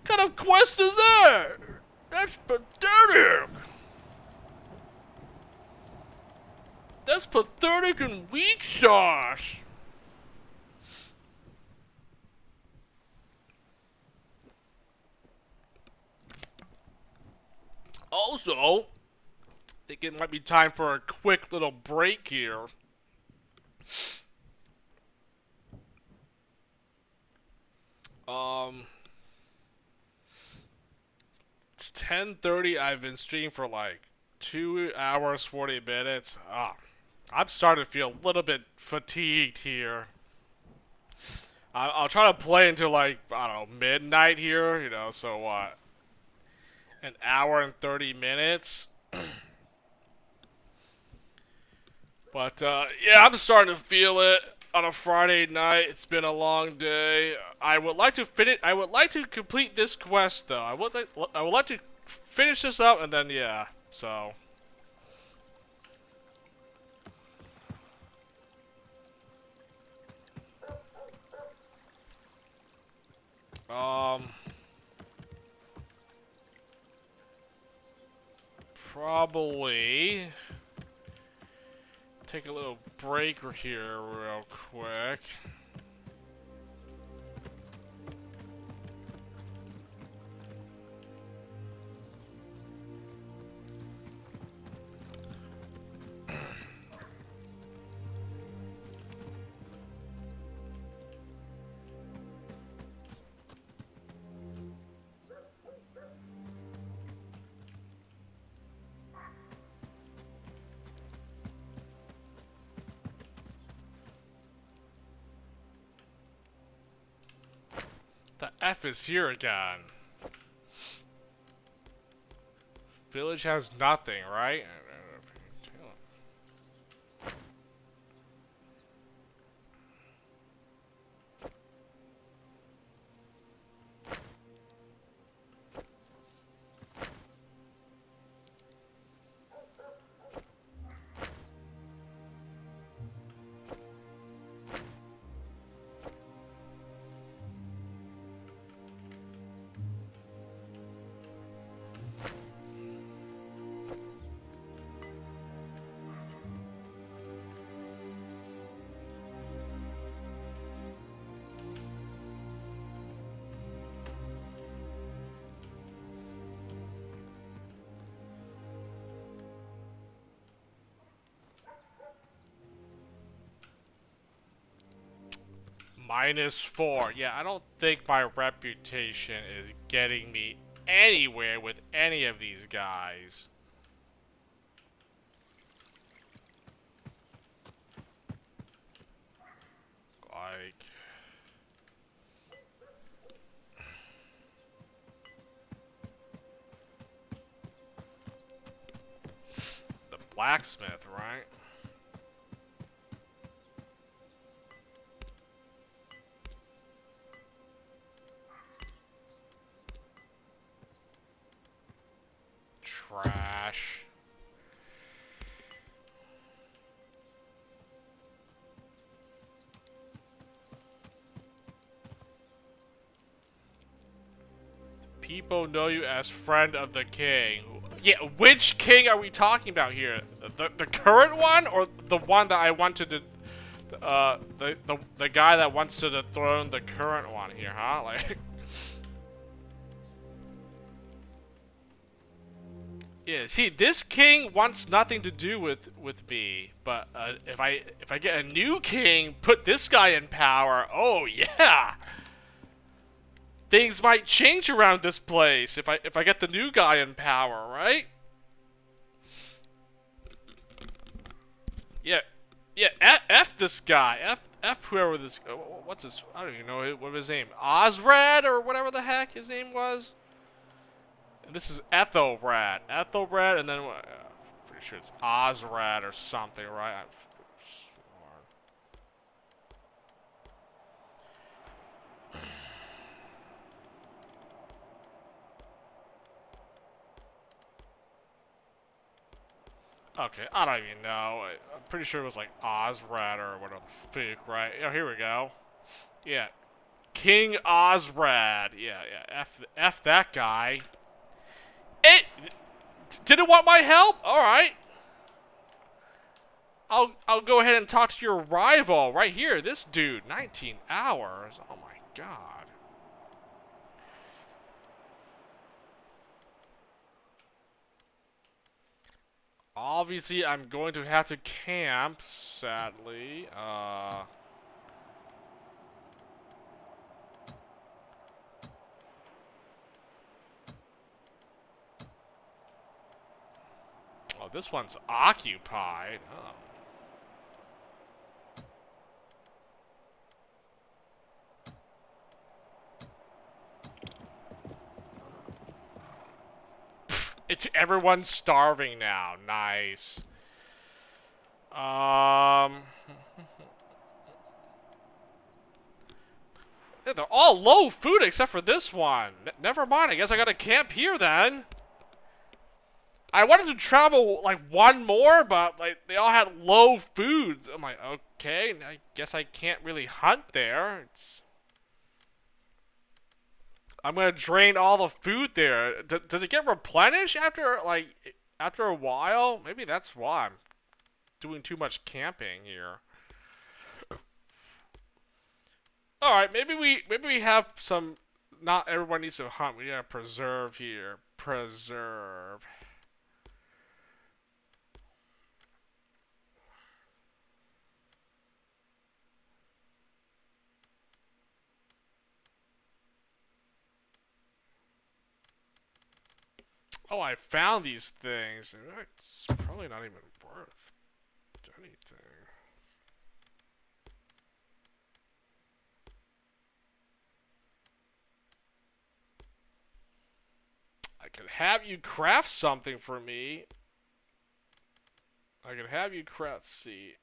kind of quest is that? That's pathetic. That's pathetic and weak sauce. Also, I think it might be time for a quick little break here. It's 10:30. I've been streaming for like 2 hours 40 minutes. I'm starting to feel a little bit fatigued here. I'll try to play until like, I don't know, midnight here, you know, so what? An hour and 30 minutes. But yeah, I'm starting to feel it on a Friday night. It's been a long day. I would like to finish. I would like to complete this quest though. I would like to finish this up and then yeah. So. Probably take a little break here real quick. The F is here again. Village has nothing, right? -4. Yeah, I don't think my reputation is getting me anywhere with any of these guys. blacksmith, right? Trash. People know you as friend of the king. Yeah, which king are we talking about here? The current one or the one that I wanted to the guy that wants to dethrone the current one here, huh? Like yeah, see, this king wants nothing to do with me, but if I get a new king, put this guy in power. Oh yeah. Things might change around this place if I get the new guy in power, right? Yeah, yeah. F this guy. F whoever this. What's his? I don't even know what his name. Osrad or whatever the heck his name was. And this is Ethelrad. Ethelrad, and then pretty sure it's Osrad or something, right? Okay, I don't even know. I'm pretty sure it was like Osrad or whatever the fuck, right? Oh, here we go. Yeah, King Osrad. Yeah, yeah. F that guy. It didn't want my help. All right. I'll go ahead and talk to your rival right here. This dude, 19 hours. Oh my god. Obviously, I'm going to have to camp, sadly. Oh, this one's occupied. Oh. It's everyone's starving now. Nice. Yeah, they're all low food except for this one. Never mind. I guess I gotta camp here then. I wanted to travel like one more, but like they all had low food. I'm like, okay, I guess I can't really hunt there. I'm gonna drain all the food there. Does it get replenished after a while? Maybe that's why I'm doing too much camping here. All right, maybe we have some. Not everyone needs to hunt. We gotta preserve here. Preserve. Oh, I found these things. It's probably not even worth anything. I could have you craft something for me. I could have you craft, see,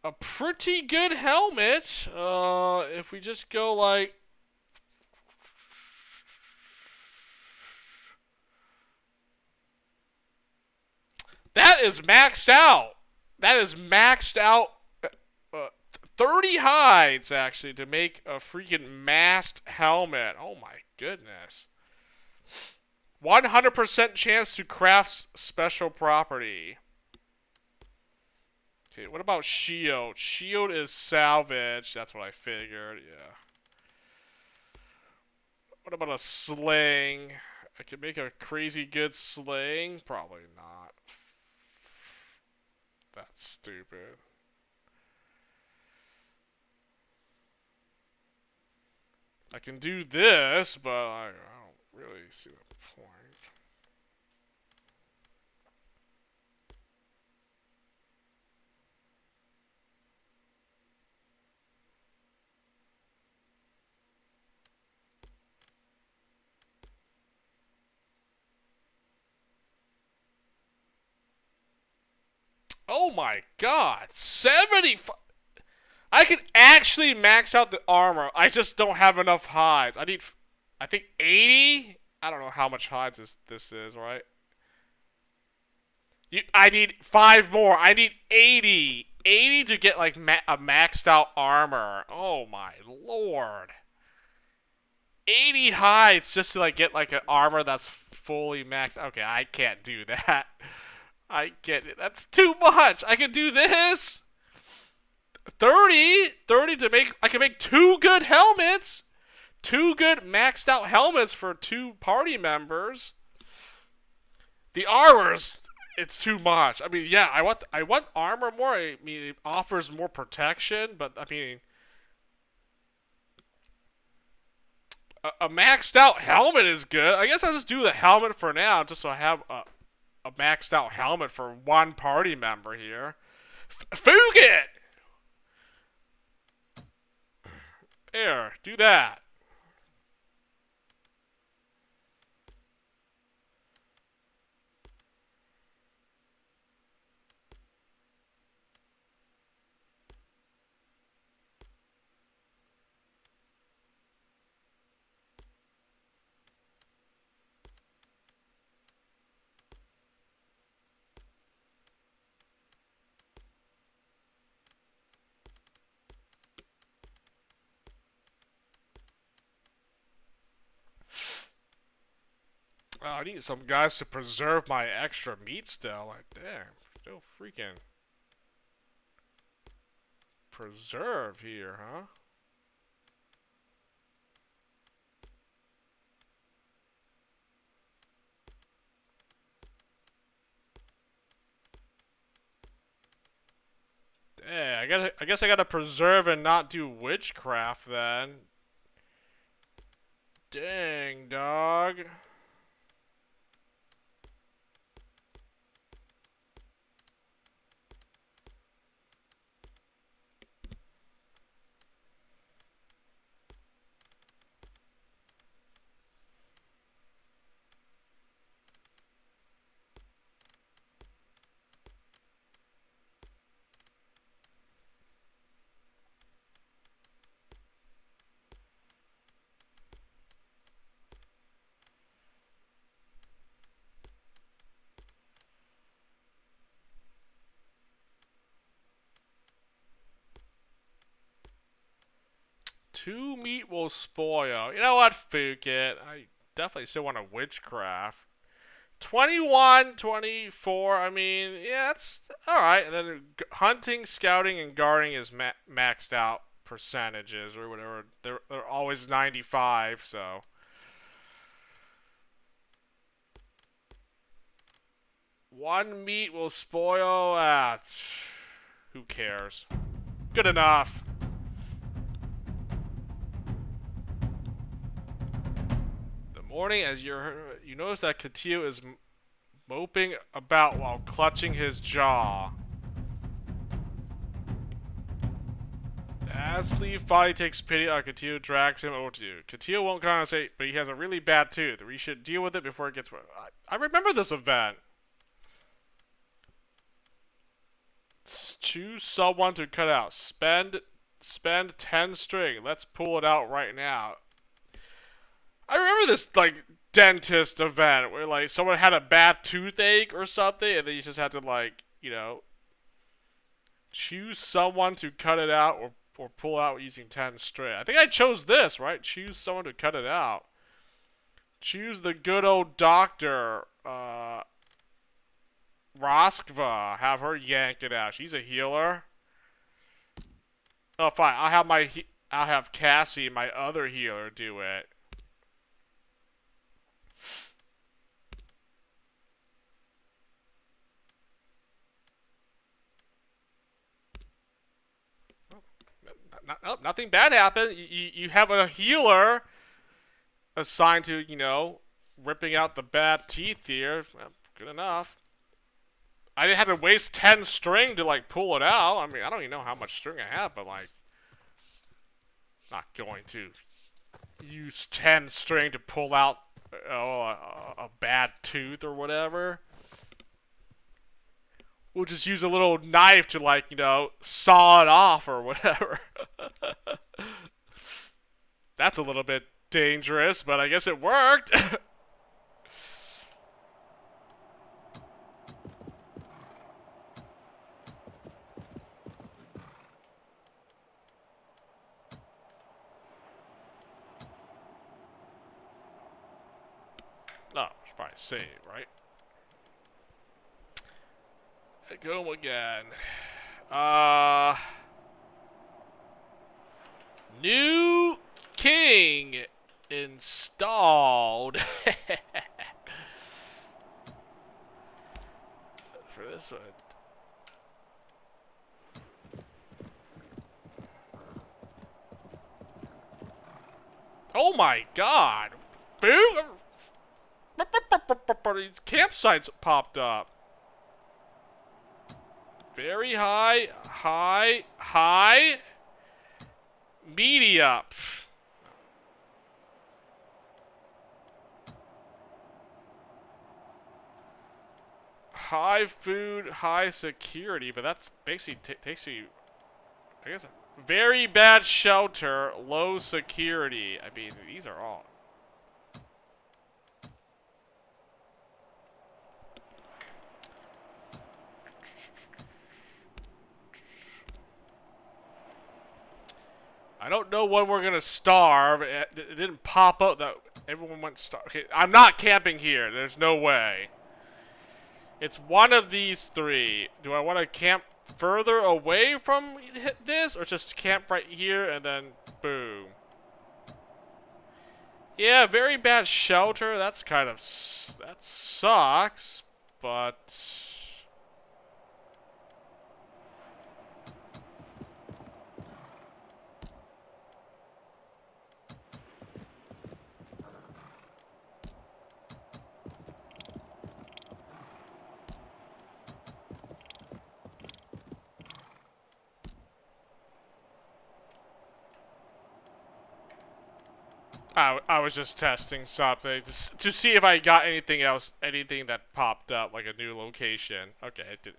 a pretty good helmet. If we just go like, that is maxed out. That is maxed out. Uh, 30 hides actually to make a freaking masked helmet. Oh my goodness. 100% chance to craft special property. Okay, what about shield? Shield is salvage. That's what I figured, yeah. What about a sling? I could make a crazy good sling? Probably not. That's stupid. I can do this, but I don't really see the point. Oh my god. 75. I can actually max out the armor. I just don't have enough hides. I need, I think 80? I don't know how much hides this is, right? I need 5 more. I need 80. 80 to get like a maxed out armor. Oh my lord. 80 hides just to like get like an armor that's fully maxed. Okay, I can't do that. I get it. That's too much. I can do this. 30? 30 to make, I can make 2 good helmets. 2 good maxed out helmets for 2 party members. The armors, it's too much. I mean, yeah, I want armor more. I mean, it offers more protection, but I mean, a maxed out helmet is good. I guess I'll just do the helmet for now, just so I have a maxed out helmet for 1 party member here. Fugit! Here, do that. Oh, I need some guys to preserve my extra meat still. Like, damn, still freaking preserve here, huh? Dang, I guess I gotta preserve and not do witchcraft then. Dang, dog. Two meat will spoil. You know what, Fuke it. I definitely still want a witchcraft. 21, 24, I mean, yeah, that's alright. And then hunting, scouting, and guarding is maxed out percentages or whatever. They're always 95, so. One meat will spoil. Who cares? Good enough. The morning, as you notice that Katiu is moping about while clutching his jaw. As Sleeve finally takes pity on Katiu, drags him over to you. Katiu won't compensate, but he has a really bad tooth. We should deal with it before it gets worse. I remember this event. Choose someone to cut out. Spend 10 string. Let's pull it out right now. I remember this like dentist event where like someone had a bad toothache or something, and then you just had to like, you know, choose someone to cut it out or pull out using 10 string. I think I chose this, right? Choose someone to cut it out. Choose the good old doctor, Roskva. Have her yank it out. She's a healer. Oh, fine. I'll have Cassie, my other healer, do it. Nothing bad happened. You have a healer assigned to, you know, ripping out the bad teeth here. Well, good enough. I didn't have to waste 10 string to, like, pull it out. I mean, I don't even know how much string I have, but, like, not going to use 10 string to pull out a bad tooth or whatever. We'll just use a little knife to, like, you know, saw it off or whatever. That's a little bit dangerous, but I guess it worked. No, it's probably save, right? Go again. New king installed. For this one. Oh my god! These campsites popped up. Very high, high, high, media. High food, high security, but that's basically takes you, I guess, very bad shelter, low security. I mean, these are all. I don't know when we're gonna starve. It didn't pop up that everyone went starve. Okay, I'm not camping here. There's no way. It's one of these three. Do I want to camp further away from this, or just camp right here and then boom? Yeah, very bad shelter. That's kind of that sucks, but. I was just testing something to see if I got anything else, anything that popped up, like a new location. Okay, it did.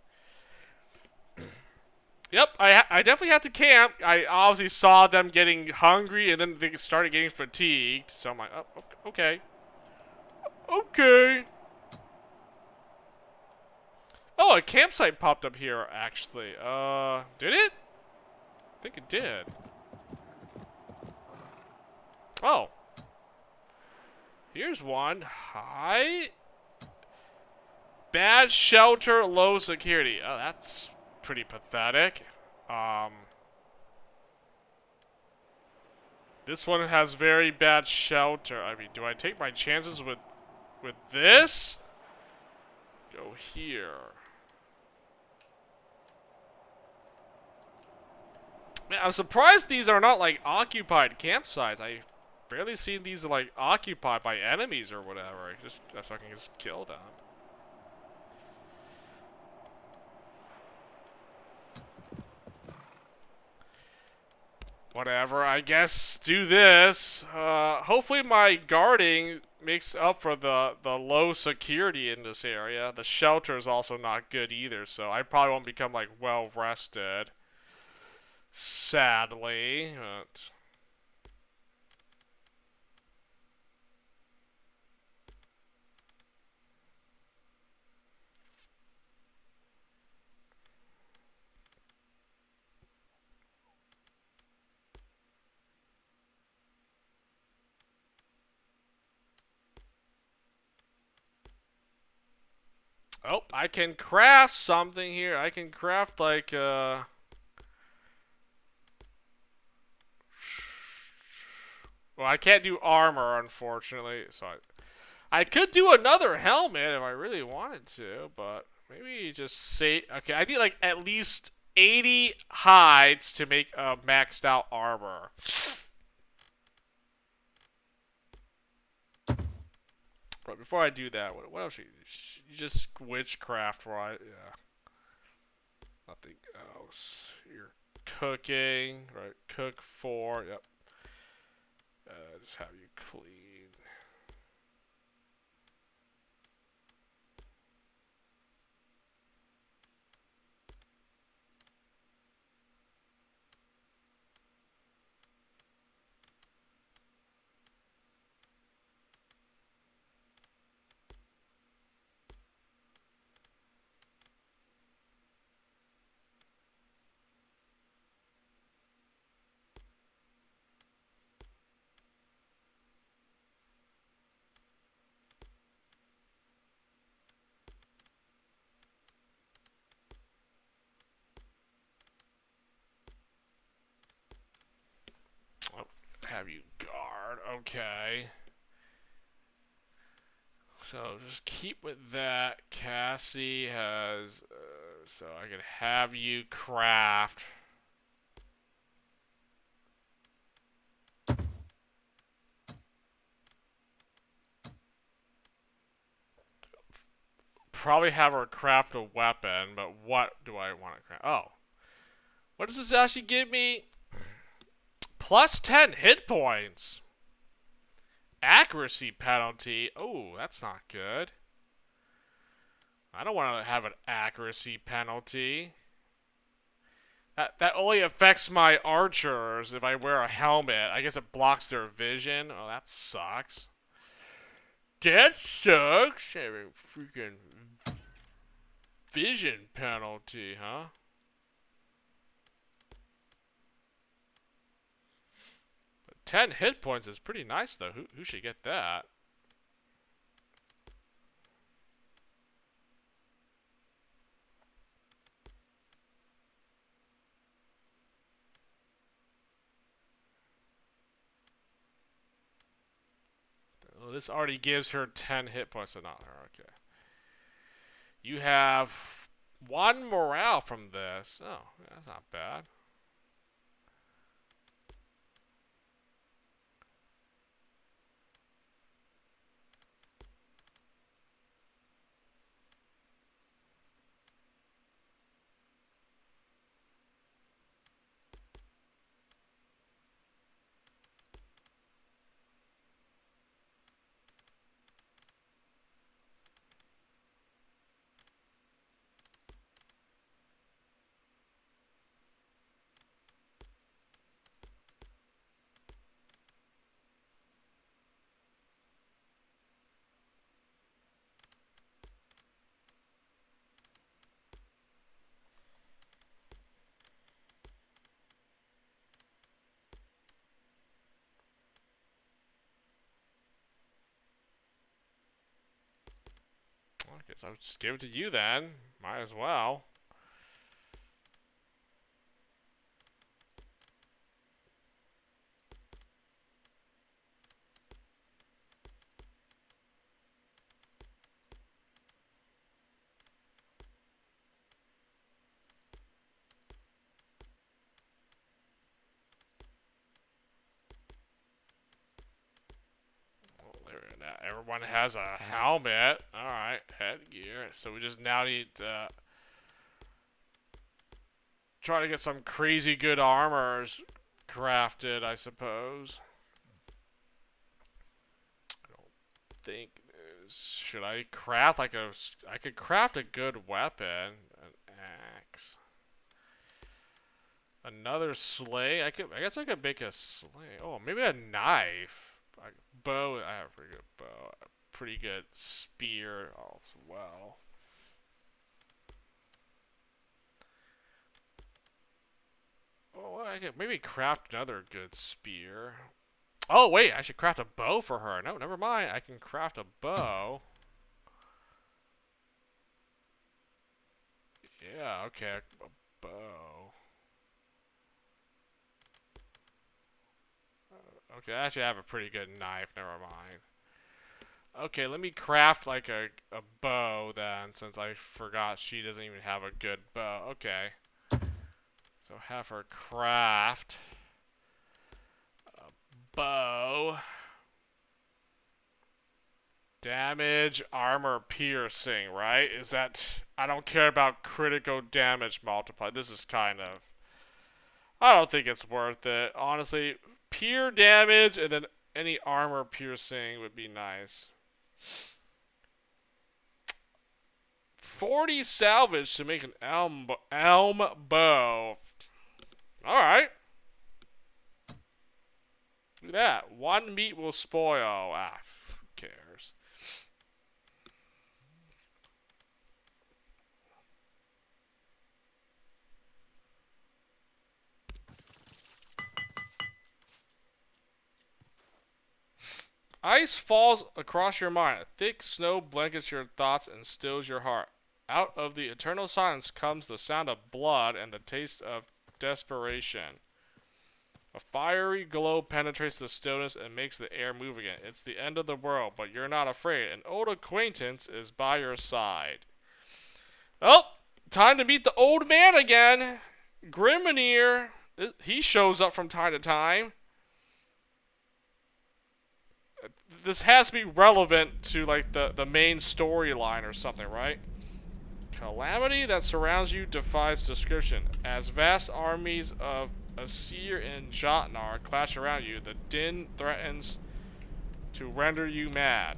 Yep, I definitely had to camp. I obviously saw them getting hungry, and then they started getting fatigued. So I'm like, oh, okay. Okay. Oh, a campsite popped up here, actually. Did it? I think it did. Oh. Here's one. Hi. Bad shelter, low security. Oh, that's pretty pathetic. This one has very bad shelter. I mean, do I take my chances with this? Go here. Man, I'm surprised these are not like occupied campsites. I barely seen these like occupied by enemies or whatever. I fucking just kill them. Whatever, I guess do this. Hopefully my guarding makes up for the low security in this area. The shelter is also not good either, so I probably won't become like well rested. Sadly, but oh, I can craft something here. I can craft like well, I can't do armor unfortunately, so I could do another helmet if I really wanted to, but maybe just say okay, I need like at least 80 hides to make a maxed out armor. But before I do that, what else? You just witchcraft, right? Yeah. Nothing else. You're cooking, right? Cook 4. Yep. Just have you clean. have you guard. Okay. So just keep with that. Cassie has... so I could have you craft. Probably have her craft a weapon, but what do I want to craft? Oh. What does this actually give me? Plus 10 hit points. Accuracy penalty. Oh, that's not good. I don't want to have an accuracy penalty. That only affects my archers if I wear a helmet. I guess it blocks their vision. Oh, that sucks. That sucks. Having freaking vision penalty, huh? But 10 hit points is pretty nice, though. Who should get that? Oh, this already gives her 10 hit points, so not her. Okay. You have 1 morale from this. Oh, that's not bad. I guess I'll just give it to you then. Might as well. Everyone has a helmet. Alright, headgear. So we just now need to try to get some crazy good armors crafted, I suppose. I don't think should I craft like a... I could craft a good weapon. An axe. Another sleigh. I guess I could make a sleigh. Oh, maybe a knife. Bow. I have a pretty good bow. A pretty good spear as well. Oh, I could maybe craft another good spear. Oh, wait. I should craft a bow for her. No, never mind. I can craft a bow. Yeah, okay. A bow. Okay, I actually have a pretty good knife. Never mind. Okay, let me craft like a bow then, since I forgot she doesn't even have a good bow. Okay. So have her craft a bow. Damage, armor, piercing, right? Is that... I don't care about critical damage multiply. This is kind of... I don't think it's worth it. Honestly, pure damage and then any armor piercing would be nice. 40 salvage to make an elm bow. Alright. Look at that. 1 meat will spoil. Ah, who cares? Ice falls across your mind. A thick snow blankets your thoughts and stills your heart. Out of the eternal silence comes the sound of blood and the taste of desperation. A fiery glow penetrates the stillness and makes the air move again. It's the end of the world, but you're not afraid. An old acquaintance is by your side. Oh, time to meet the old man again. Grimnir. He shows up from time to time. This has to be relevant to like the main storyline or something, right? Calamity that surrounds you defies description. As vast armies of Asir and Jotnar clash around you, the din threatens to render you mad.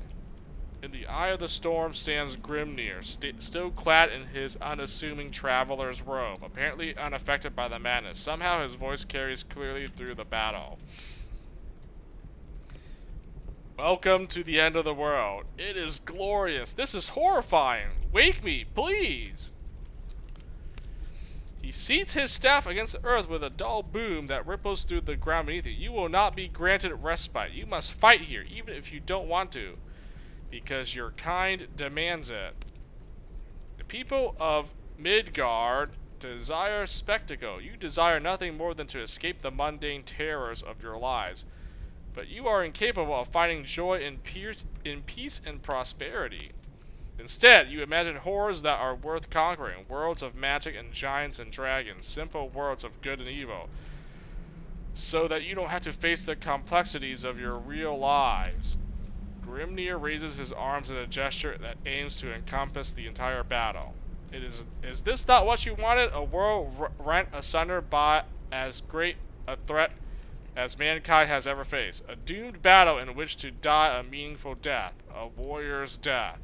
In the eye of the storm stands Grimnir, still clad in his unassuming traveler's robe, apparently unaffected by the madness. Somehow his voice carries clearly through the battle. Welcome to the end of the world. It is glorious. This is horrifying. Wake me, please. He seats his staff against the earth with a dull boom that ripples through the ground beneath you. You will not be granted respite. You must fight here, even if you don't want to, because your kind demands it. The people of Midgard desire spectacle. You desire nothing more than to escape the mundane terrors of your lives. But you are incapable of finding joy in peace and prosperity. Instead, you imagine horrors that are worth conquering, worlds of magic and giants and dragons, simple worlds of good and evil, so that you don't have to face the complexities of your real lives. Grimnir raises his arms in a gesture that aims to encompass the entire battle. Is this not what you wanted? A world rent asunder by as great a threat as mankind has ever faced. A doomed battle in which to die a meaningful death. A warrior's death.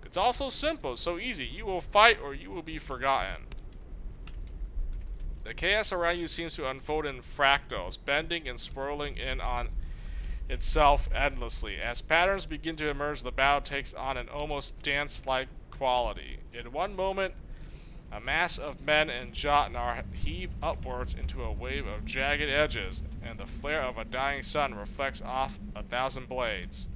It's all so simple, so easy. You will fight or you will be forgotten. The chaos around you seems to unfold in fractals, bending and swirling in on itself endlessly. As patterns begin to emerge, the battle takes on an almost dance-like quality. In one moment, a mass of men and Jotnar heave upwards into a wave of jagged edges, and the flare of a dying sun reflects off 1,000 blades.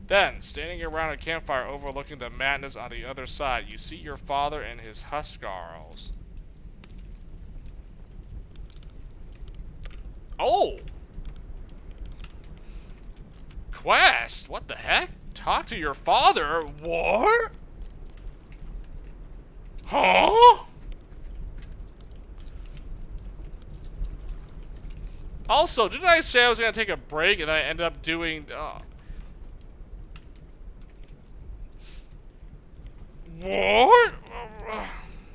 Then, standing around a campfire overlooking the madness on the other side, you see your father and his Huskarls. Oh! Quest? What the heck? Talk to your father? What? Huh? Also, didn't I say I was going to take a break and I ended up doing... What?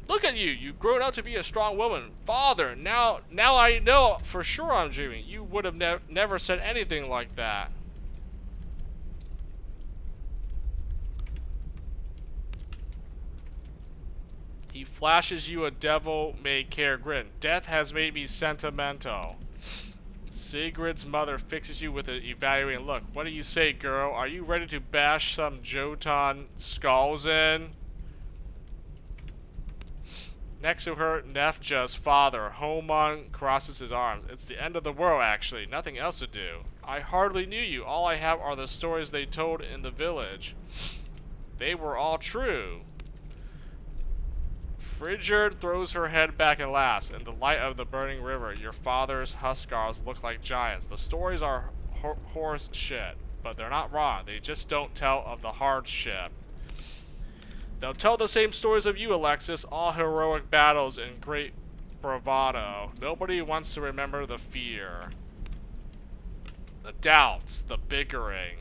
Look at you. You've grown up to be a strong woman. Father, now I know for sure I'm dreaming. You would have never said anything like that. He flashes you a devil-may-care grin. Death has made me sentimental. Sigrid's mother fixes you with an evaluating look. What do you say, girl? Are you ready to bash some Jotun skulls in? Next to her, Nefja's father, Homon, crosses his arms. It's the end of the world, actually. Nothing else to do. I hardly knew you. All I have are the stories they told in the village. They were all true. Frigid throws her head back and laughs. In the light of the burning river, your father's Huskarls look like giants. The stories are horse shit, but they're not wrong. They just don't tell of the hardship. They'll tell the same stories of you, Alexis, all heroic battles and great bravado. Nobody wants to remember the fear, the doubts, the bickering.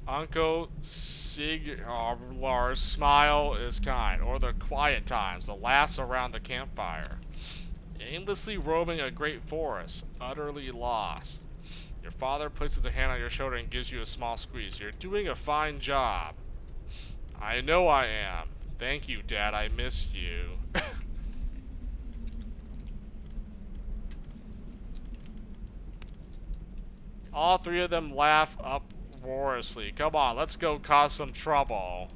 Uncle Siglar's smile is kind, or the quiet times, the laughs around the campfire. Aimlessly roaming a great forest, utterly lost. Your father places a hand on your shoulder and gives you a small squeeze. You're doing a fine job. I know I am. Thank you, Dad. I miss you. All three of them laugh uproariously. Come on, let's go cause some trouble.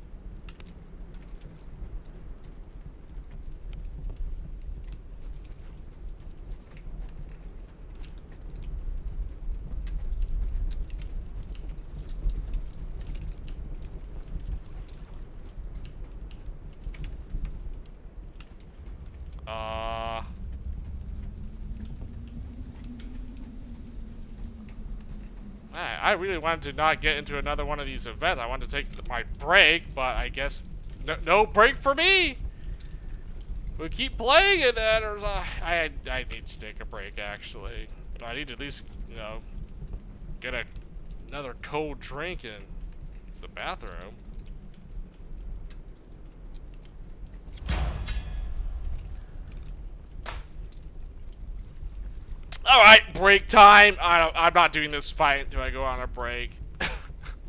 I really wanted to not get into another one of these events. I wanted to take my break, but I guess no break for me. We keep playing it, and I need to take a break. Actually, I need to at least get another cold drink and use the bathroom. All right, break time. I'm not doing this fight until I go on a break.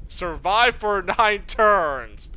Survive for 9 turns.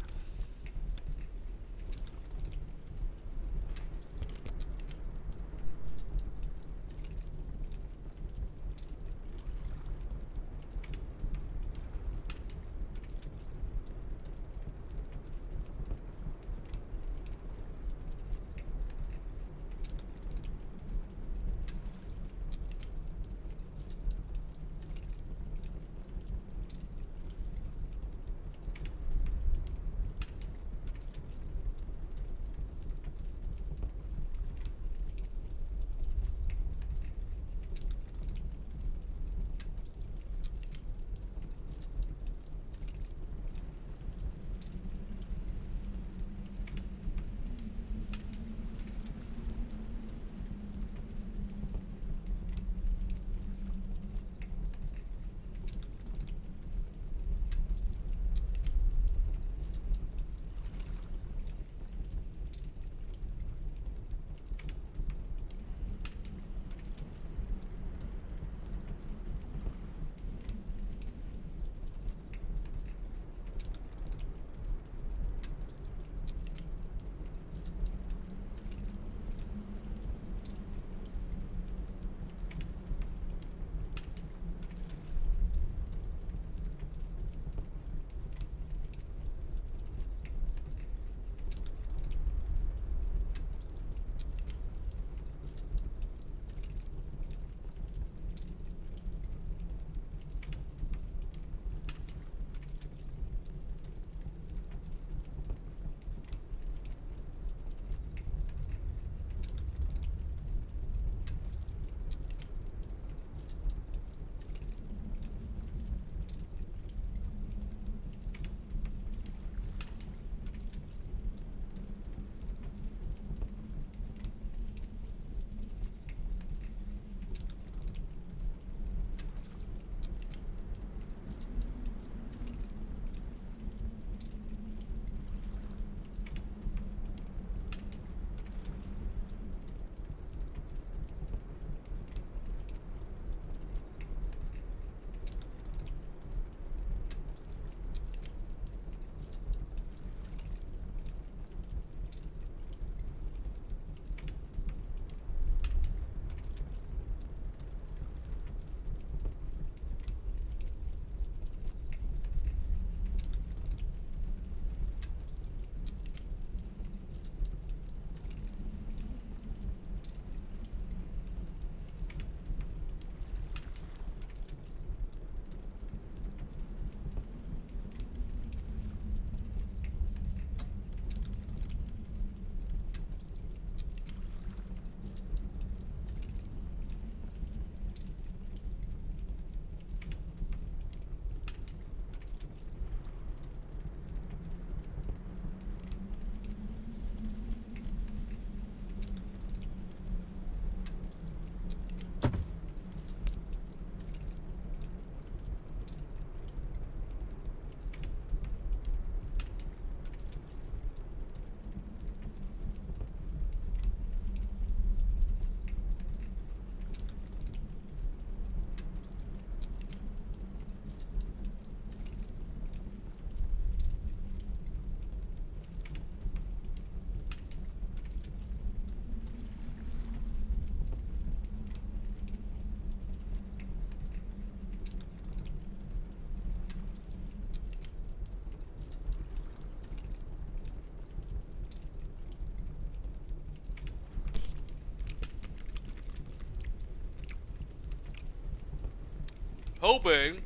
hoping.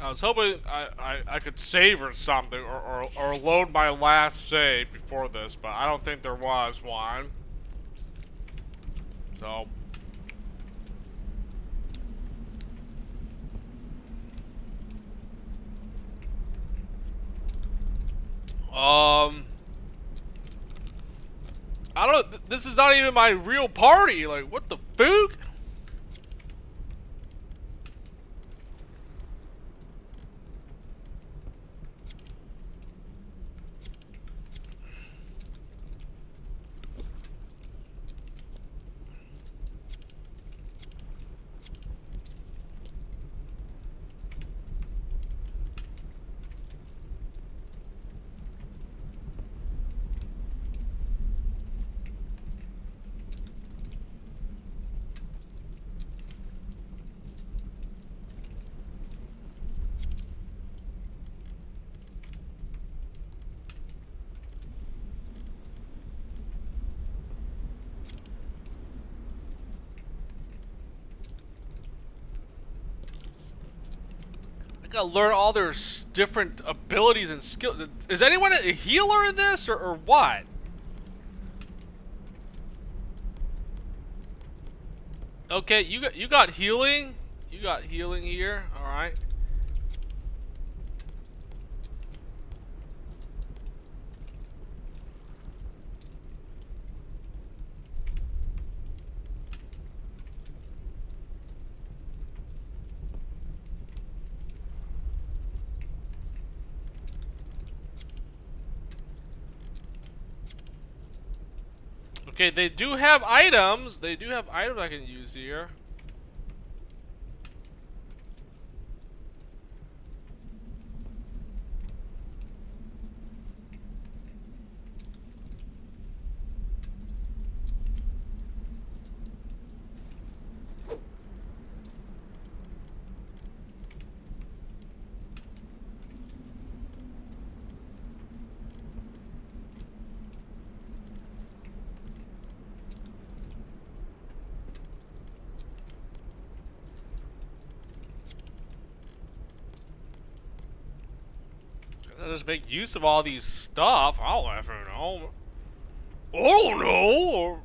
I was hoping I could save or something, or load my last save before this, but I don't think there was one. So, Um, I don't. This is not even my real party. Like, what the fuck? I gotta learn all their different abilities and skills. Is anyone a healer in this, or what? Okay, you got healing. You got healing here. All right. Okay, they do have items. They do have items I can use here. I just make use of all these stuff. I don't ever know. Oh no!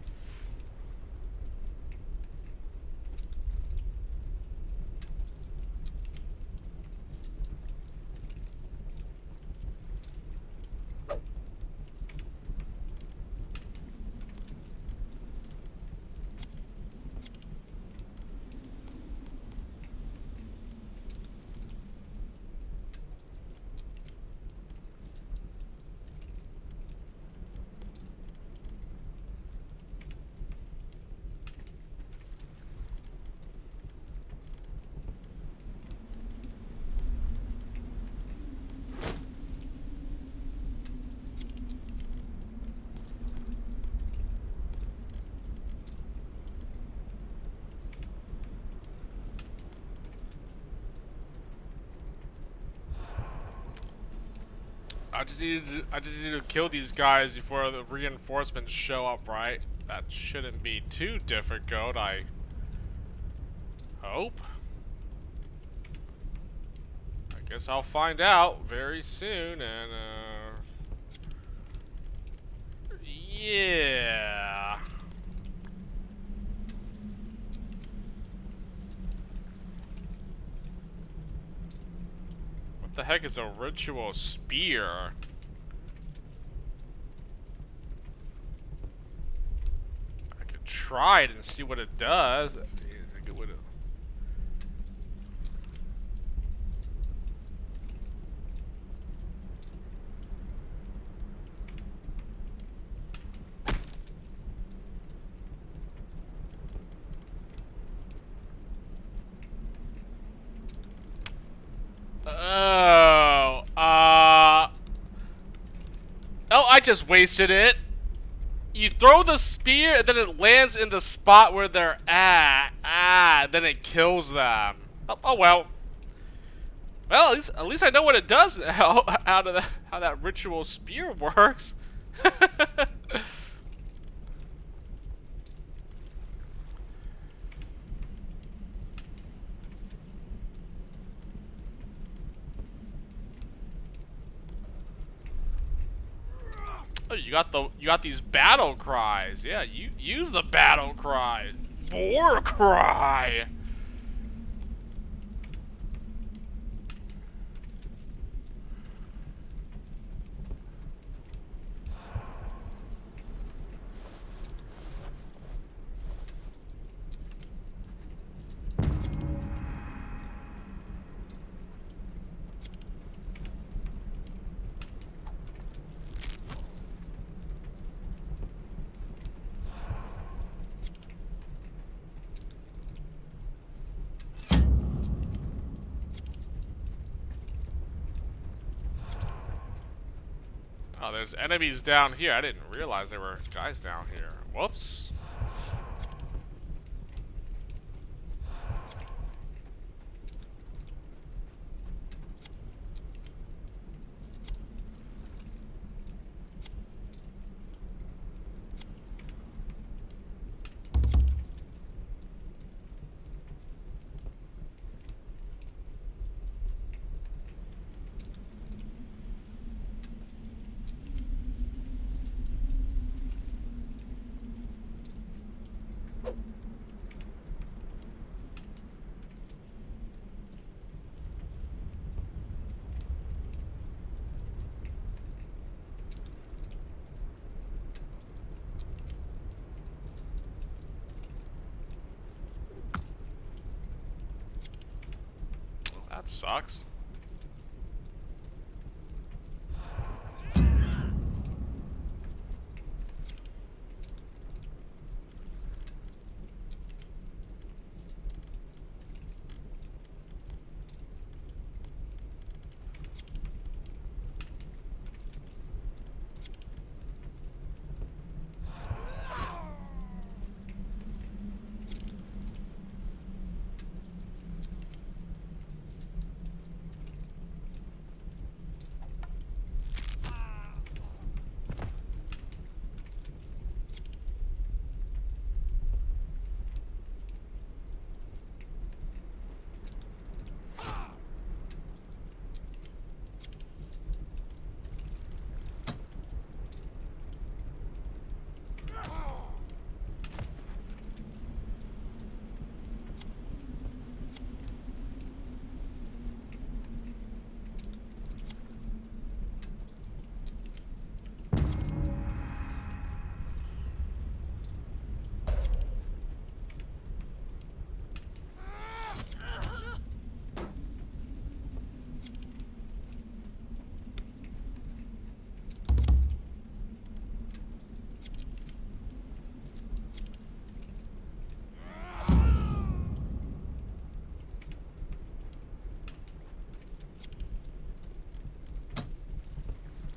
I just need to kill these guys before the reinforcements show up, right? That shouldn't be too difficult, I hope. I guess I'll find out very soon, and yeah. What the heck is a ritual spear? I could try it and see what it does. It's a good way to... Oh, I just wasted it. You throw the spear and then it lands in the spot where they're at. Then it kills them. Oh well. Well, at least I know what it does now. How that ritual spear works. Oh, you got these battle cries. Yeah, you use the battle cry. War cry. Oh, there's enemies down here. I didn't realize there were guys down here. Whoops. That sucks.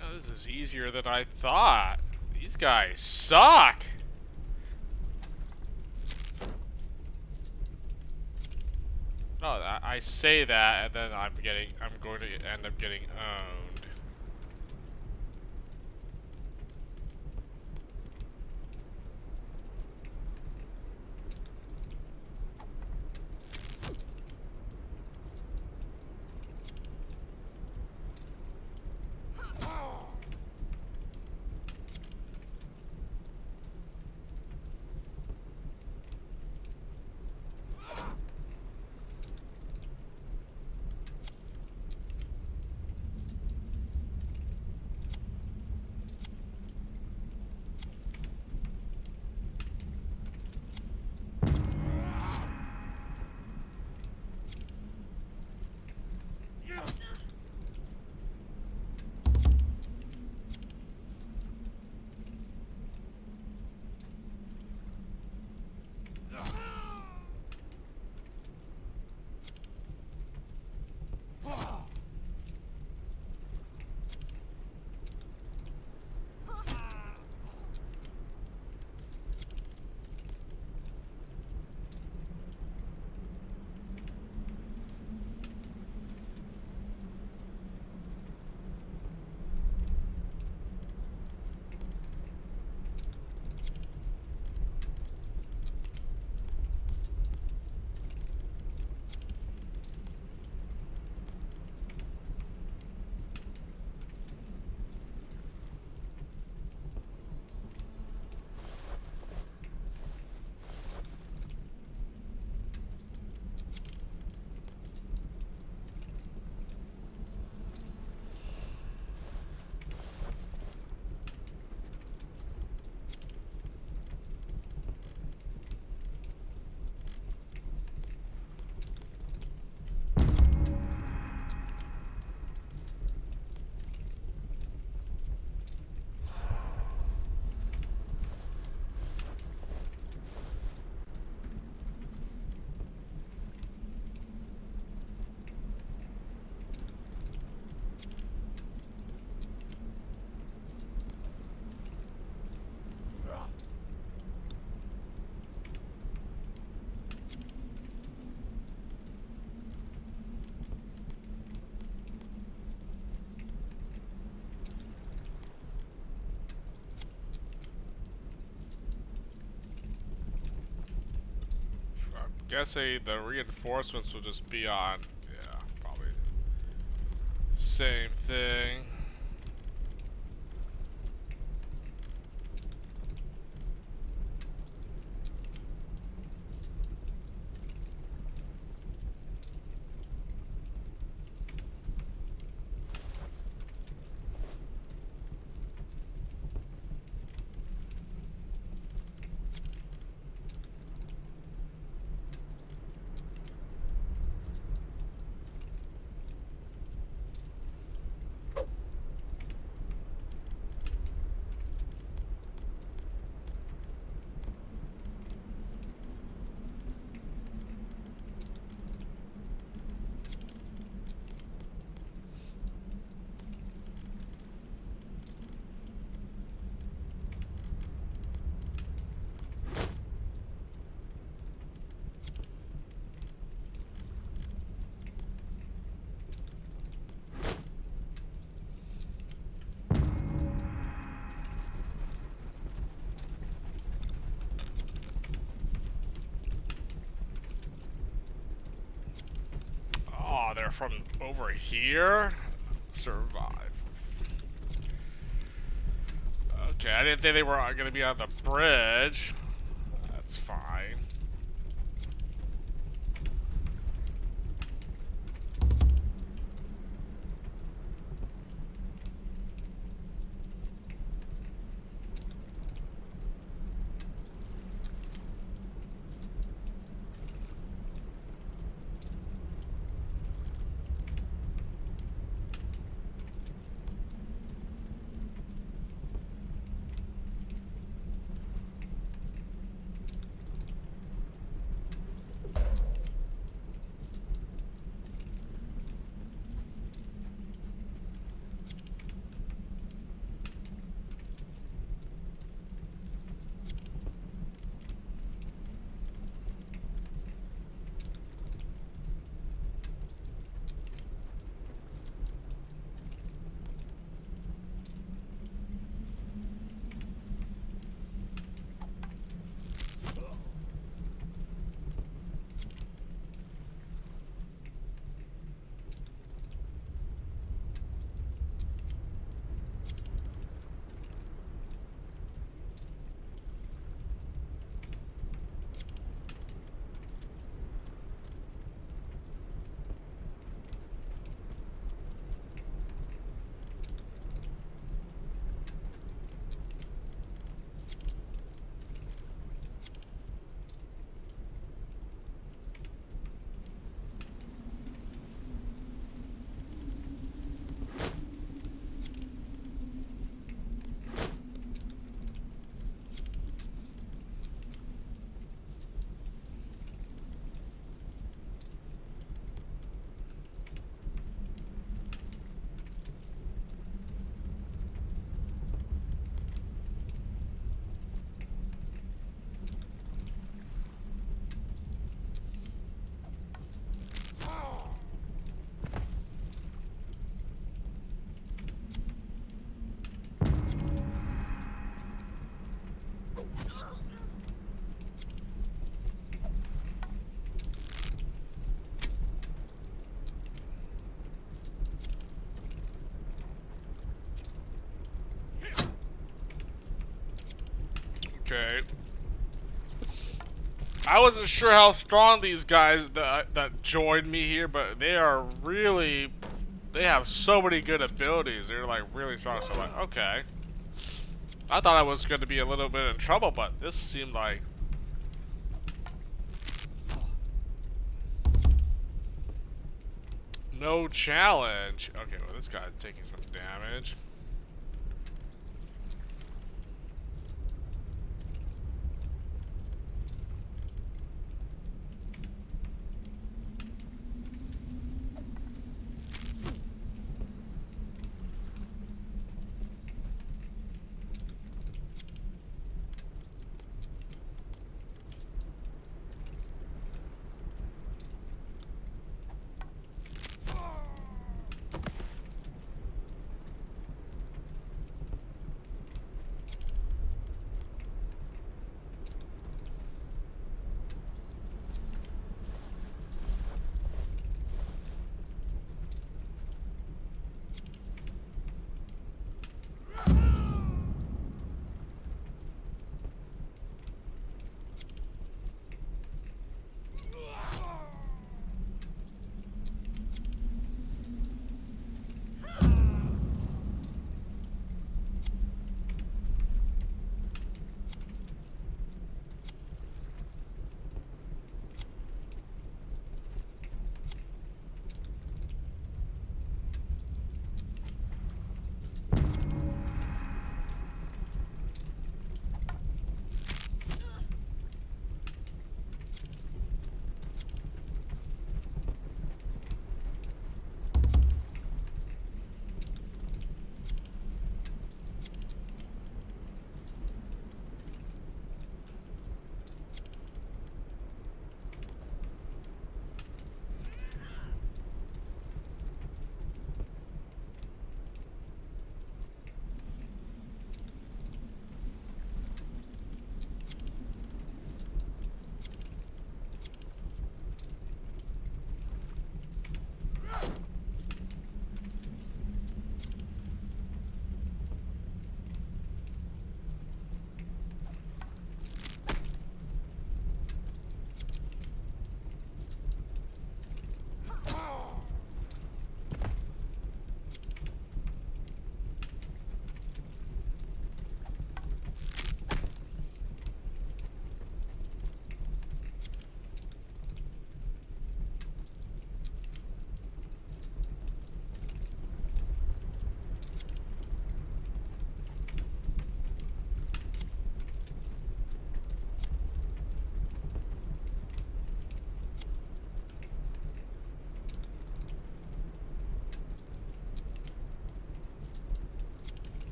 Oh, this is easier than I thought. These guys suck. No, I say that, and then I'm going to end up getting owned. Guessing the reinforcements will just be on. Yeah, probably same thing. Oh, they're from over here? Survive. Okay, I didn't think they were gonna be on the bridge. That's fine. Okay. I wasn't sure how strong these guys that joined me here, but they are really, they have so many good abilities. They're like really strong. So I'm like, okay. I thought I was going to be a little bit in trouble, but this seemed like no challenge. Okay, well this guy's taking some damage.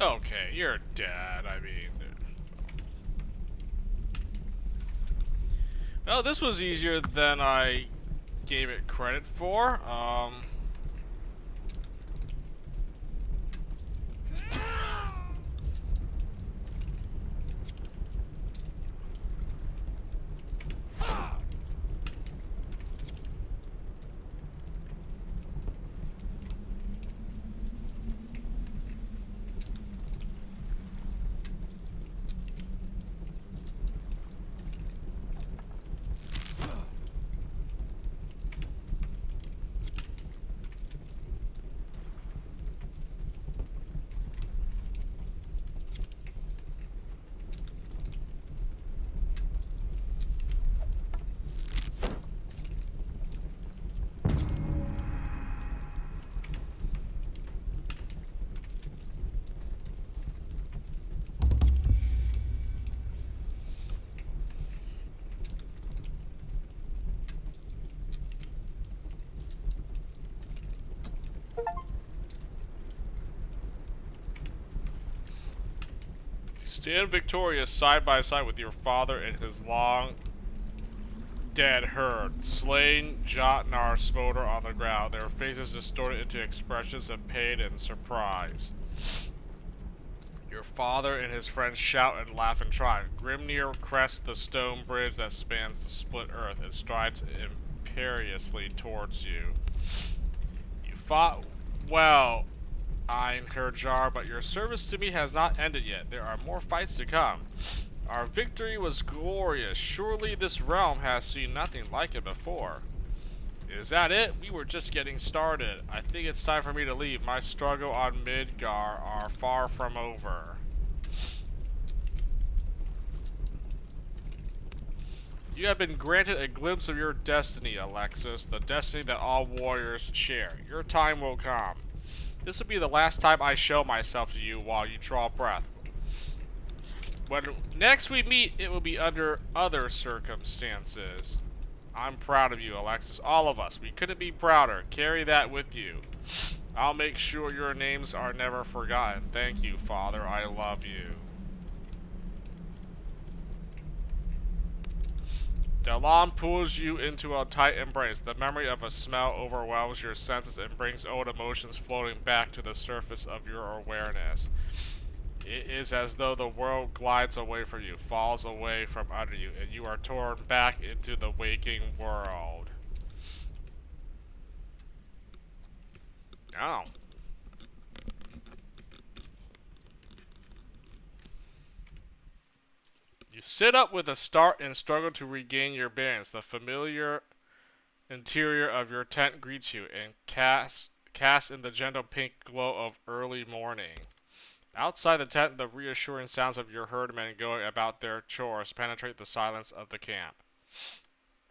Okay, you're dead. I mean, well, this was easier than I gave it credit for. Stand victorious side by side with your father and his long dead herd. Slain Jotnar smolder on the ground, their faces distorted into expressions of pain and surprise. Your father and his friends shout and laugh in triumph. Grimnir crests the stone bridge that spans the split earth and strides imperiously towards you. You fought well, Einherjar, but your service to me has not ended yet. There are more fights to come. Our victory was glorious. Surely this realm has seen nothing like it before. Is that it? We were just getting started. I think it's time for me to leave. My struggle on Midgar are far from over. You have been granted a glimpse of your destiny, Alexis, the destiny that all warriors share. Your time will come. This will be the last time I show myself to you while you draw breath. When next we meet, it will be under other circumstances. I'm proud of you, Alexis. All of us. We couldn't be prouder. Carry that with you. I'll make sure your names are never forgotten. Thank you, Father. I love you. Dalan pulls you into a tight embrace. The memory of a smell overwhelms your senses and brings old emotions floating back to the surface of your awareness. It is as though the world glides away from you, falls away from under you, and you are torn back into the waking world. Oh. You sit up with a start and struggle to regain your bearings. The familiar interior of your tent greets you and casts in the gentle pink glow of early morning. Outside the tent, the reassuring sounds of your herdmen going about their chores penetrate the silence of the camp.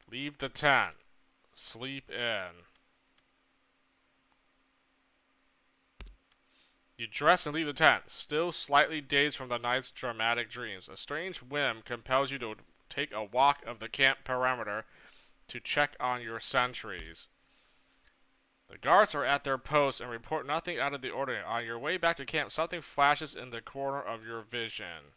Leave the tent. Sleep in. You dress and leave the tent, still slightly dazed from the night's dramatic dreams. A strange whim compels you to take a walk of the camp perimeter to check on your sentries. The guards are at their posts and report nothing out of the ordinary. On your way back to camp, something flashes in the corner of your vision.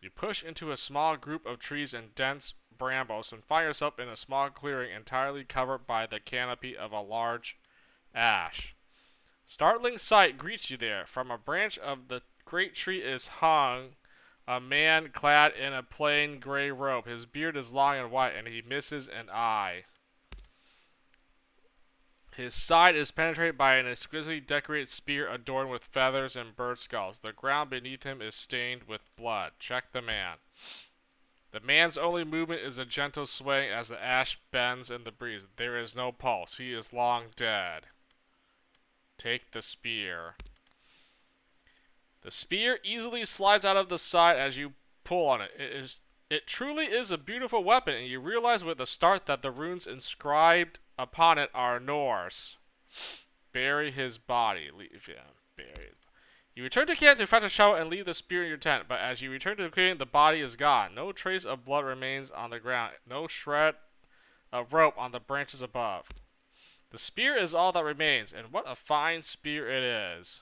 You push into a small group of trees and dense brambles and find yourself in a small clearing entirely covered by the canopy of a large ash. Startling sight greets you there. From a branch of the great tree is hung a man clad in a plain gray robe. His beard is long and white, and he misses an eye. His side is penetrated by an exquisitely decorated spear adorned with feathers and bird skulls. The ground beneath him is stained with blood. Check the man. The man's only movement is a gentle swaying as the ash bends in the breeze. There is no pulse. He is long dead. Take the spear. The spear easily slides out of the side as you pull on it. It truly is a beautiful weapon, and you realize with a start that the runes inscribed upon it are Norse. Bury his body. Leave him. Bury his. You return to camp to fetch a shovel and leave the spear in your tent, but as you return to the clearing, the body is gone. No trace of blood remains on the ground. No shred of rope on the branches above. The spear is all that remains, and what a fine spear it is.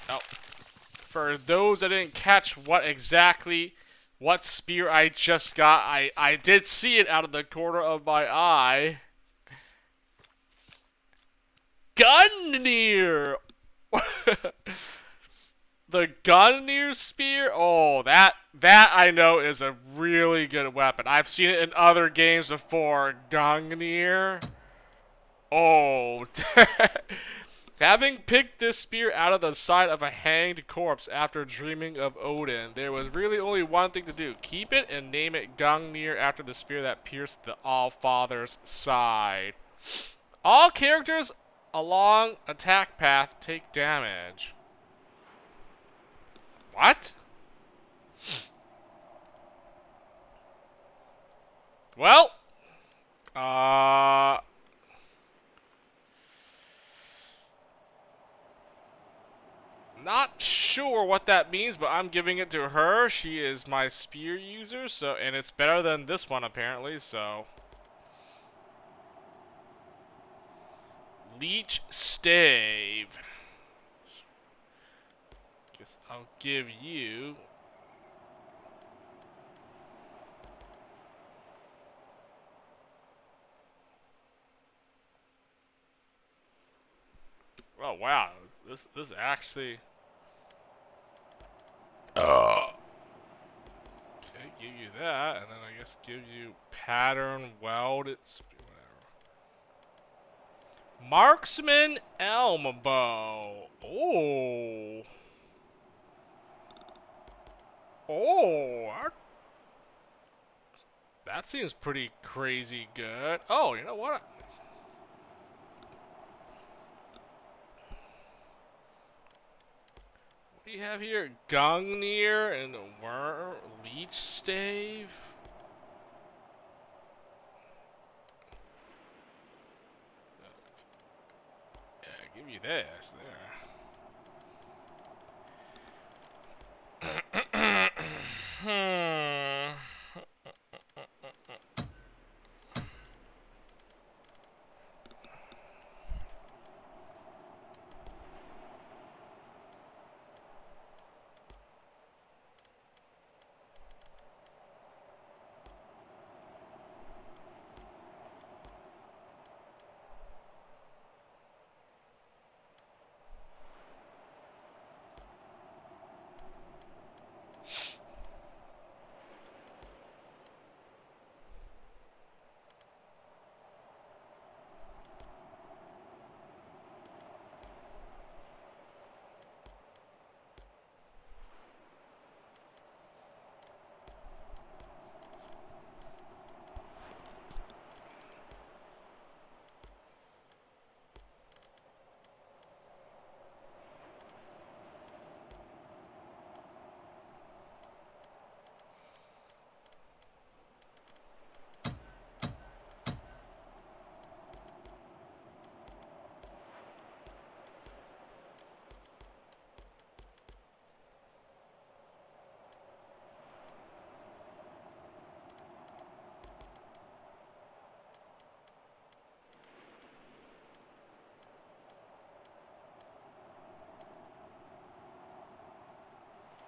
Oh, for those that didn't catch what spear I just got, I did see it out of the corner of my eye. Gungnir! The Gungnir spear? Oh, that I know is a really good weapon. I've seen it in other games before. Gungnir. Oh. Having picked this spear out of the side of a hanged corpse after dreaming of Odin, there was really only one thing to do. Keep it and name it Gungnir after the spear that pierced the All-Father's side. All characters along attack path take damage. What? Well, not sure what that means, but I'm giving it to her. She is my spear user, so, and it's better than this one apparently, so. Leech stave. Guess I'll give you. Oh wow, this actually. Okay, give you that, and then I guess give you pattern welded. Marksman elm bow. Oh. Oh, that seems pretty crazy good. Oh, you know what? What do you have here? Gungnir and worm leech stave. Yeah, give you this there. Hmm.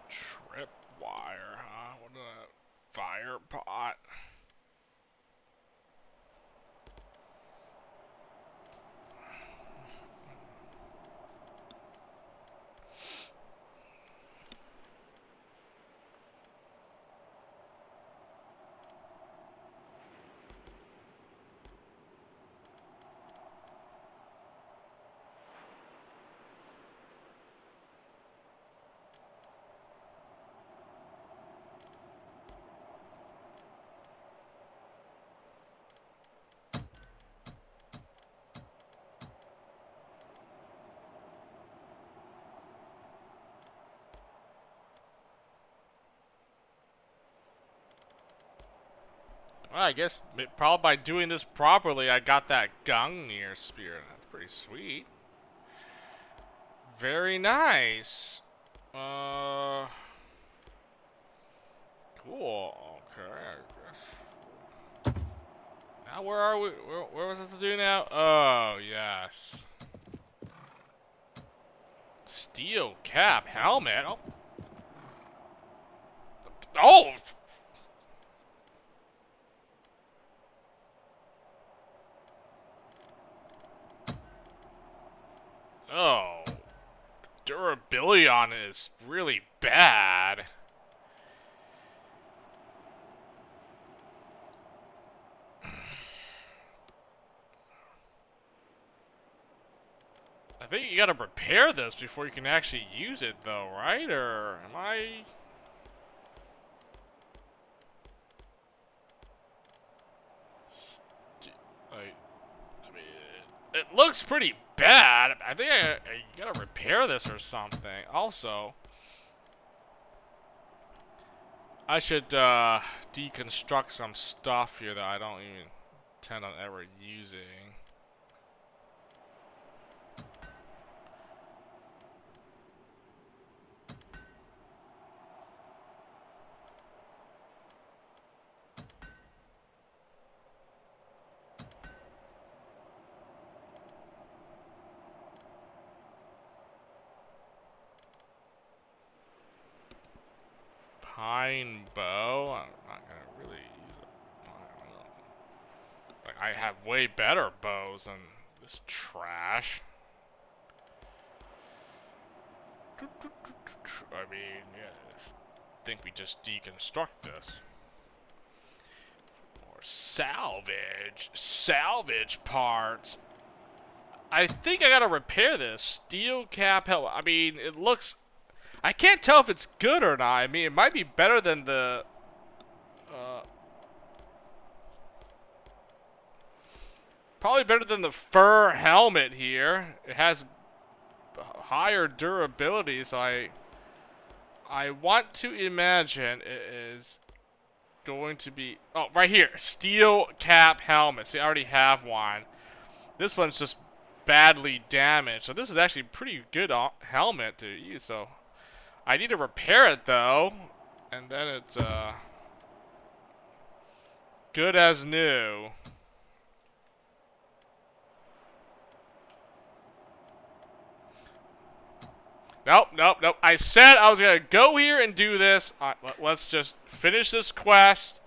Tripwire, huh? What a fire pot. Well, I guess probably by doing this properly, I got that Gungnir spear. That's pretty sweet. Very nice. Cool. Okay. Now where are we? Where was it to do now? Oh, yes. Steel cap helmet. Oh. Oh. Oh. Durability on it is really bad. I think you gotta repair this before you can actually use it, though, right? Or am I? I mean, it looks pretty bad. I think I gotta repair this or something. Also, I should deconstruct some stuff here that I don't even intend on ever using. Pine bow. I'm not gonna really use a pine bow. Like, I have way better bows than this trash. I mean, yeah, I think we just deconstruct this. Or salvage. Salvage parts. I think I gotta repair this. Steel cap helmet. I mean, it looks... I can't tell if it's good or not. I mean, it might be better than the... probably better than the fur helmet here. It has higher durability, so I want to imagine it is going to be... Oh, right here. Steel cap helmet. See, I already have one. This one's just badly damaged. So this is actually a pretty good helmet to use. So I need to repair it, though. And then it's good as new. Nope, nope, nope. I said I was going to go here and do this. Let's just finish this quest.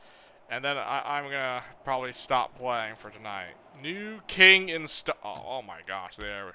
And then I'm going to probably stop playing for tonight. New king install. Oh my gosh, there.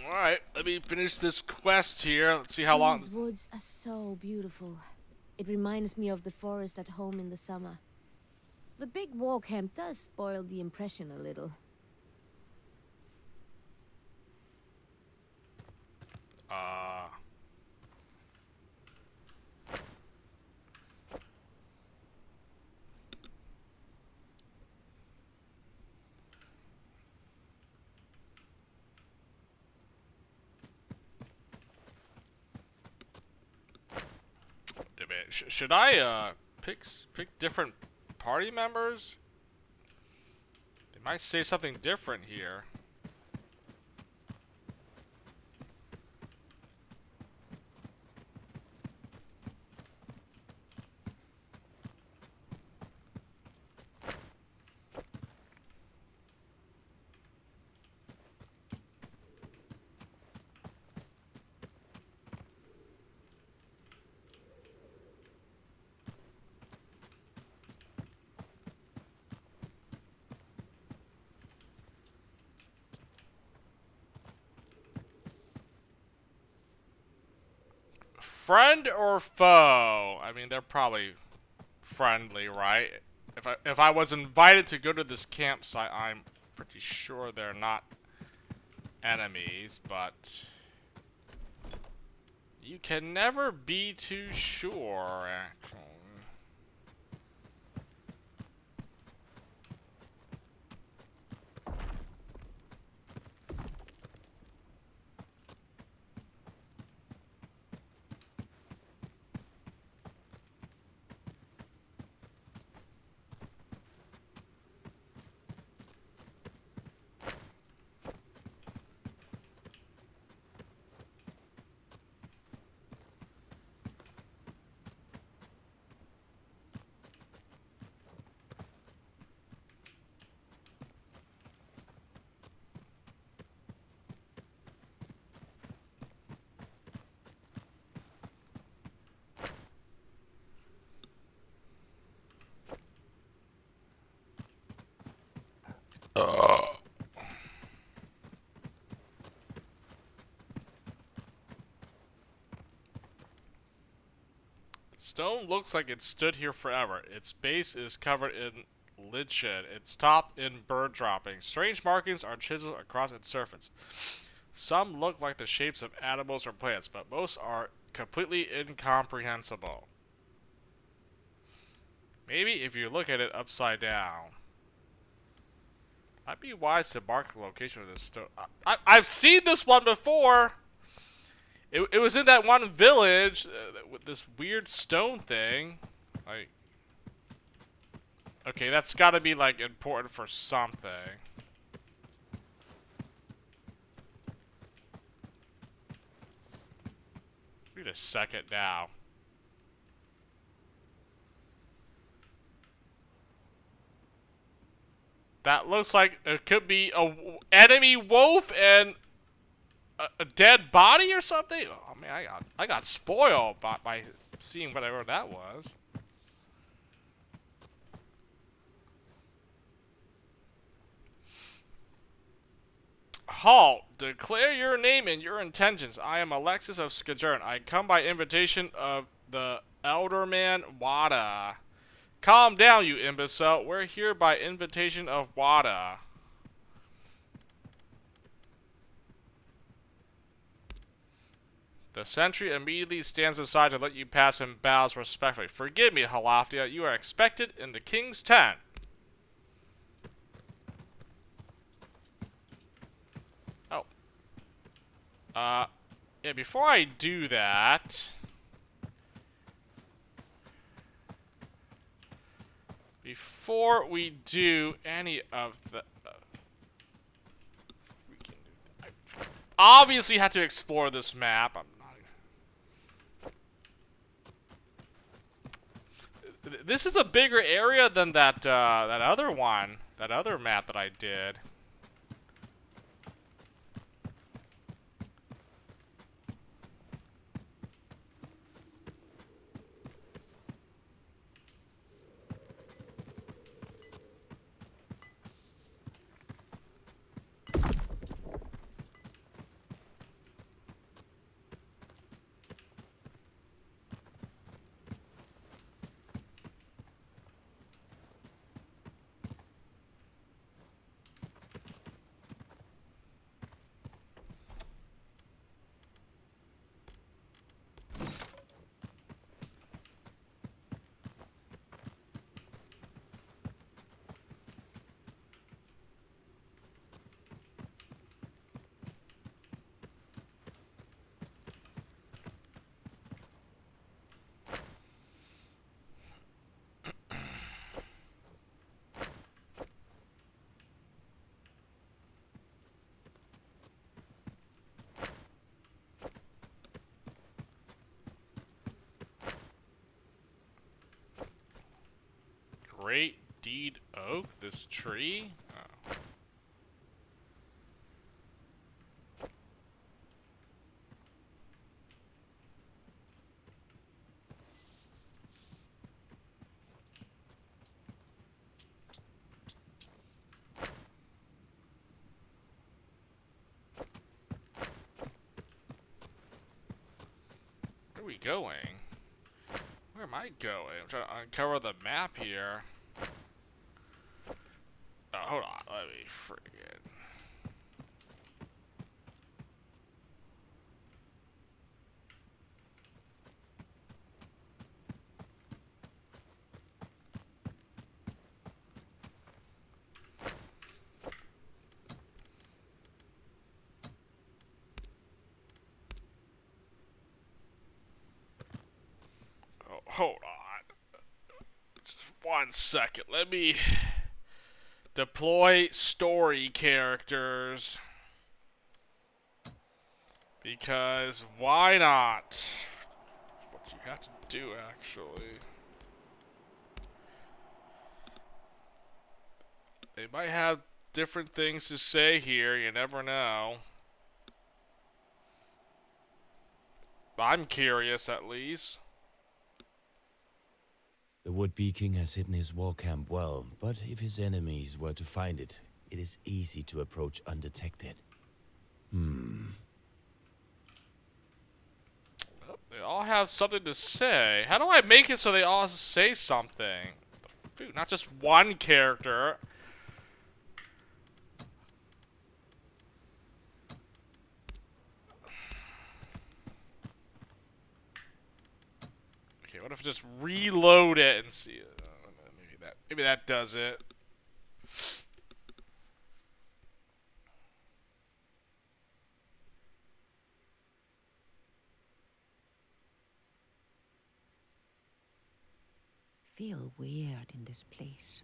Alright, let me finish this quest here. Let's see how long. These woods are so beautiful. It reminds me of the forest at home in the summer. The big war camp does spoil the impression a little. Should I pick different party members? They might say something different here. Friend or foe? I mean, they're probably friendly, right? If I was invited to go to this campsite, I'm pretty sure they're not enemies, but you can never be too sure, actually. Stone looks like it stood here forever. Its base is covered in lichen, its top in bird droppings. Strange markings are chiseled across its surface. Some look like the shapes of animals or plants, but most are completely incomprehensible. Maybe if you look at it upside down. Might be wise to mark the location of this stone. I've seen this one before! It was in that one village with this weird stone thing. Like, okay, that's gotta be, like, important for something. Wait a second now. That looks like it could be a enemy wolf and a dead body or something. Oh man, I got spoiled by seeing whatever that was. Halt! Declare your name and your intentions. I am Alexis of Skajern. I come by invitation of the Elderman Wada. Calm down, you imbecile. We're here by invitation of Wada. The sentry immediately stands aside to let you pass and bows respectfully. Forgive me, Halaftia. You are expected in the king's tent. Oh. Yeah, before I do that... Before we do any of the... we can do, I obviously have to explore this map. I'm not... This is a bigger area than that, that other one. That other map that I did. Great Deed Oak, this tree? Oh. What are we going? Where am I going? I'm trying to uncover the map here. Oh, hold on. Let me friggin'. Oh, hold on. Just 1 second. Let me deploy story characters. Because why not? What you have to do, actually. They might have different things to say here. You never know. I'm curious, at least. The would-be king has hidden his war camp well, but if his enemies were to find it, it is easy to approach undetected. They all have something to say. How do I make it so they all say something? Dude, not just one character. Okay, what if I just reload it and see? Maybe that does it. Feel weird in this place.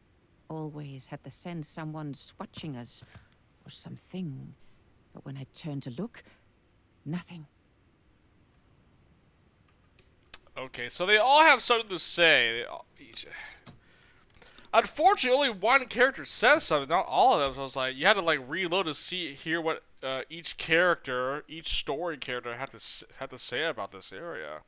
Always had the sense someone's watching us, or something. But when I turn to look, nothing. Okay, so they all have something to say. Unfortunately, only one character says something, not all of them. So I was like, you had to like reload to hear what each character, each story character had to say about this area.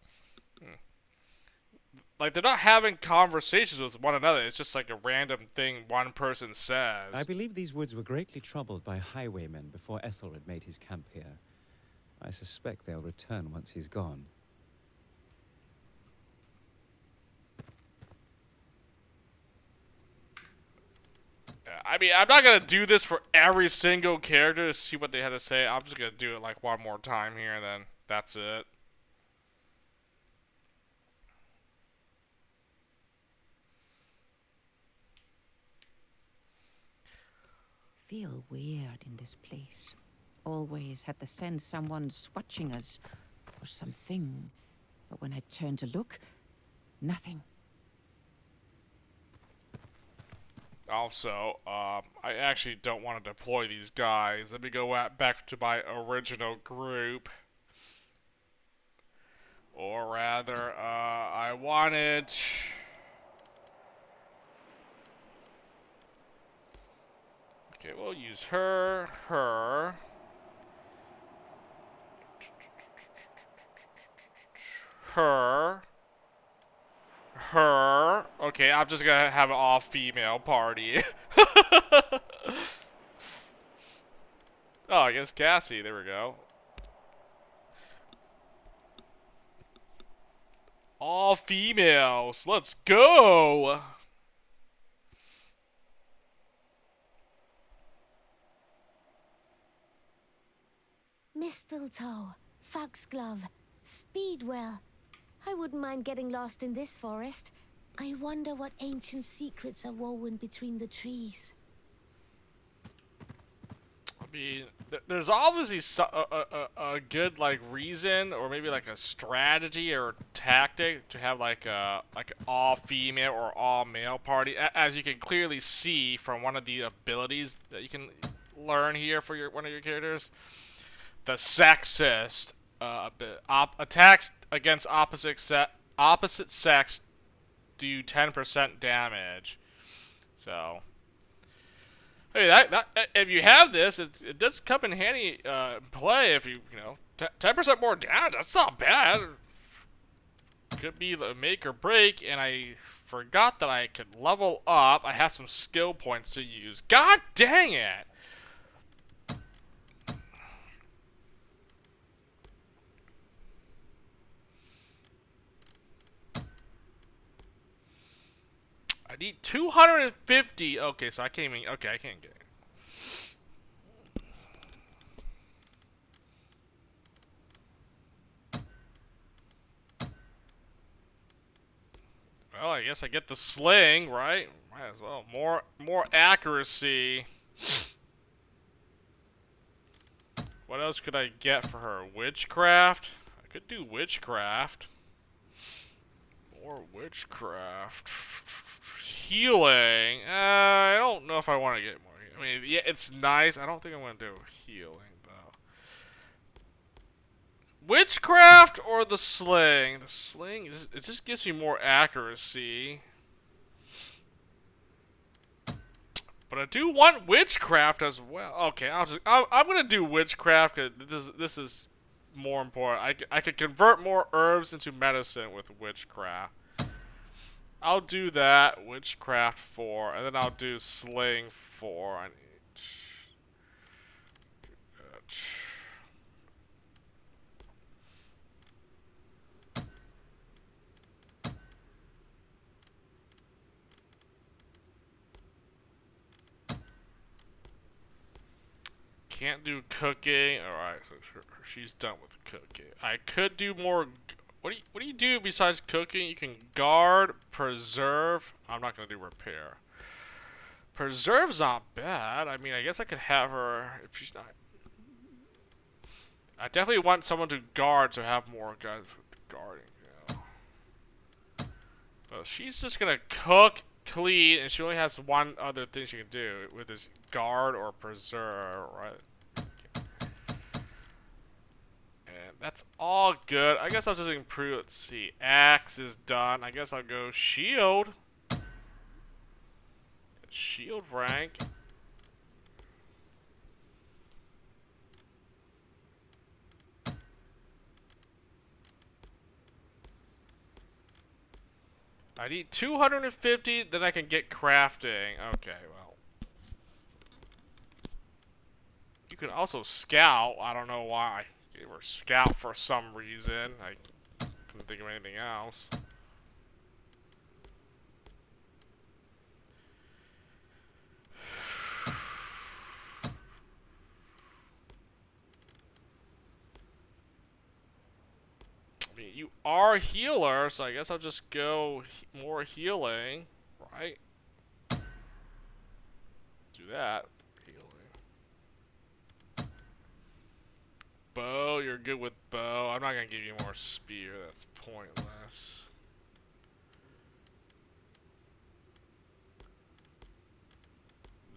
Like, they're not having conversations with one another. It's just like a random thing one person says. I believe these woods were greatly troubled by highwaymen before Ethelred made his camp here. I suspect they'll return once he's gone. I mean, I'm not going to do this for every single character to see what they had to say. I'm just going to do it like one more time here, and then that's it. Feel weird in this place. Always had the sense someone's watching us, or something. But when I turn to look, nothing. Also, I actually don't want to deploy these guys. Let me go back to my original group. Or rather, I wanted... Okay, we'll use her, her. Okay, I'm just gonna have an all-female party. Oh, I guess Cassie. There we go. All females. Let's go. Mistletoe, foxglove, speedwell. I wouldn't mind getting lost in this forest. I wonder what ancient secrets are woven between the trees. I mean, there's obviously a good like reason, or maybe like a strategy or tactic to have like a all female or all male party, as you can clearly see from one of the abilities that you can learn here for one of your characters. The sexist attacks against opposite sex do 10% damage. So. Hey, that if you have this, it does come in handy play if you know 10% more damage. That's not bad. Could be the make or break, and I forgot that I could level up. I have some skill points to use. God dang it! I need 250. Okay, so I can't even. Okay, I can't get it. Well, I guess I get the sling, right? Might as well. More accuracy. What else could I get for her? Witchcraft? I could do witchcraft. More witchcraft. Healing. I don't know if I want to get more. I mean, yeah, it's nice. I don't think I'm going to do healing, though. Witchcraft or the sling? The sling, it just gives me more accuracy. But I do want witchcraft as well. Okay, I'm gonna do witchcraft because this is more important. I could convert more herbs into medicine with witchcraft. I'll do that, witchcraft 4, and then I'll do sling 4. I need that. Can't do cooking. Alright, so she's done with cooking. I could do more. What do you do besides cooking? You can guard, preserve. I'm not gonna do repair. Preserve's not bad. I mean, I guess I could have her if she's not. I definitely want someone to guard to have more guys with guarding. You know. Well, she's just gonna cook, clean, and she only has one other thing she can do with this guard or preserve, right? That's all good. I guess I'll just improve. Let's see. Axe is done. I guess I'll go shield. Shield rank. I need 250, then I can get crafting. Okay, well. You can also scout. I don't know why. Or scout for some reason. I couldn't think of anything else. I mean, you are a healer, so I guess I'll just go more healing, right? Do that. Bow, you're good with bow. I'm not gonna give you more spear, that's pointless.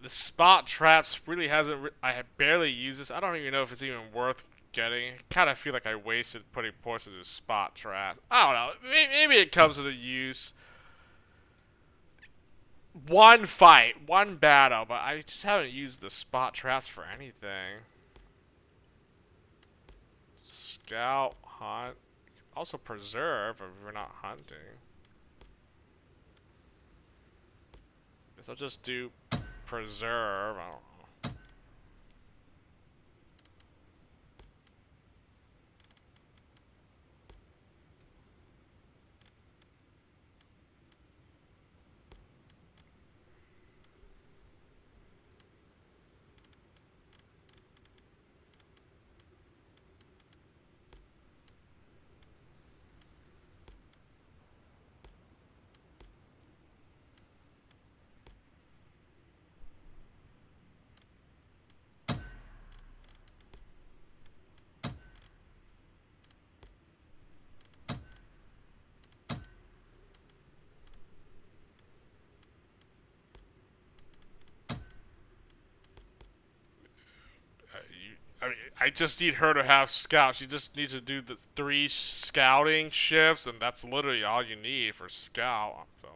The spot traps really hasn't, I have barely used this. I don't even know if it's even worth getting. I kind of feel like I wasted putting points into spot trap. I don't know, maybe it comes to the use. One fight, one battle, but I just haven't used the spot traps for anything. Scout, hunt, also preserve if we're not hunting. Guess I'll just do preserve. I don't know. I mean, I just need her to have scouts. She just needs to do the 3 scouting shifts, and that's literally all you need for scout. So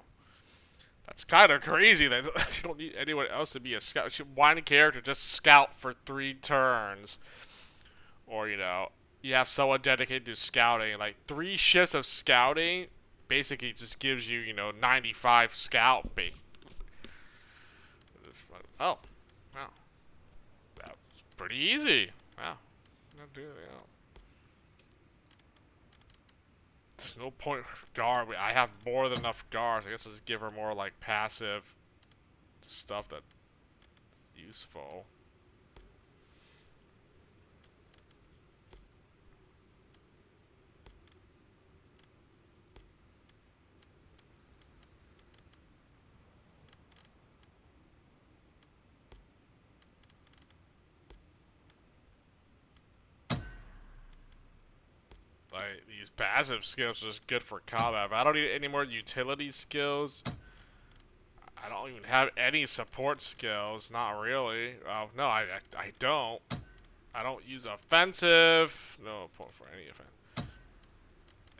that's kind of crazy that you don't need anyone else to be a scout. One character just scout for 3 turns, or you know, you have someone dedicated to scouting. Like 3 shifts of scouting, basically just gives you 95 scout bait. Oh, wow. Pretty easy. Wow. Not doing it. There's no point guard. I have more than enough guards. I guess I'll just give her more like passive stuff that's useful. Like, these passive skills are just good for combat, but I don't need any more utility skills. I don't even have any support skills. Not really. Oh, no, I don't. I don't use offensive. No point for any offense.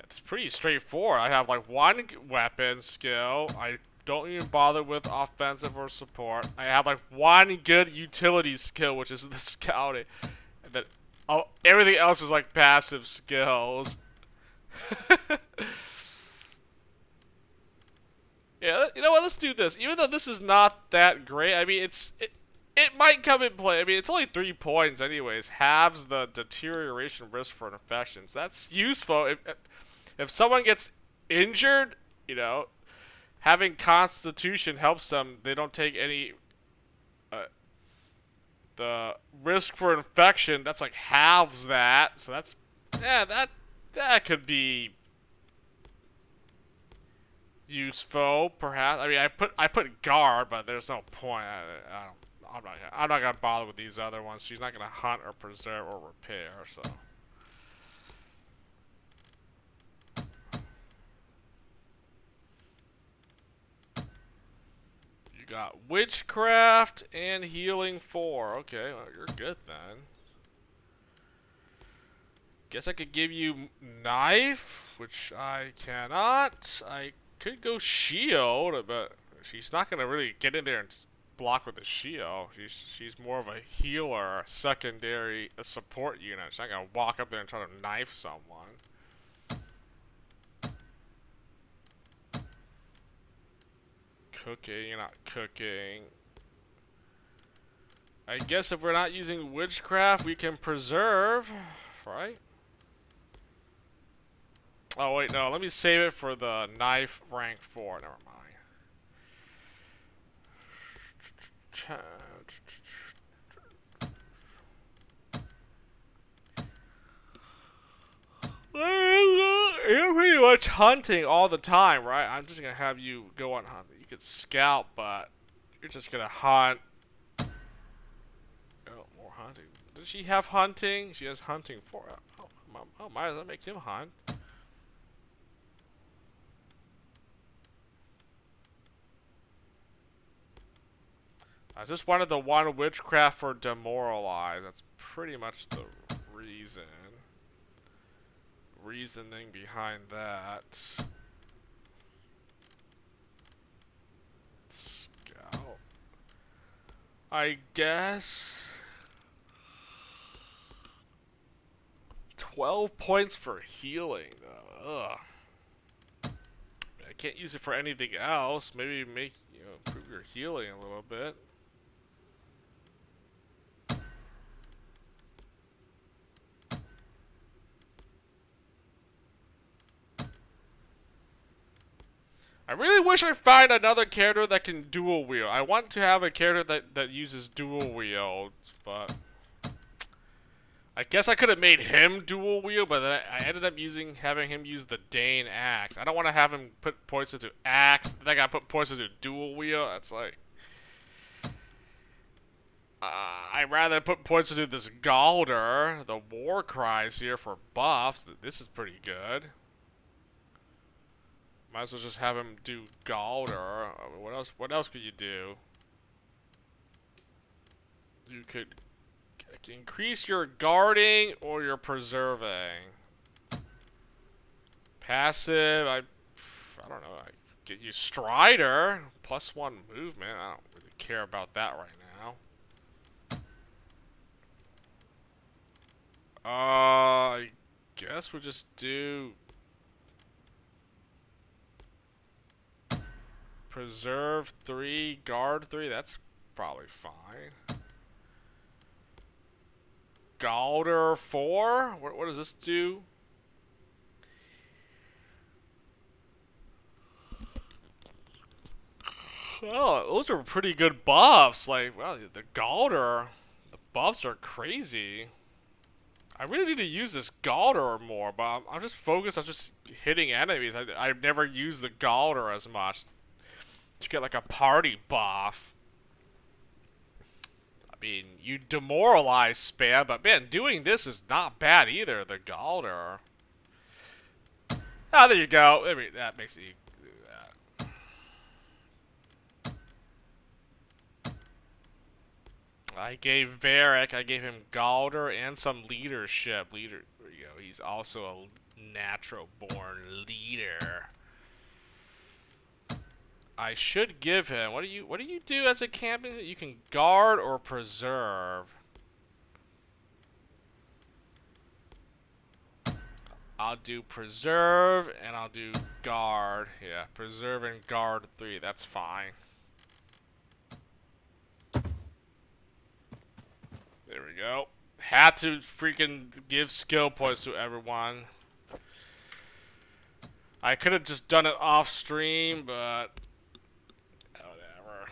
It's pretty straightforward. I have like one weapon skill. I don't even bother with offensive or support. I have like one good utility skill, which is the scouting. And then everything else is like passive skills. Yeah, you know what? Let's do this. Even though this is not that great, I mean, it might come in play. I mean, it's only 3 points, anyways. Halves the deterioration risk for infections. That's useful. If someone gets injured, you know, having Constitution helps them. They don't take any the risk for infection. That's like halves that. So that's that could be useful, perhaps. I mean, I put guard, but there's no point. I'm not gonna bother with these other ones. She's not gonna hunt or preserve or repair. So you got witchcraft and healing 4. Okay, well, you're good then. Guess I could give you knife, which I cannot. I could go shield, but she's not gonna really get in there and block with a shield. She's more of a healer, a secondary, a support unit. She's not gonna walk up there and try to knife someone. Cooking, you're not cooking. I guess if we're not using witchcraft, we can preserve, right? Oh wait, no, let me save it for the knife rank 4. Never mind. You're pretty much hunting all the time, right? I'm just gonna have you go on hunting. You could scout, but you're just gonna hunt. Oh, more hunting. Does she have hunting? She has hunting for it. Oh, might as well make him hunt. I just wanted the one witchcraft for demoralize. That's pretty much the reasoning behind that. Scout. I guess 12 points for healing though. Ugh. I can't use it for anything else. Maybe make, improve your healing a little bit. I really wish I find another character that can dual wield. I want to have a character that uses dual wield, but I guess I could have made him dual wield, but then I ended up having him use the Dane axe. I don't want to have him put points into axe. Then I gotta put points into dual wield. That's like, I'd rather put points into this Galder. The war cries here for buffs. This is pretty good. Might as well just have him do Galder. What else could you do? You could increase your guarding or your preserving. Passive, I don't know. I get you Strider, +1 movement. I don't really care about that right now. I guess we'll just do preserve 3, guard 3. That's probably fine. Galder 4. What does this do? Oh, those are pretty good buffs. Like, well, the Galder, the buffs are crazy. I really need to use this Galder more, but I'm just focused on just hitting enemies. I've never used the Galder as much to get like a party buff. I mean, you demoralize spam, but man, doing this is not bad either, the Galder. Ah, there you go. I mean, that makes it. I gave Varric, I gave him Galder and some leadership. There you go. He's also a natural-born leader. I should give him. What do you do as a champion? You can guard or preserve. I'll do preserve and I'll do guard. Yeah, preserve and guard 3. That's fine. There we go. Had to freaking give skill points to everyone. I could have just done it off stream, but whatever.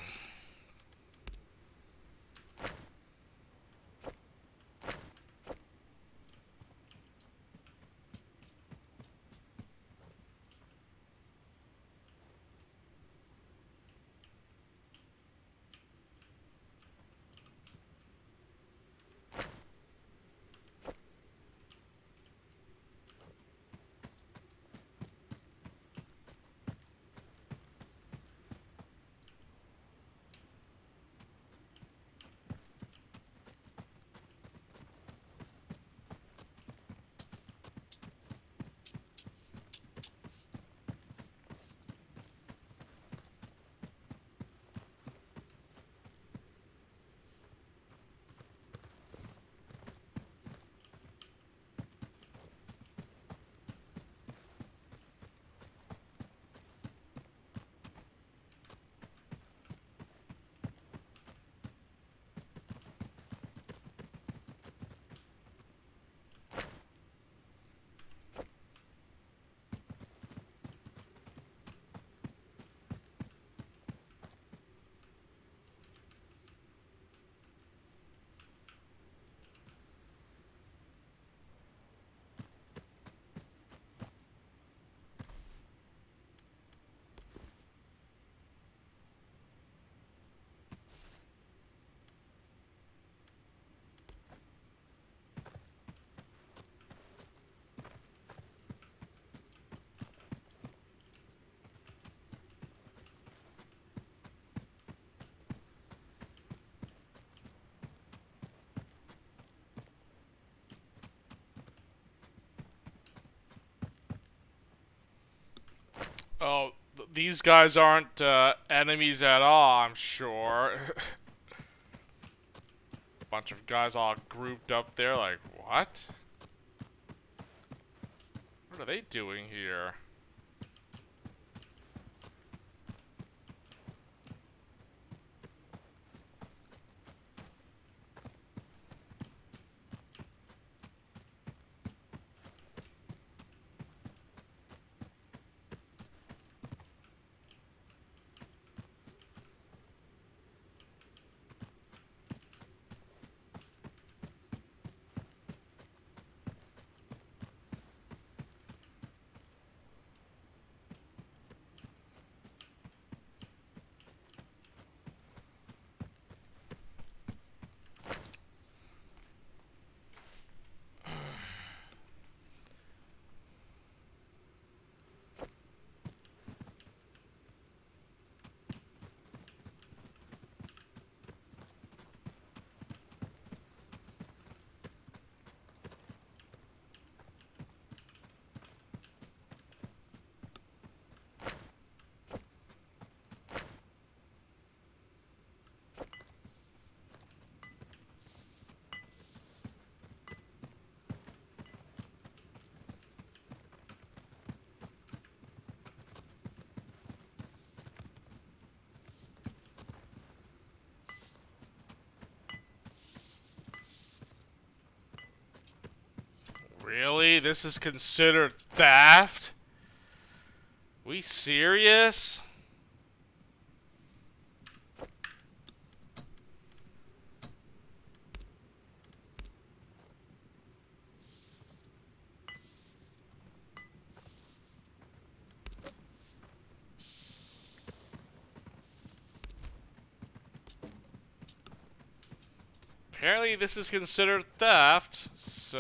Oh, these guys aren't enemies at all, I'm sure. Bunch of guys all grouped up there like, what? What are they doing here? Really? This is considered theft? We serious? Apparently this is considered theft, so,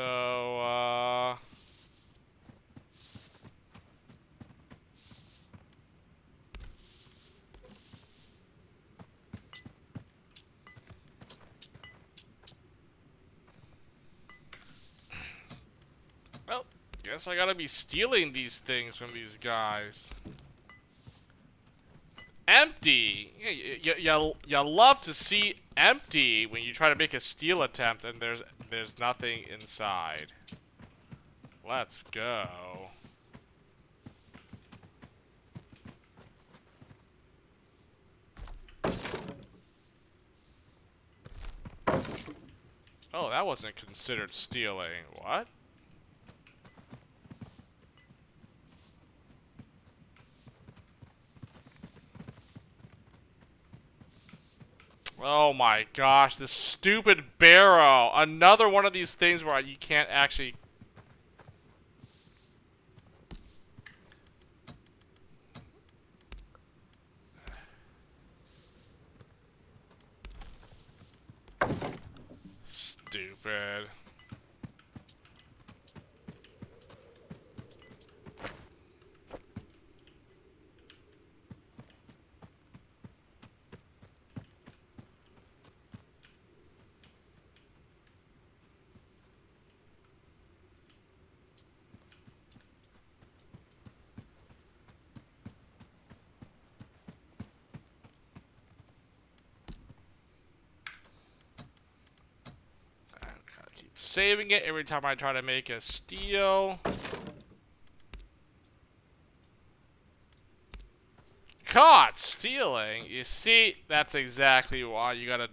well, guess I gotta be stealing these things from these guys. Empty! You love to see empty when you try to make a steal attempt and there's nothing inside. Let's go. Oh, that wasn't considered stealing. What? Oh my gosh, this stupid barrow. Another one of these things where you can't actually... Stupid. Keep saving it every time I try to make a steal. Caught stealing. You see, that's exactly why you gotta.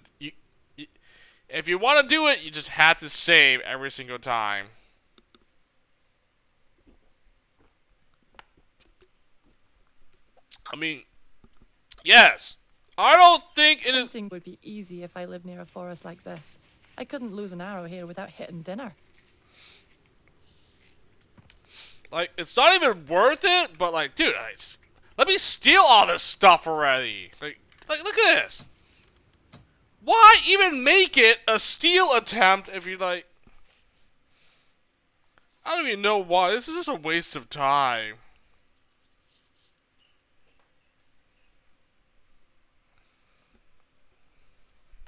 If you want to do it, you just have to save every single time. I mean, yes. I don't think it is. Hunting would be easy if I lived near a forest like this. I couldn't lose an arrow here without hitting dinner. Like, it's not even worth it, but like, dude, let me steal all this stuff already. Like, look at this. Why even make it a steal attempt if you like... I don't even know why. This is just a waste of time.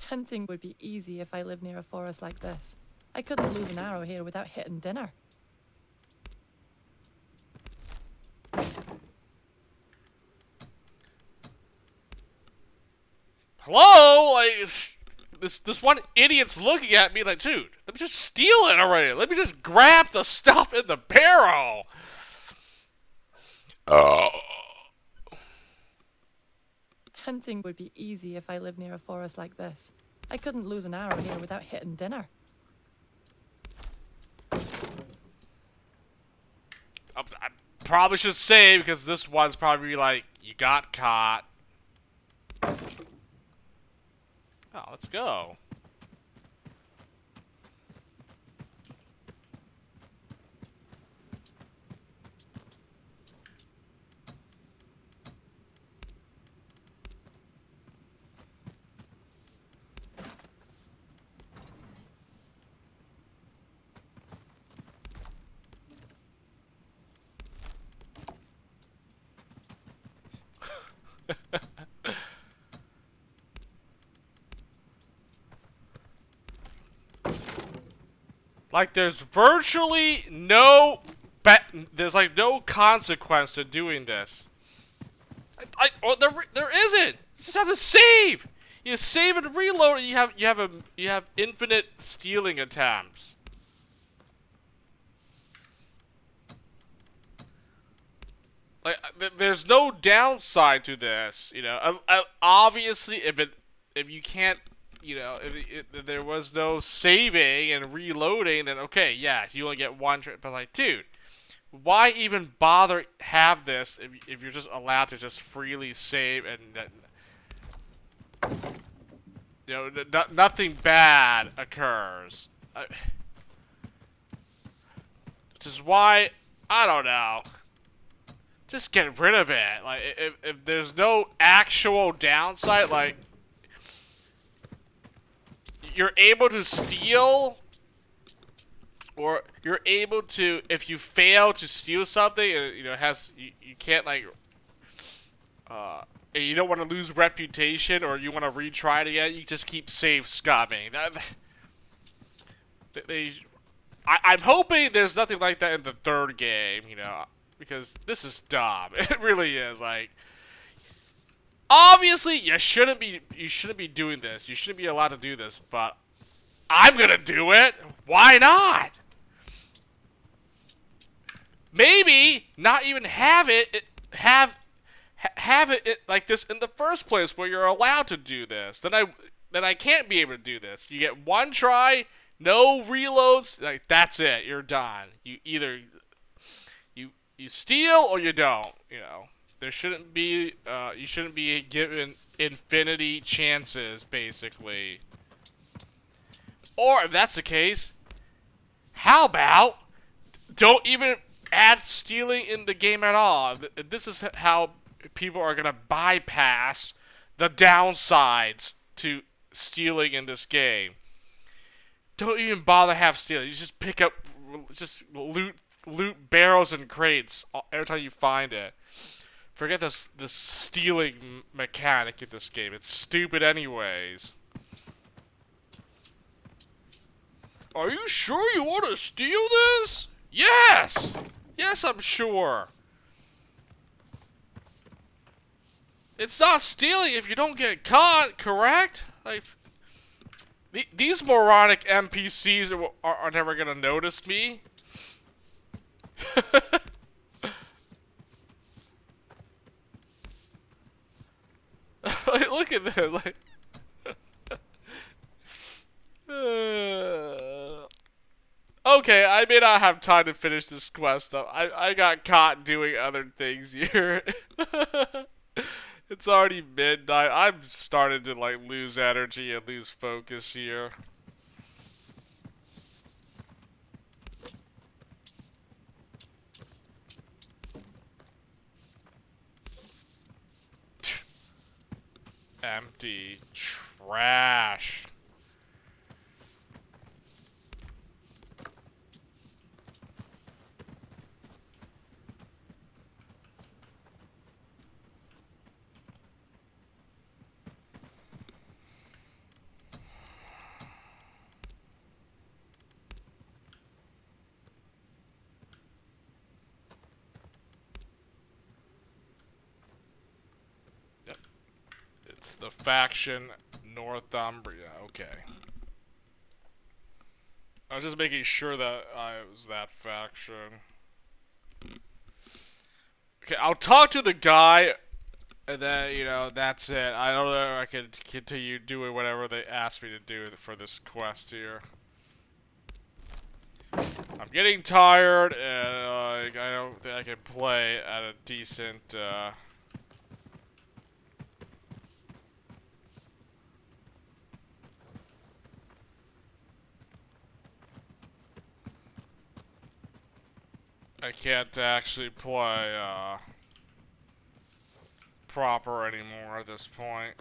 Hunting would be easy if I lived near a forest like this. I couldn't lose an arrow here without hitting dinner. Hello? Like, this one idiot's looking at me like, dude, let me just steal it already. Let me just grab the stuff in the barrel. Hunting would be easy if I lived near a forest like this. I couldn't lose an arrow here without hitting dinner. I probably should save because this one's probably like, you got caught. Oh, let's go. Like, there's virtually no... there's, like, no consequence to doing this. Well, there isn't! You just have to save! You save and reload, and you have infinite stealing attempts. Like, there's no downside to this, you know. Obviously, if you can't, you know, if there was no saving and reloading, then okay, yes, you only get one trip. But like, dude, why even bother have this if you're just allowed to just freely save and you know, nothing bad occurs. Which is why, I don't know. Just get rid of it. Like, if there's no actual downside, like, you're able to steal, or you're able to, if you fail to steal something, you know, you can't like, and you don't want to lose reputation, or you want to retry it again, you just keep save scumming. They, I'm hoping there's nothing like that in the third game, you know, because this is dumb. It really is. Like, obviously, you shouldn't be doing this. You shouldn't be allowed to do this, but I'm gonna do it. Why not? Maybe not even have it like this in the first place, where you're allowed to do this. Then I can't be able to do this. You get one try, no reloads. Like, that's it. You're done. You either you steal or you don't. You know, there shouldn't be you shouldn't be given infinity chances, basically. Or if that's the case, how about don't even add stealing in the game at all? This is how people are gonna bypass the downsides to stealing in this game. Don't even bother have stealing. You just pick up, just loot barrels and crates every time you find it. Forget this stealing mechanic in this game. It's stupid anyways. Are you sure you want to steal this? Yes! Yes, I'm sure. It's not stealing if you don't get caught, correct? Like, these moronic NPCs are never gonna notice me. Like, look at this. Like, okay, I may not have time to finish this quest up. I got caught doing other things here. It's already midnight. I'm starting to like lose energy and lose focus here. Empty trash. It's the faction Northumbria. Okay. I was just making sure that I was that faction. Okay, I'll talk to the guy, and then, you know, that's it. I don't know if I can continue doing whatever they asked me to do for this quest here. I'm getting tired, and I don't think I can play at a decent, I can't actually play, proper anymore at this point.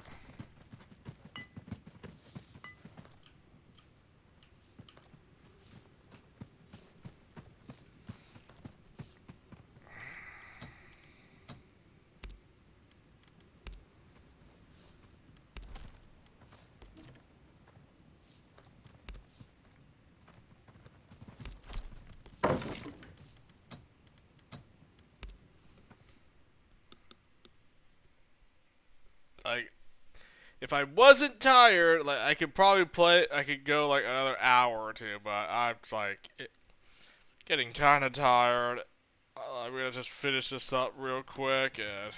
Like, if I wasn't tired, like, I could probably play, I could go like another hour or two, but I'm just like, getting kind of tired. I'm gonna just finish this up real quick, and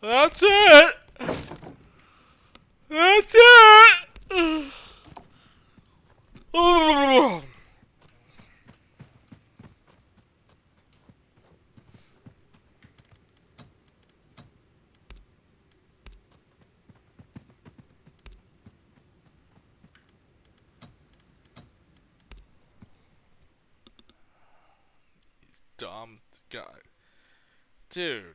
that's it! That's it! Dumb guy. Dude.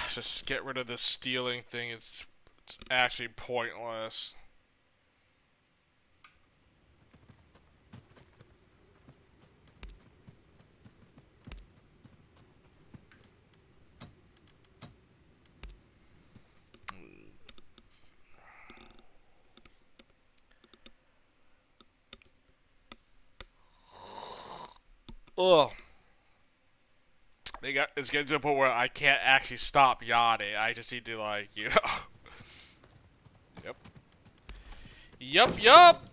Just get rid of this stealing thing. It's actually pointless. Ugh. It's getting to the point where I can't actually stop yawning. I just need to, like, you know. Yep. Yup, yup.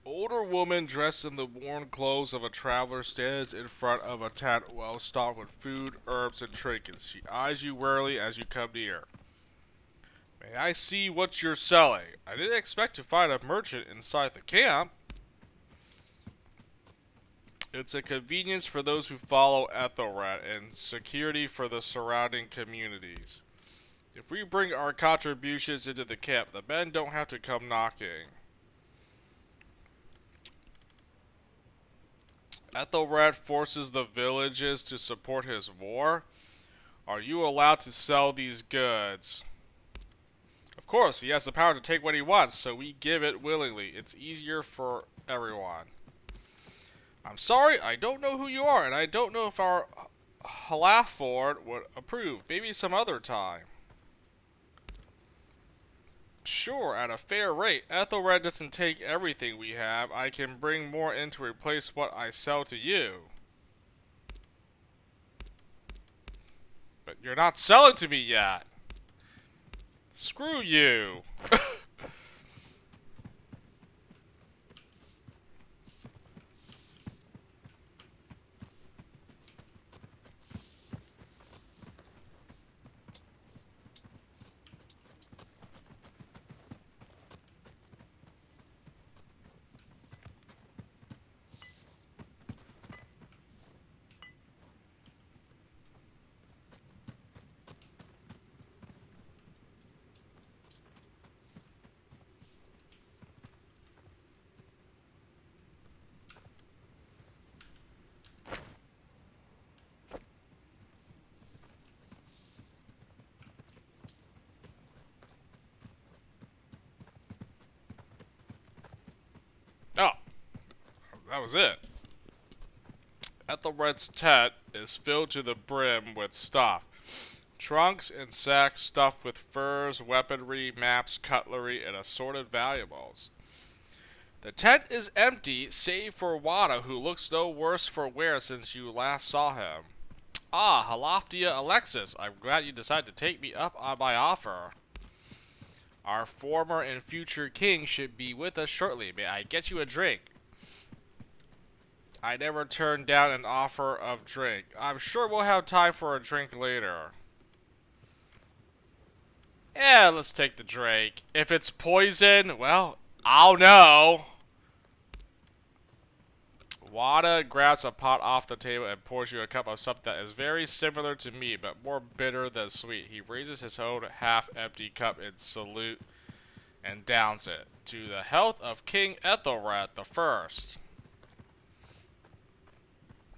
Older woman dressed in the worn clothes of a traveler stands in front of a tent well stocked with food, herbs, and trinkets. She eyes you warily as you come near. May I see what you're selling? I didn't expect to find a merchant inside the camp. It's a convenience for those who follow Ethelred and security for the surrounding communities. If we bring our contributions into the camp, the men don't have to come knocking. Ethelred forces the villages to support his war. Are you allowed to sell these goods? Of course, he has the power to take what he wants, so we give it willingly. It's easier for everyone. I'm sorry, I don't know who you are, and I don't know if our Halaford would approve. Maybe some other time. Sure, at a fair rate. Ethelred doesn't take everything we have. I can bring more in to replace what I sell to you. But you're not selling to me yet. Screw you. Oh, that was it. Ethelred's tent is filled to the brim with stuff. Trunks and sacks stuffed with furs, weaponry, maps, cutlery, and assorted valuables. The tent is empty, save for Wada, who looks no worse for wear since you last saw him. Ah, Halafdia Alexis, I'm glad you decided to take me up on my offer. Our former and future king should be with us shortly. May I get you a drink? I never turn down an offer of drink. I'm sure we'll have time for a drink later. Yeah, let's take the drink. If it's poison, well, I'll know. Wada grabs a pot off the table and pours you a cup of something that is very similar to me, but more bitter than sweet. He raises his own half-empty cup in salute and downs it. To the health of King Ethelred the First.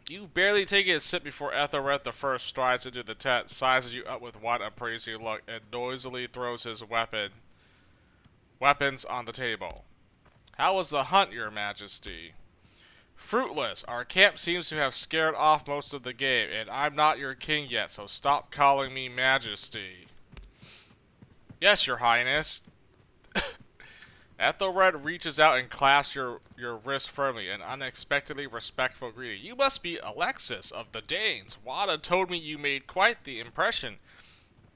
You barely take a sip before Ethelred the First strides into the tent, sizes you up with one appraising look, and noisily throws his weapons on the table. How was the hunt, your majesty? Fruitless. Our camp seems to have scared off most of the game, and I'm not your king yet, so stop calling me majesty. Yes, your highness. Ethelred reaches out and clasps your wrist firmly, an unexpectedly respectful greeting. You must be Alexis of the Danes. Wada told me you made quite the impression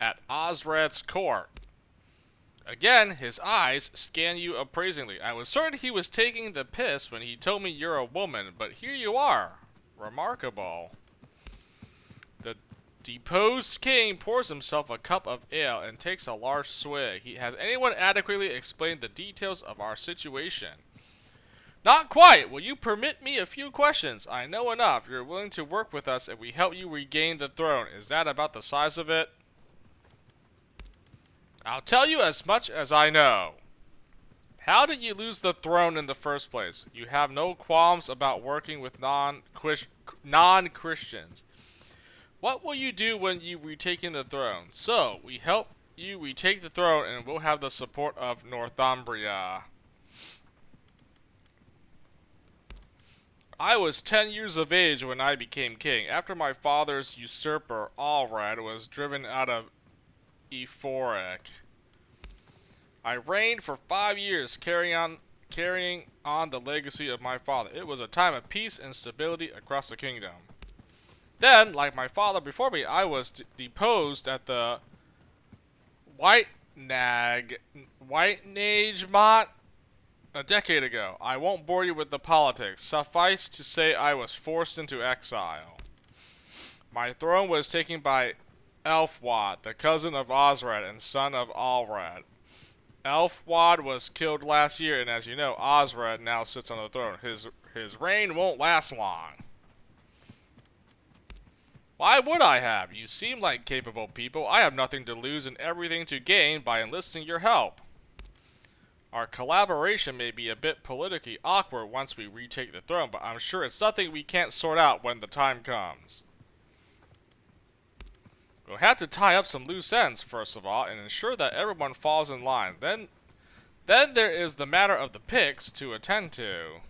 at Osred's court. Again, his eyes scan you appraisingly. I was certain he was taking the piss when he told me you're a woman, but here you are. Remarkable. The deposed king pours himself a cup of ale and takes a large swig. Has anyone adequately explained the details of our situation? Not quite. Will you permit me a few questions? I know enough. You're willing to work with us if we help you regain the throne. Is that about the size of it? I'll tell you as much as I know. How did you lose the throne in the first place? You have no qualms about working with non-Christians. What will you do when you retaken the throne? So, we help you retake the throne and we'll have the support of Northumbria. I was 10 years of age when I became king. After my father's usurper, Allred, was driven out of Euphoric. I reigned for 5 years, carrying on the legacy of my father. It was a time of peace and stability across the kingdom. Then, like my father before me, I was deposed at the White-Nage-Mont a decade ago. I won't bore you with the politics. Suffice to say I was forced into exile. My throne was taken by Elfwad, the cousin of Osred and son of Allred. Elfwad was killed last year, and as you know, Osred now sits on the throne. His reign won't last long. Why would I have? You seem like capable people. I have nothing to lose and everything to gain by enlisting your help. Our collaboration may be a bit politically awkward once we retake the throne, but I'm sure it's nothing we can't sort out when the time comes. We'll have to tie up some loose ends, first of all, and ensure that everyone falls in line. Then there is the matter of the Picts to attend to.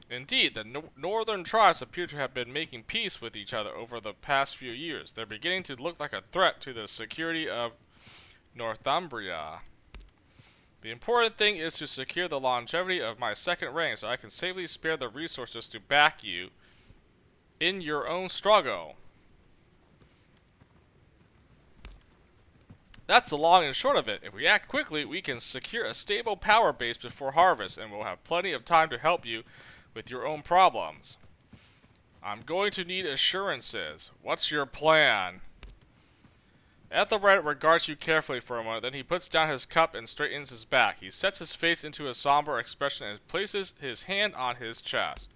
Indeed, the northern tribes appear to have been making peace with each other over the past few years. They're beginning to look like a threat to the security of Northumbria. The important thing is to secure the longevity of my second reign so I can safely spare the resources to back you in your own struggle. That's the long and short of it. If we act quickly, we can secure a stable power base before harvest, and we'll have plenty of time to help you with your own problems. I'm going to need assurances. What's your plan? Ethelred regards you carefully for a moment, then he puts down his cup and straightens his back. He sets his face into a somber expression and places his hand on his chest.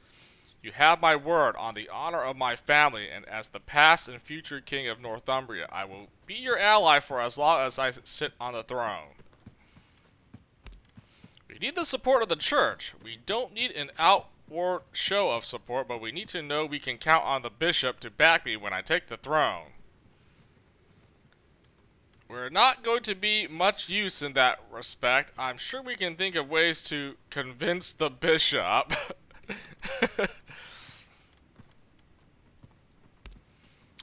You have my word on the honor of my family, and as the past and future king of Northumbria, I will be your ally for as long as I sit on the throne. We need the support of the church. We don't need an outward show of support, but we need to know we can count on the bishop to back me when I take the throne. We're not going to be much use in that respect. I'm sure we can think of ways to convince the bishop.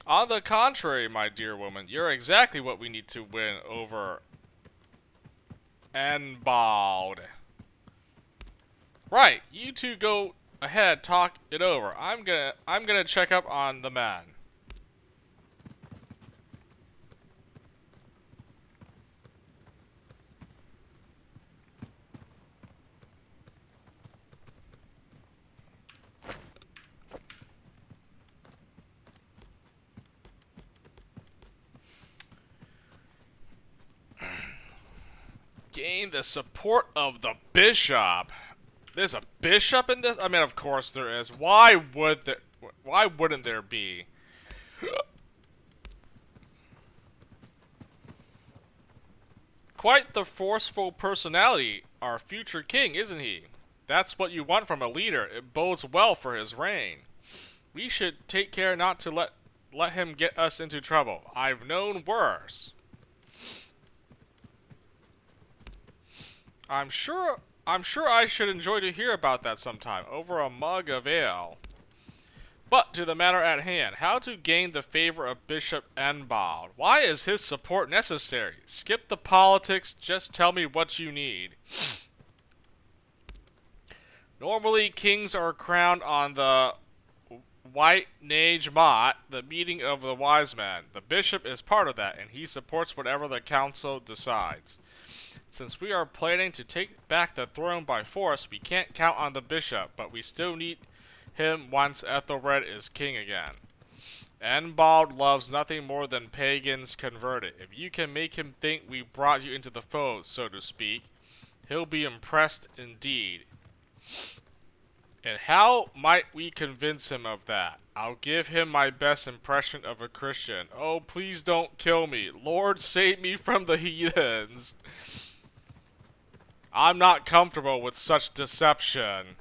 On the contrary, my dear woman, you're exactly what we need to win over Enbald. Right, you two go ahead, talk it over. I'm gonna check up on the man. Gain the support of the bishop. There's a bishop in this? I mean, of course there is. Why wouldn't there be? Quite the forceful personality, our future king, isn't he? That's what you want from a leader. It bodes well for his reign. We should take care not to let him get us into trouble. I've known worse. I'm sure I should enjoy to hear about that sometime, over a mug of ale. But to the matter at hand, how to gain the favor of Bishop Enbald? Why is his support necessary? Skip the politics, just tell me what you need. Normally, kings are crowned on the White Nage Mott, the meeting of the wise men. The bishop is part of that, and he supports whatever the council decides. Since we are planning to take back the throne by force, we can't count on the bishop, but we still need him once Ethelred is king again. Enbald loves nothing more than pagans converted. If you can make him think we brought you into the fold, so to speak, he'll be impressed indeed. And how might we convince him of that? I'll give him my best impression of a Christian. Oh, please don't kill me. Lord, save me from the heathens. I'm not comfortable with such deception.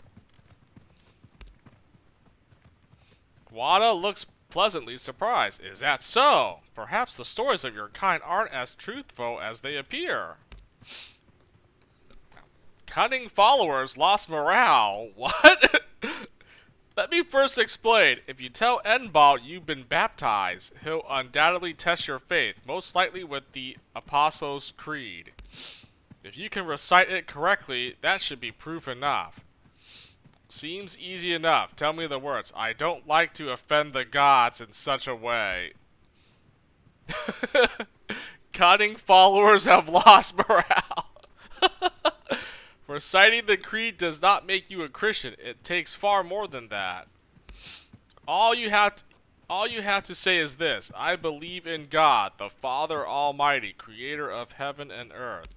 Wada looks pleasantly surprised. Is that so? Perhaps the stories of your kind aren't as truthful as they appear. Cunning followers lost morale. What? Let me first explain. If you tell Enbald you've been baptized, he'll undoubtedly test your faith, most likely with the Apostles' Creed. If you can recite it correctly, that should be proof enough. Seems easy enough. Tell me the words. I don't like to offend the gods in such a way. Cunning followers have lost morale. Reciting the creed does not make you a Christian. It takes far more than that. All you have to say is this: I believe in God, the Father Almighty, creator of heaven and earth.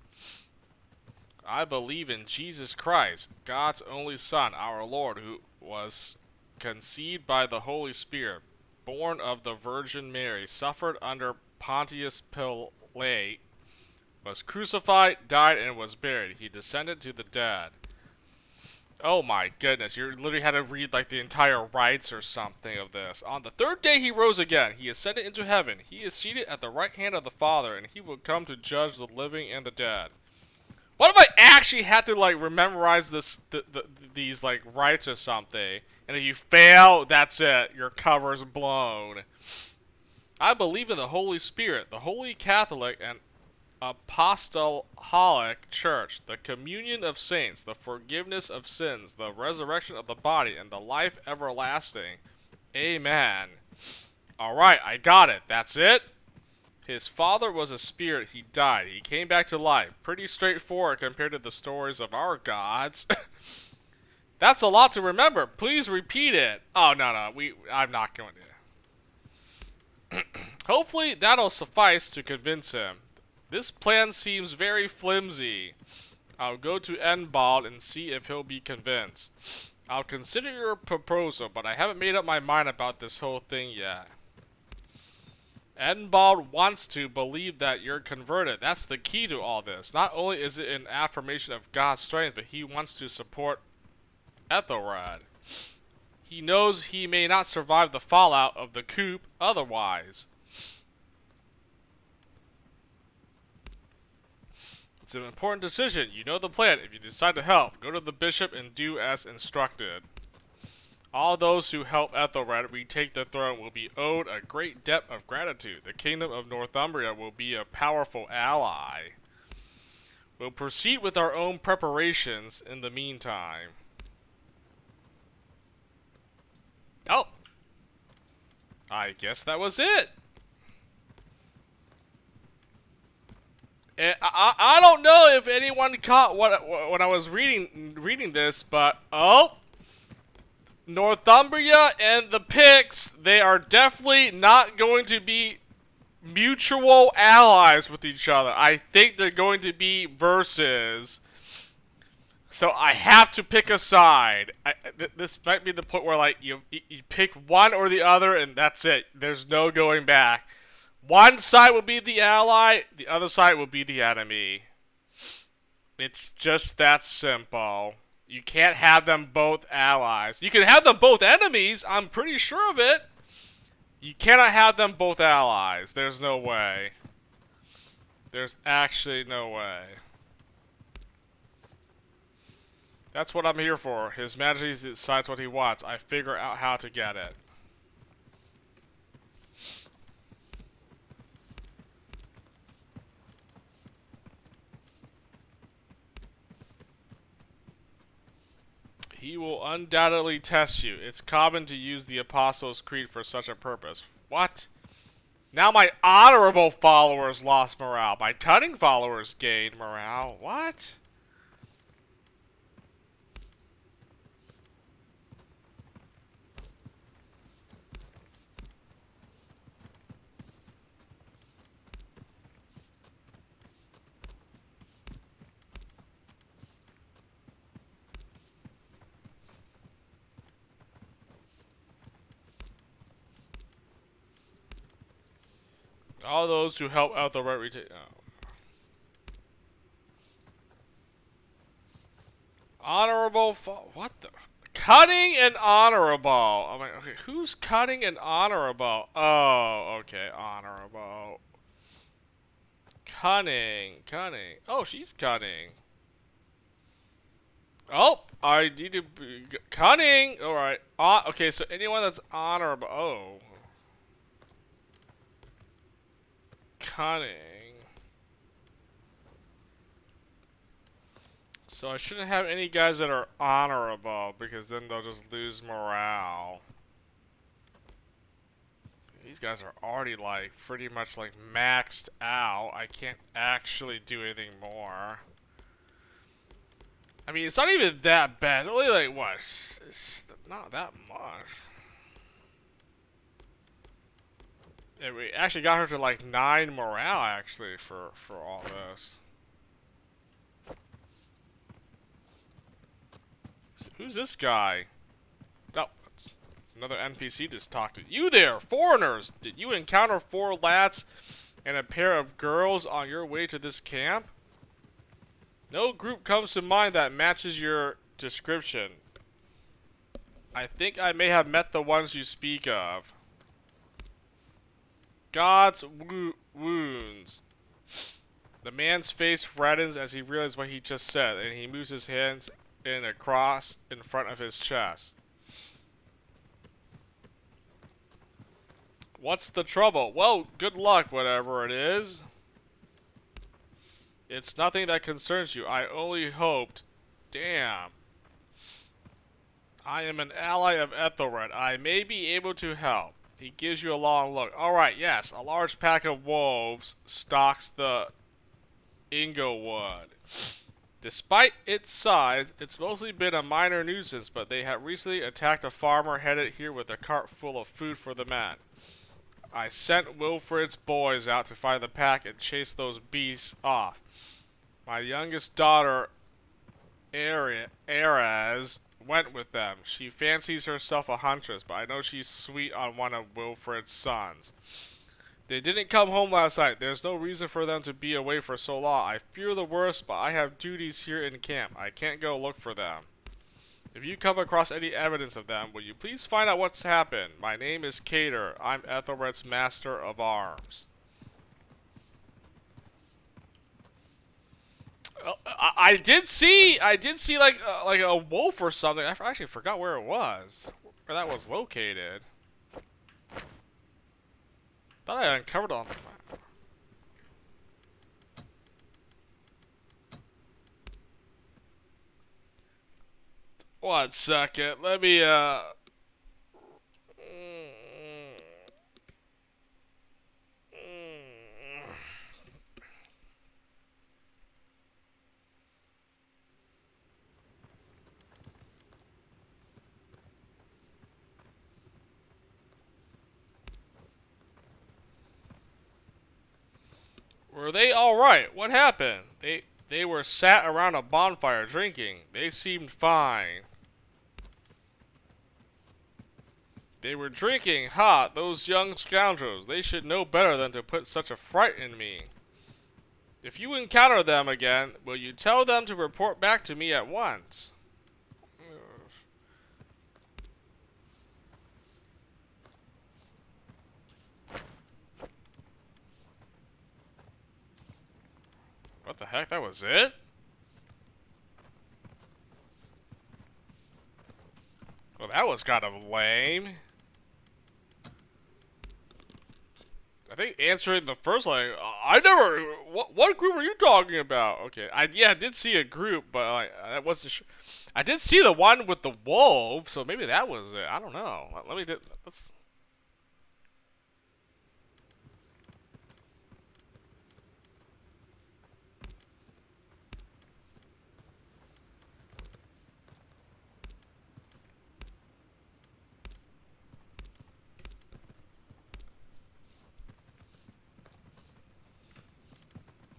I believe in Jesus Christ, God's only Son, our Lord, who was conceived by the Holy Spirit, born of the Virgin Mary, suffered under Pontius Pilate, was crucified, died, and was buried. He descended to the dead. Oh my goodness, you literally had to read like the entire rites or something of this. On the third day he rose again. He ascended into heaven. He is seated at the right hand of the Father, and he will come to judge the living and the dead. What if I actually had to like memorize these like rites or something, and if you fail, that's it. Your cover's blown. I believe in the Holy Spirit, the Holy Catholic and Apostolic Church, the communion of saints, the forgiveness of sins, the resurrection of the body, and the life everlasting. Amen. Alright, I got it. That's it? His father was a spirit. He died. He came back to life. Pretty straightforward compared to the stories of our gods. That's a lot to remember. Please repeat it. Oh, no. I'm not going to. Hopefully, that'll suffice to convince him. This plan seems very flimsy. I'll go to Enbald and see if he'll be convinced. I'll consider your proposal, but I haven't made up my mind about this whole thing yet. Enbald wants to believe that you're converted. That's the key to all this. Not only is it an affirmation of God's strength, but he wants to support Ethelred. He knows he may not survive the fallout of the coup otherwise. It's an important decision. You know the plan. If you decide to help, go to the bishop and do as instructed. All those who help Ethelred retake the throne will be owed a great debt of gratitude. The kingdom of Northumbria will be a powerful ally. We'll proceed with our own preparations in the meantime. Oh. I guess that was it. And I don't know if anyone caught what when I was reading this, but oh, Northumbria and the Picts, they are definitely not going to be mutual allies with each other. I think they're going to be versus. So I have to pick a side. This might be the point where like you pick one or the other and that's it. There's no going back. One side will be the ally, the other side will be the enemy. It's just that simple. You can't have them both allies. You can have them both enemies, I'm pretty sure of it. You cannot have them both allies. There's no way. There's actually no way. That's what I'm here for. His Majesty decides what he wants. I figure out how to get it. He will undoubtedly test you. It's common to use the Apostles' Creed for such a purpose. What? Now my honorable followers lost morale. My cunning followers gained morale. What? All those who help out the right retain. Oh. Honorable. What the? Cunning and honorable. I'm like, okay, who's cunning and honorable? Oh, okay, honorable. Cunning. Oh, she's cunning. Oh, I need to be cunning. All right. Okay, so anyone that's honorable. Oh. Cunning. So I shouldn't have any guys that are honorable because then they'll just lose morale. These guys are already like pretty much like maxed out. I can't actually do anything more. I mean, it's not even that bad. Only like what? It's not that much. And we actually got her to like 9 morale actually for all this. Who's this guy? Oh, it's another NPC just talked to you there, foreigners. Did you encounter 4 lads and a pair of girls on your way to this camp? No group comes to mind that matches your description. I think I may have met the ones you speak of. God's wounds. The man's face reddens as he realizes what he just said, and he moves his hands in a cross in front of his chest. What's the trouble? Well, good luck, whatever it is. It's nothing that concerns you. I only hoped. Damn. I am an ally of Ethelred. I may be able to help. He gives you a long look. Alright, yes. A large pack of wolves stalks the Inglewood. Despite its size, it's mostly been a minor nuisance, but they have recently attacked a farmer headed here with a cart full of food for the men. I sent Wilfred's boys out to find the pack and chase those beasts off. My youngest daughter, Erez, went with them. She fancies herself a huntress, but I know she's sweet on one of Wilfred's sons. They didn't come home last night. There's no reason for them to be away for so long. I fear the worst, but I have duties here in camp. I can't go look for them. If you come across any evidence of them, will you please find out what's happened? My name is Cater. I'm Ethelred's master of arms. I did see like a wolf or something. I actually forgot where it was, where that was located. Thought I uncovered it on the map. 1 second. Let me Were they alright? What happened? They were sat around a bonfire drinking. They seemed fine. They were drinking. Ha! Those young scoundrels. They should know better than to put such a fright in me. If you encounter them again, will you tell them to report back to me at once? What the heck? That was it? Well, that was kind of lame. I think answering the first line, I never. What group are you talking about? Okay, I did see a group, but I wasn't sure. I did see the one with the wolf, so maybe that was it. I don't know. Let's.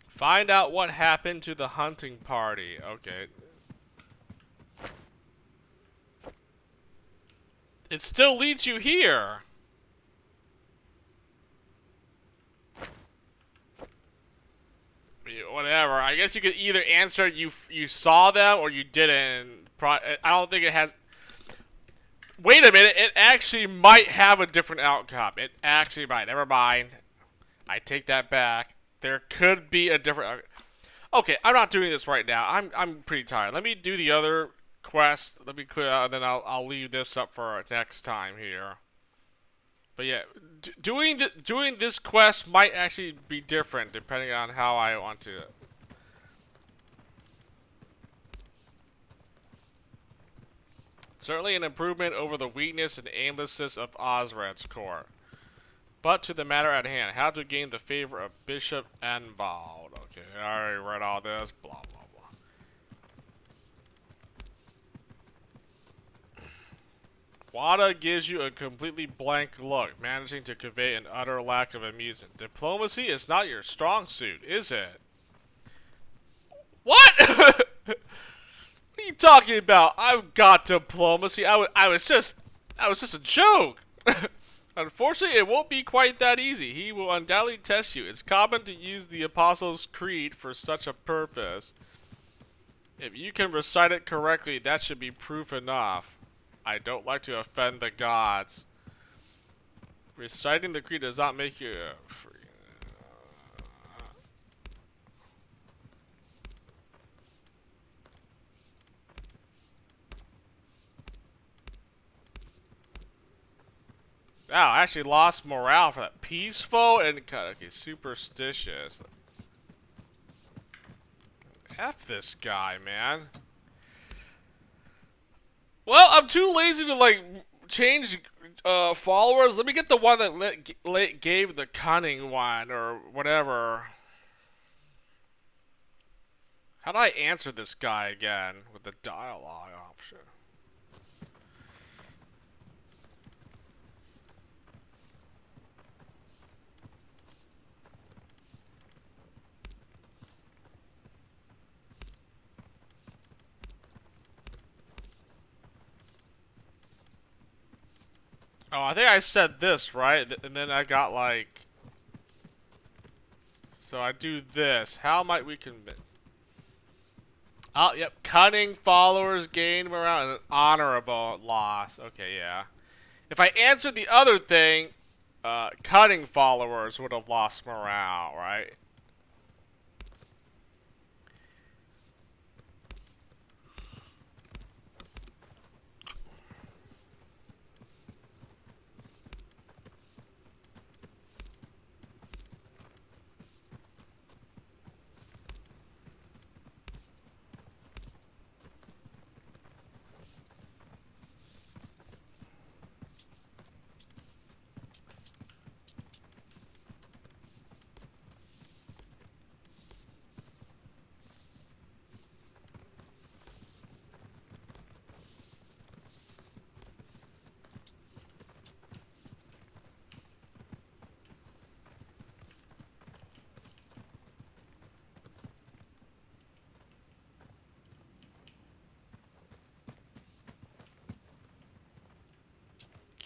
Find out what happened to the hunting party. Okay. It still leads you here. Whatever. I guess you could either answer you saw them or you didn't. I don't think it has. Wait a minute. It actually might have a different outcome. It actually might. Never mind. I take that back. There could be a different. Okay, I'm not doing this right now. I'm pretty tired. Let me do the other quest. Let me clear out, and then I'll leave this up for next time here. But yeah, doing this quest might actually be different depending on how I want to. Certainly an improvement over the weakness and aimlessness of Osred's court. But to the matter at hand, how to gain the favor of Bishop Enbald. Okay, I already read all this. Blah, blah, blah. Wada gives you a completely blank look, managing to convey an utter lack of amusement. Diplomacy is not your strong suit, is it? What? What are you talking about? I've got diplomacy. I was just a joke. Unfortunately, it won't be quite that easy. He will undoubtedly test you. It's common to use the Apostles' Creed for such a purpose. If you can recite it correctly, that should be proof enough. I don't like to offend the gods. Reciting the Creed does not make you free. Wow, I actually lost morale for that. Peaceful and okay, superstitious. F this guy, man. Well, I'm too lazy to like change followers. Let me get the one that gave the cunning one or whatever. How do I answer this guy again with the dialogue option? Oh, I think I said this, right? And then I got like... So I do this. How might we convince... Oh, yep. Cunning followers gain morale and an honorable loss. Okay, yeah. If I answered the other thing, cunning followers would have lost morale, right?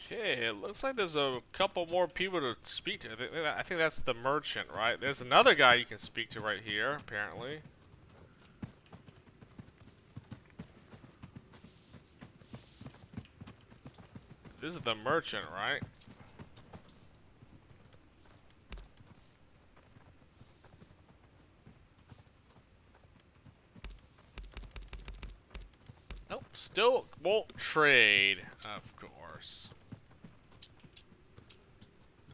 Okay, it looks like there's a couple more people to speak to. I think that's the merchant, right? There's another guy you can speak to right here, apparently. This is the merchant, right? Nope, still won't trade, of course.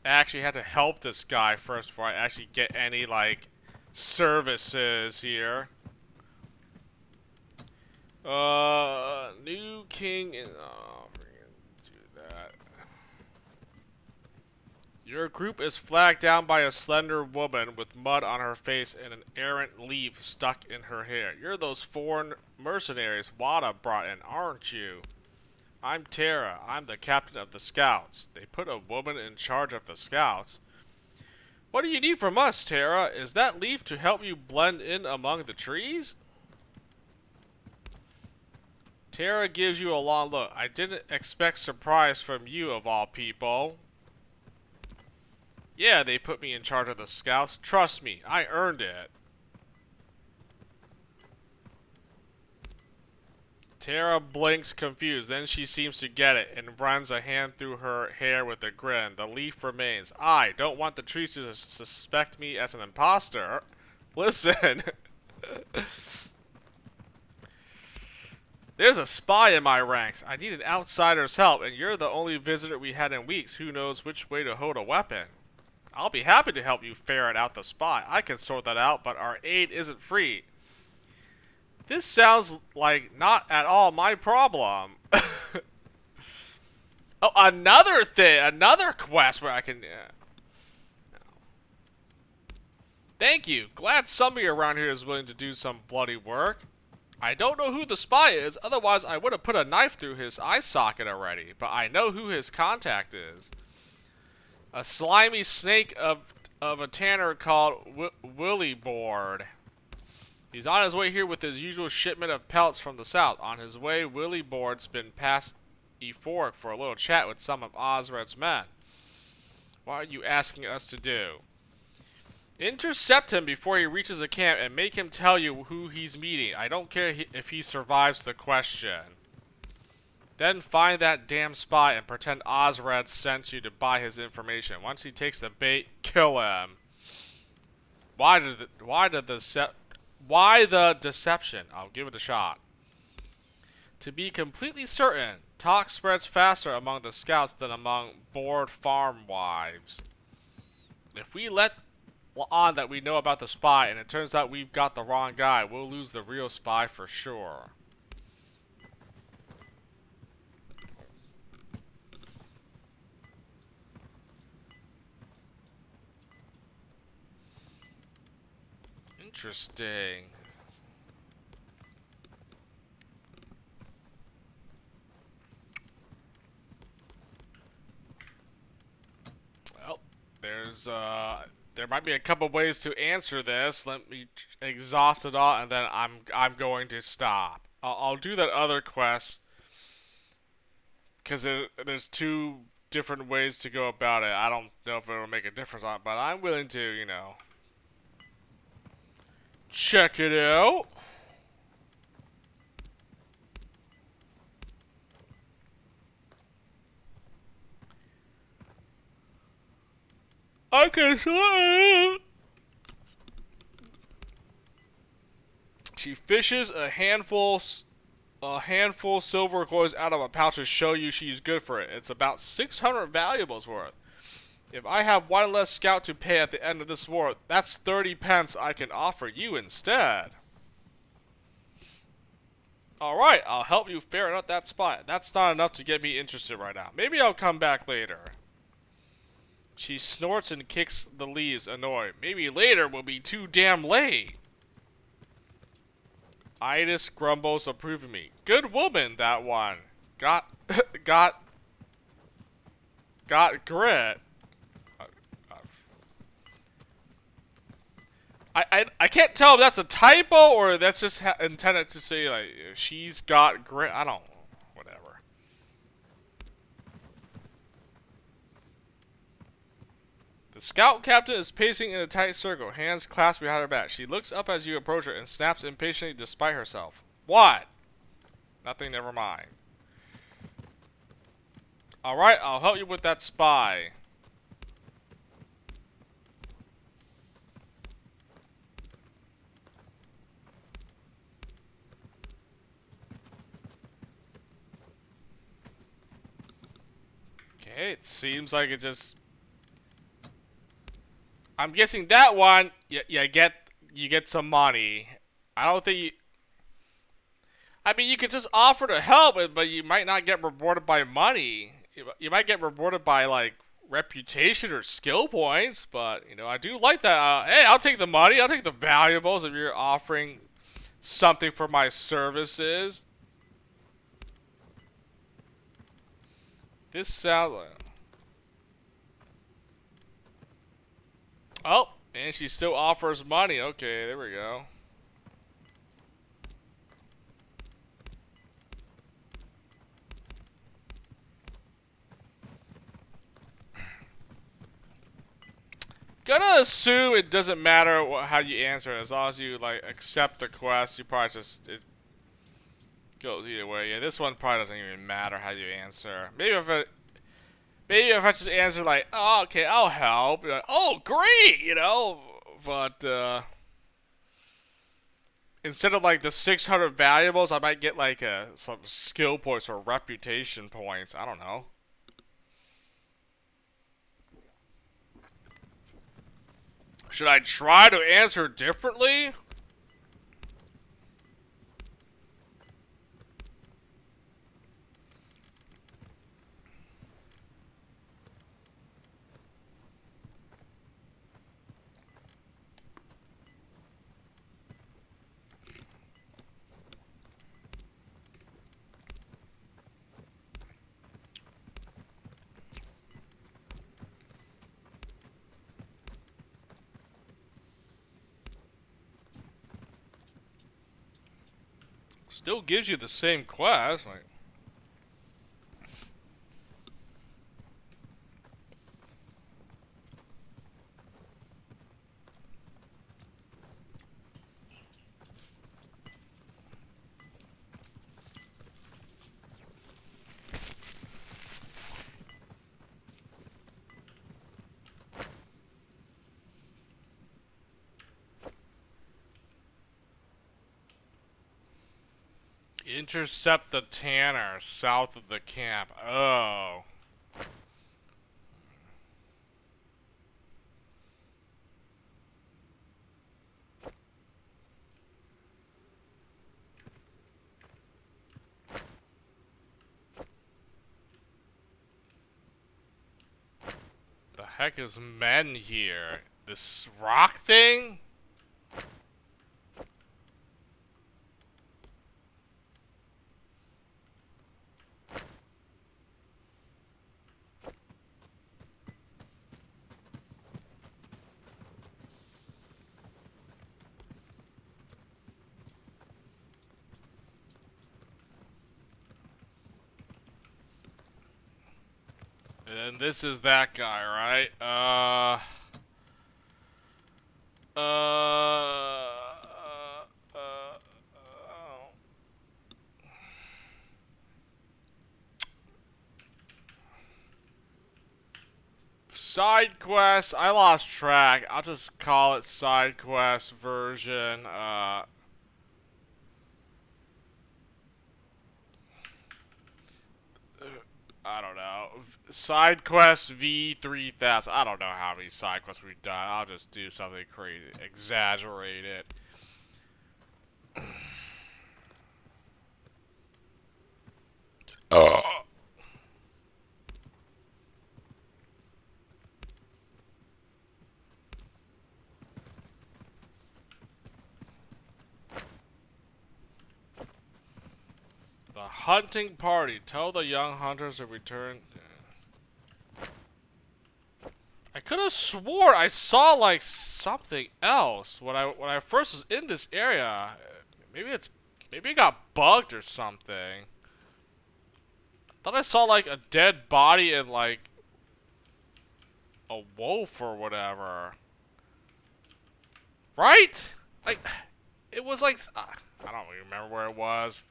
I actually had to help this guy first before I actually get any, like, services here. New king is... Oh, we're gonna do that. Your group is flagged down by a slender woman with mud on her face and an errant leaf stuck in her hair. You're those foreign mercenaries Wada brought in, aren't you? I'm Tara. I'm the captain of the scouts. They put a woman in charge of the scouts. What do you need from us, Tara? Is that leaf to help you blend in among the trees? Tara gives you a long look. I didn't expect surprise from you of all people. Yeah, they put me in charge of the scouts. Trust me, I earned it. Tara blinks confused, then she seems to get it and runs a hand through her hair with a grin. The leaf remains. I don't want the trees to suspect me as an imposter. Listen. There's a spy in my ranks. I need an outsider's help, and you're the only visitor we had in weeks. Who knows which way to hold a weapon? I'll be happy to help you ferret out the spy. I can sort that out, but our aid isn't free. This sounds like not at all my problem. Oh, another thing, another quest where I can... Thank you. Glad somebody around here is willing to do some bloody work. I don't know who the spy is, otherwise I would have put a knife through his eye socket already, but I know who his contact is. A slimy snake of a tanner called Willy Board. He's on his way here with his usual shipment of pelts from the south. On his way, Willy Board's been past Ephoric for a little chat with some of Osred's men. What are you asking us to do? Intercept him before he reaches the camp and make him tell you who he's meeting. I don't care if he survives the question. Then find that damn spy and pretend Osred sent you to buy his information. Once he takes the bait, kill him. Why the deception? I'll give it a shot. To be completely certain, talk spreads faster among the scouts than among bored farm wives. If we let on that we know about the spy and it turns out we've got the wrong guy, we'll lose the real spy for sure. Interesting. Well, there might be a couple ways to answer this. Let me exhaust it all, and then I'm going to stop. I'll do that other quest because there's two different ways to go about it. I don't know if it'll make a difference on it, but I'm willing to, you know, check it out. I can see. She fishes a handful silver coins out of a pouch to show you she's good for it. It's about 600 valuables worth. If I have one less scout to pay at the end of this war, that's 30 pence I can offer you instead. Alright, I'll help you ferret out that spot. That's not enough to get me interested right now. Maybe I'll come back later. She snorts and kicks the leaves, annoyed. Maybe later will be too damn late. Idis grumbles, approving me. Good woman, that one. Got grit. I can't tell if that's a typo or that's just intended to say, like, she's got grit. I don't know. Whatever. The scout captain is pacing in a tight circle, hands clasped behind her back. She looks up as you approach her and snaps impatiently despite herself. What? Nothing, never mind. Alright, I'll help you with that spy. Okay, it seems like it just... I'm guessing that one, you get some money. I don't think you... I mean, you could just offer to help, but you might not get rewarded by money. You might get rewarded by, like, reputation or skill points, but, you know, I do like that. Hey, I'll take the money, I'll take the valuables if you're offering something for my services. This sounds like... Oh, and she still offers money. Okay, there we go. Gonna assume it doesn't matter how you answer it, as long as you like accept the quest. You probably just it goes either way. Yeah, this one probably doesn't even matter how you answer. Maybe if I just answer like, oh, okay, I'll help. You're like, oh, great, you know. But instead of like the 600 valuables, I might get like some skill points or reputation points. I don't know. Should I try to answer differently? Still gives you the same quest. Like, intercept the tanner south of the camp. Oh. The heck is men here? This rock thing? And this is that guy, right? Side quest. I lost track. I'll just call it side quest version. I don't know. Side quest V3000. I don't know how many side quests we've done. I'll just do something crazy. Exaggerate it. The hunting party. Tell the young hunters to return. I could have swore I saw like something else when I first was in this area. Maybe it got bugged or something. Thought I saw like a dead body and like a wolf or whatever. Right? Like, it was like, I don't even remember where it was.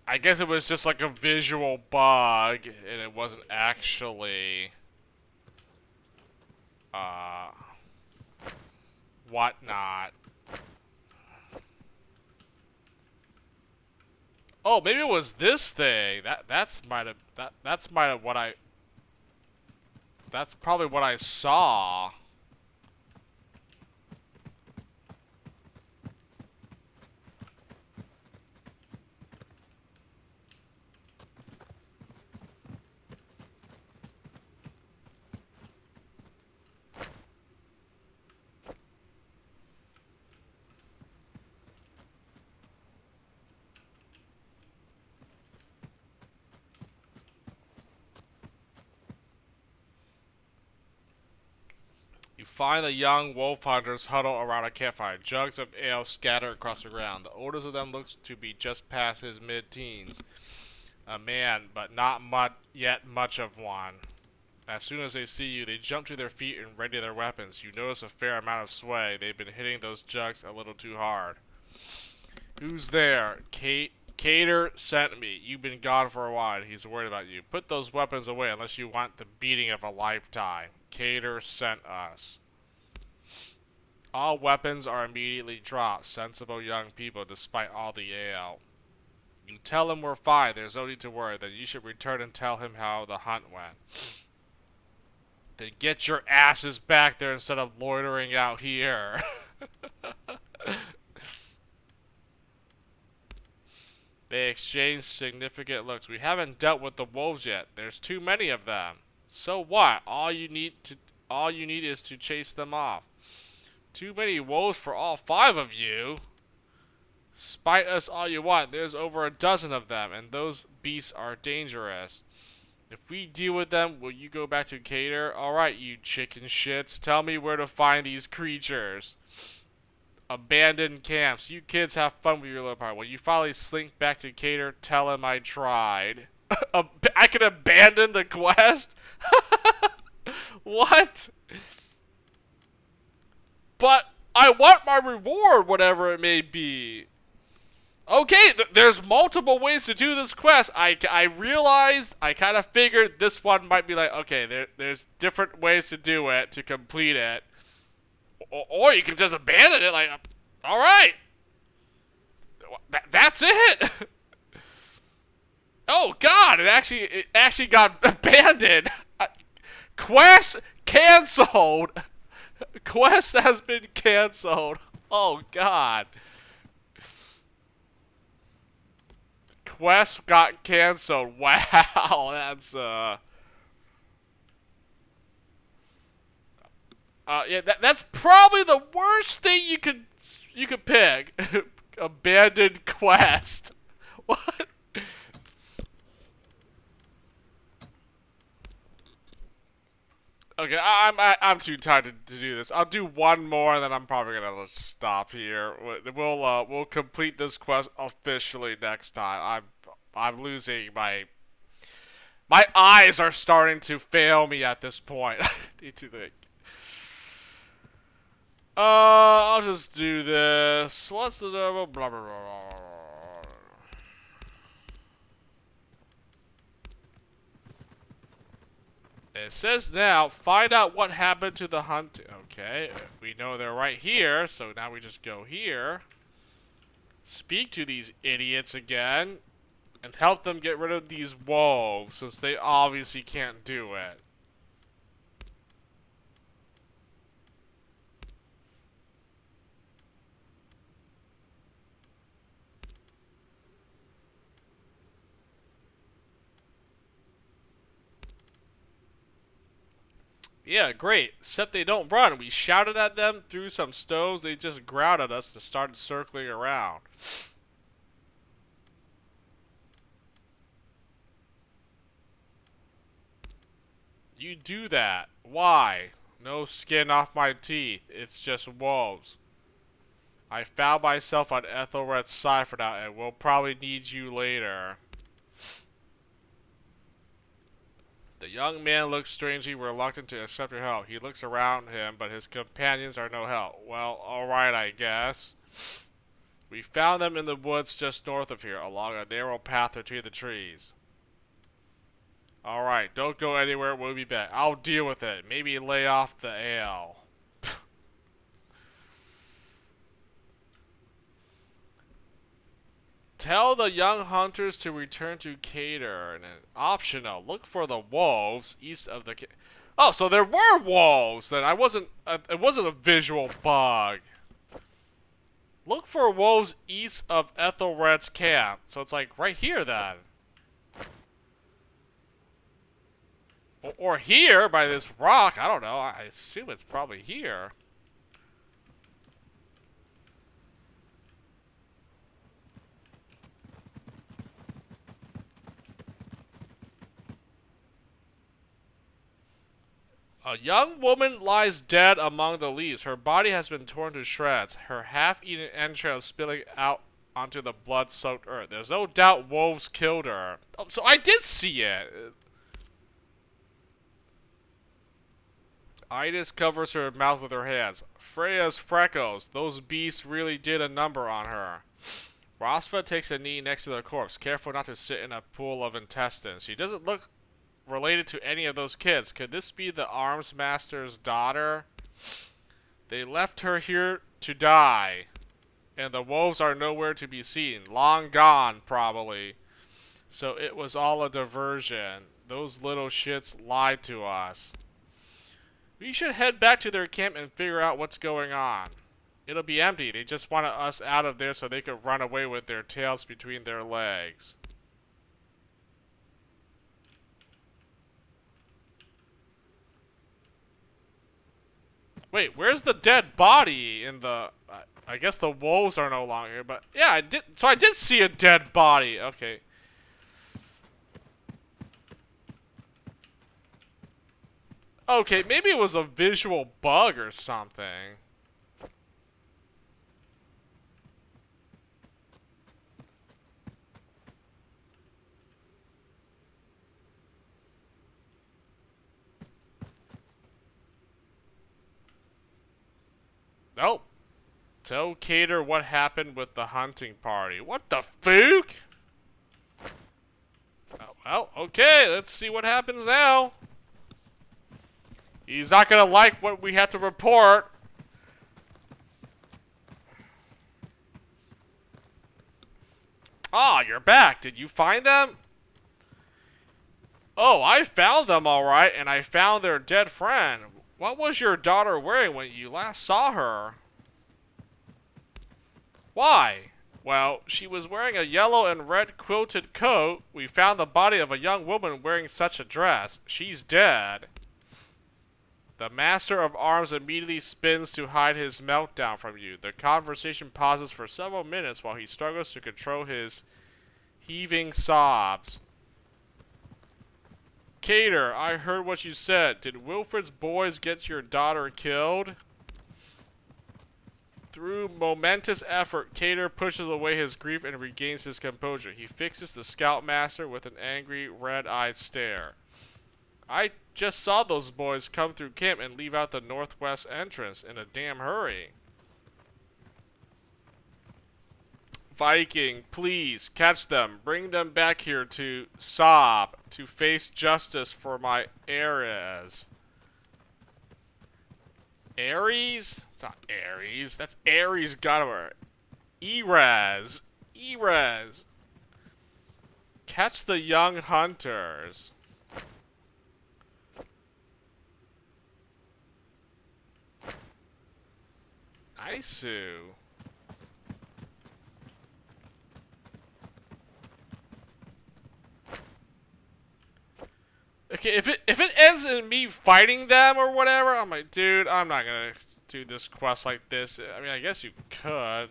I guess it was just like a visual bug, and it wasn't actually, uh, whatnot. Oh, maybe it was this thing. That's probably what I saw. You find the young wolf hunters huddle around a campfire. Jugs of ale scatter across the ground. The oldest of them looks to be just past his mid-teens. A man, but not yet much of one. As soon as they see you, they jump to their feet and ready their weapons. You notice a fair amount of sway. They've been hitting those jugs a little too hard. Who's there? Cater sent me. You've been gone for a while. He's worried about you. Put those weapons away unless you want the beating of a lifetime. Cater sent us. All weapons are immediately dropped. Sensible young people, despite all the ale. You tell him we're fine. There's no need to worry. Then you should return and tell him how the hunt went. Then get your asses back there instead of loitering out here. They exchange significant looks. We haven't dealt with the wolves yet. There's too many of them. So what? All you need is to chase them off. Too many wolves for all 5 of you. Spite us all you want. There's over a dozen of them, and those beasts are dangerous. If we deal with them, will you go back to Cater? Alright, you chicken shits. Tell me where to find these creatures. Abandoned camps. You kids have fun with your little part. When you finally slink back to Cater, tell him I tried. I can abandon the quest? What? But I want my reward, whatever it may be. Okay, there's multiple ways to do this quest. I realized, I kind of figured this one might be like, okay, there's different ways to do it, to complete it. Or you can just abandon it, like, alright. That's it. Oh god, it actually got abandoned. Quest canceled. Quest has been canceled. Oh god. Quest got canceled. Wow, that's yeah, that's probably the worst thing you could pick. Abandoned quest. What? Okay, I'm too tired to do this. I'll do one more, and then I'm probably gonna stop here. We'll complete this quest officially next time. I'm losing my eyes are starting to fail me at this point. I need to think. I'll just do this. What's the devil? Blah blah blah. It says now, find out what happened to the hunt. Okay, we know they're right here, so now we just go here. Speak to these idiots again, and help them get rid of these wolves, since they obviously can't do it. Yeah, great. Except they don't run. We shouted at them, threw some stones, they just growled at us to start circling around. You do that. Why? No skin off my teeth. It's just wolves. I found myself on Ethelred's side for now, and we'll probably need you later. The The young man looks strangely reluctant to accept your help. He looks around him, but his companions are no help. Well, alright, I guess. We found them in the woods just north of here, along a narrow path between the trees. Alright, don't go anywhere, we'll be back. I'll deal with it. Maybe lay off the ale. Tell the young hunters to return to Cater. And optional, look for the wolves east of the... Oh, so there were wolves! Then I wasn't... it wasn't a visual bug. Look for wolves east of Ethelred's camp. So it's like right here then. Or here by this rock. I don't know. I assume it's probably here. A young woman lies dead among the leaves. Her body has been torn to shreds, her half-eaten entrails spilling out onto the blood-soaked earth. There's no doubt wolves killed her. Oh, so I did see it. Idas covers her mouth with her hands. Freya's freckles. Those beasts really did a number on her. Rosva takes a knee next to the corpse, careful not to sit in a pool of intestines. She doesn't look related to any of those kids. Could this be the arms master's daughter? They left her here to die, and the wolves are nowhere to be seen. Long gone, probably. So it was all a diversion. Those little shits lied to us. We should head back to their camp and figure out what's going on. It'll be empty. They just wanted us out of there so they could run away with their tails between their legs. Wait, where's the dead body in the... I guess the wolves are no longer here, but... Yeah, I did... So I did see a dead body. Okay. Okay, maybe it was a visual bug or something. Nope. Tell Cater what happened with the hunting party. What the fook? Oh, well, okay, let's see what happens now. He's not gonna like what we have to report. Ah, you're back. Did you find them? Oh, I found them alright, and I found their dead friend. What was your daughter wearing when you last saw her? Why? Well, she was wearing a yellow and red quilted coat. We found the body of a young woman wearing such a dress. She's dead. The Master of Arms immediately spins to hide his meltdown from you. The conversation pauses for several minutes while he struggles to control his heaving sobs. Cater, I heard what you said. Did Wilfred's boys get your daughter killed? Through momentous effort, Cater pushes away his grief and regains his composure. He fixes the Scoutmaster with an angry, red-eyed stare. I just saw those boys come through camp and leave out the northwest entrance in a damn hurry. Viking, please, catch them. Bring them back here to Sob, to face justice for my Ares. Ares? It's not Ares. That's Ares Gunner. Eraz. Eraz. Catch the young hunters. Isu. Okay, if it ends in me fighting them or whatever, I'm like, dude, I'm not gonna do this quest like this. I mean, I guess you could.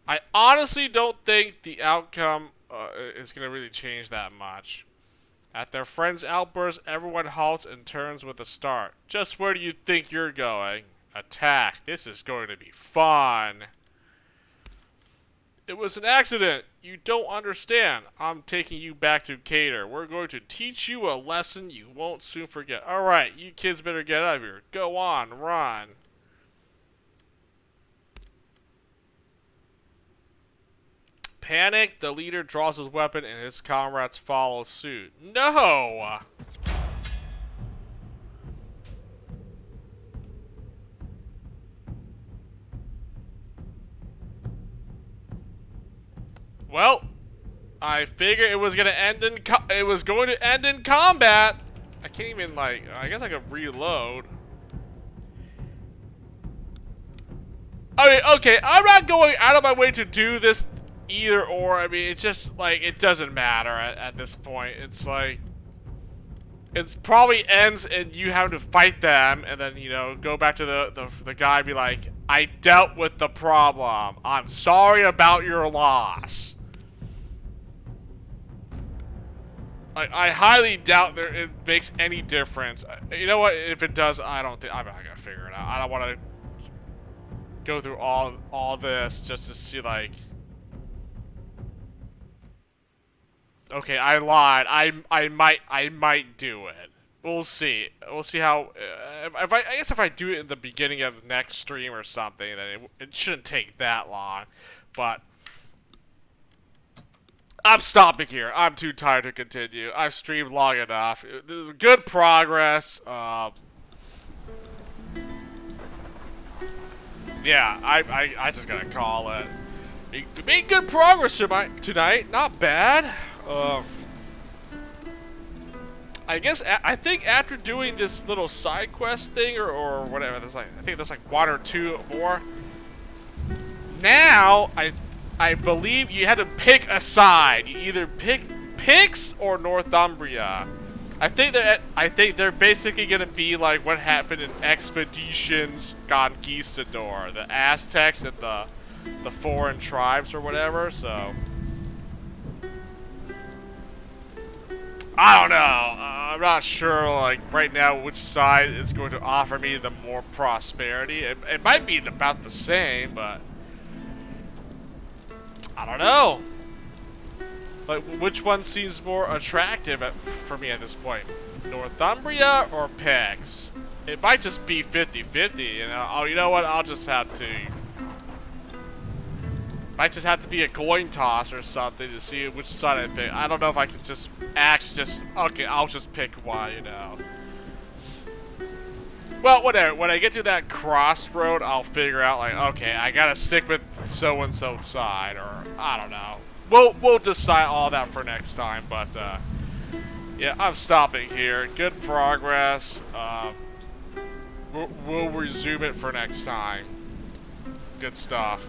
I honestly don't think the outcome is gonna really change that much. At their friend's outburst, everyone halts and turns with a start. Just where do you think you're going? Attack. This is going to be fun. It was an accident. You don't understand. I'm taking you back to Cater. We're going to teach you a lesson you won't soon forget. Alright, you kids better get out of here. Go on, run. Panicked, the leader draws his weapon and his comrades follow suit. No! Well, I figured it was gonna end in combat. I can't even like. I guess I could reload. I mean, okay, I'm not going out of my way to do this either or. I mean, it's just like it doesn't matter at this point. It's like it's probably ends and you have to fight them, and then you know go back to the guy and be like, I dealt with the problem. I'm sorry about your loss. I highly doubt it makes any difference. You know what? If it does, I don't think I'm not gonna figure it out. I don't want to go through all this just to see like. Okay, I lied. I might do it. We'll see. We'll see how. I guess if I do it in the beginning of the next stream or something, then it shouldn't take that long. But. I'm stopping here. I'm too tired to continue. I've streamed long enough. Good progress. Yeah, I just gotta call it. Made good progress tonight. Not bad. I guess I think after doing this little side quest thing or whatever, I think there's like one or two more. Now I believe you had to pick a side. You either pick Picts or Northumbria. I think they're basically gonna be like what happened in Expeditions Conquistador, the Aztecs and the foreign tribes or whatever. So I don't know. I'm not sure like right now which side is going to offer me the more prosperity. It might be about the same, but. I don't know. Like, which one seems more attractive for me at this point? Northumbria or Picts? It might just be 50-50, you know? Oh, you know what? I'll just have to... Might just have to be a coin toss or something to see which side I pick. I don't know if I can just okay, I'll just pick one, you know? Well, whatever. When I get to that crossroad, I'll figure out, like, okay, I gotta stick with so-and-so side, or, I don't know. We'll decide all that for next time, but, yeah, I'm stopping here. Good progress. We'll resume it for next time. Good stuff.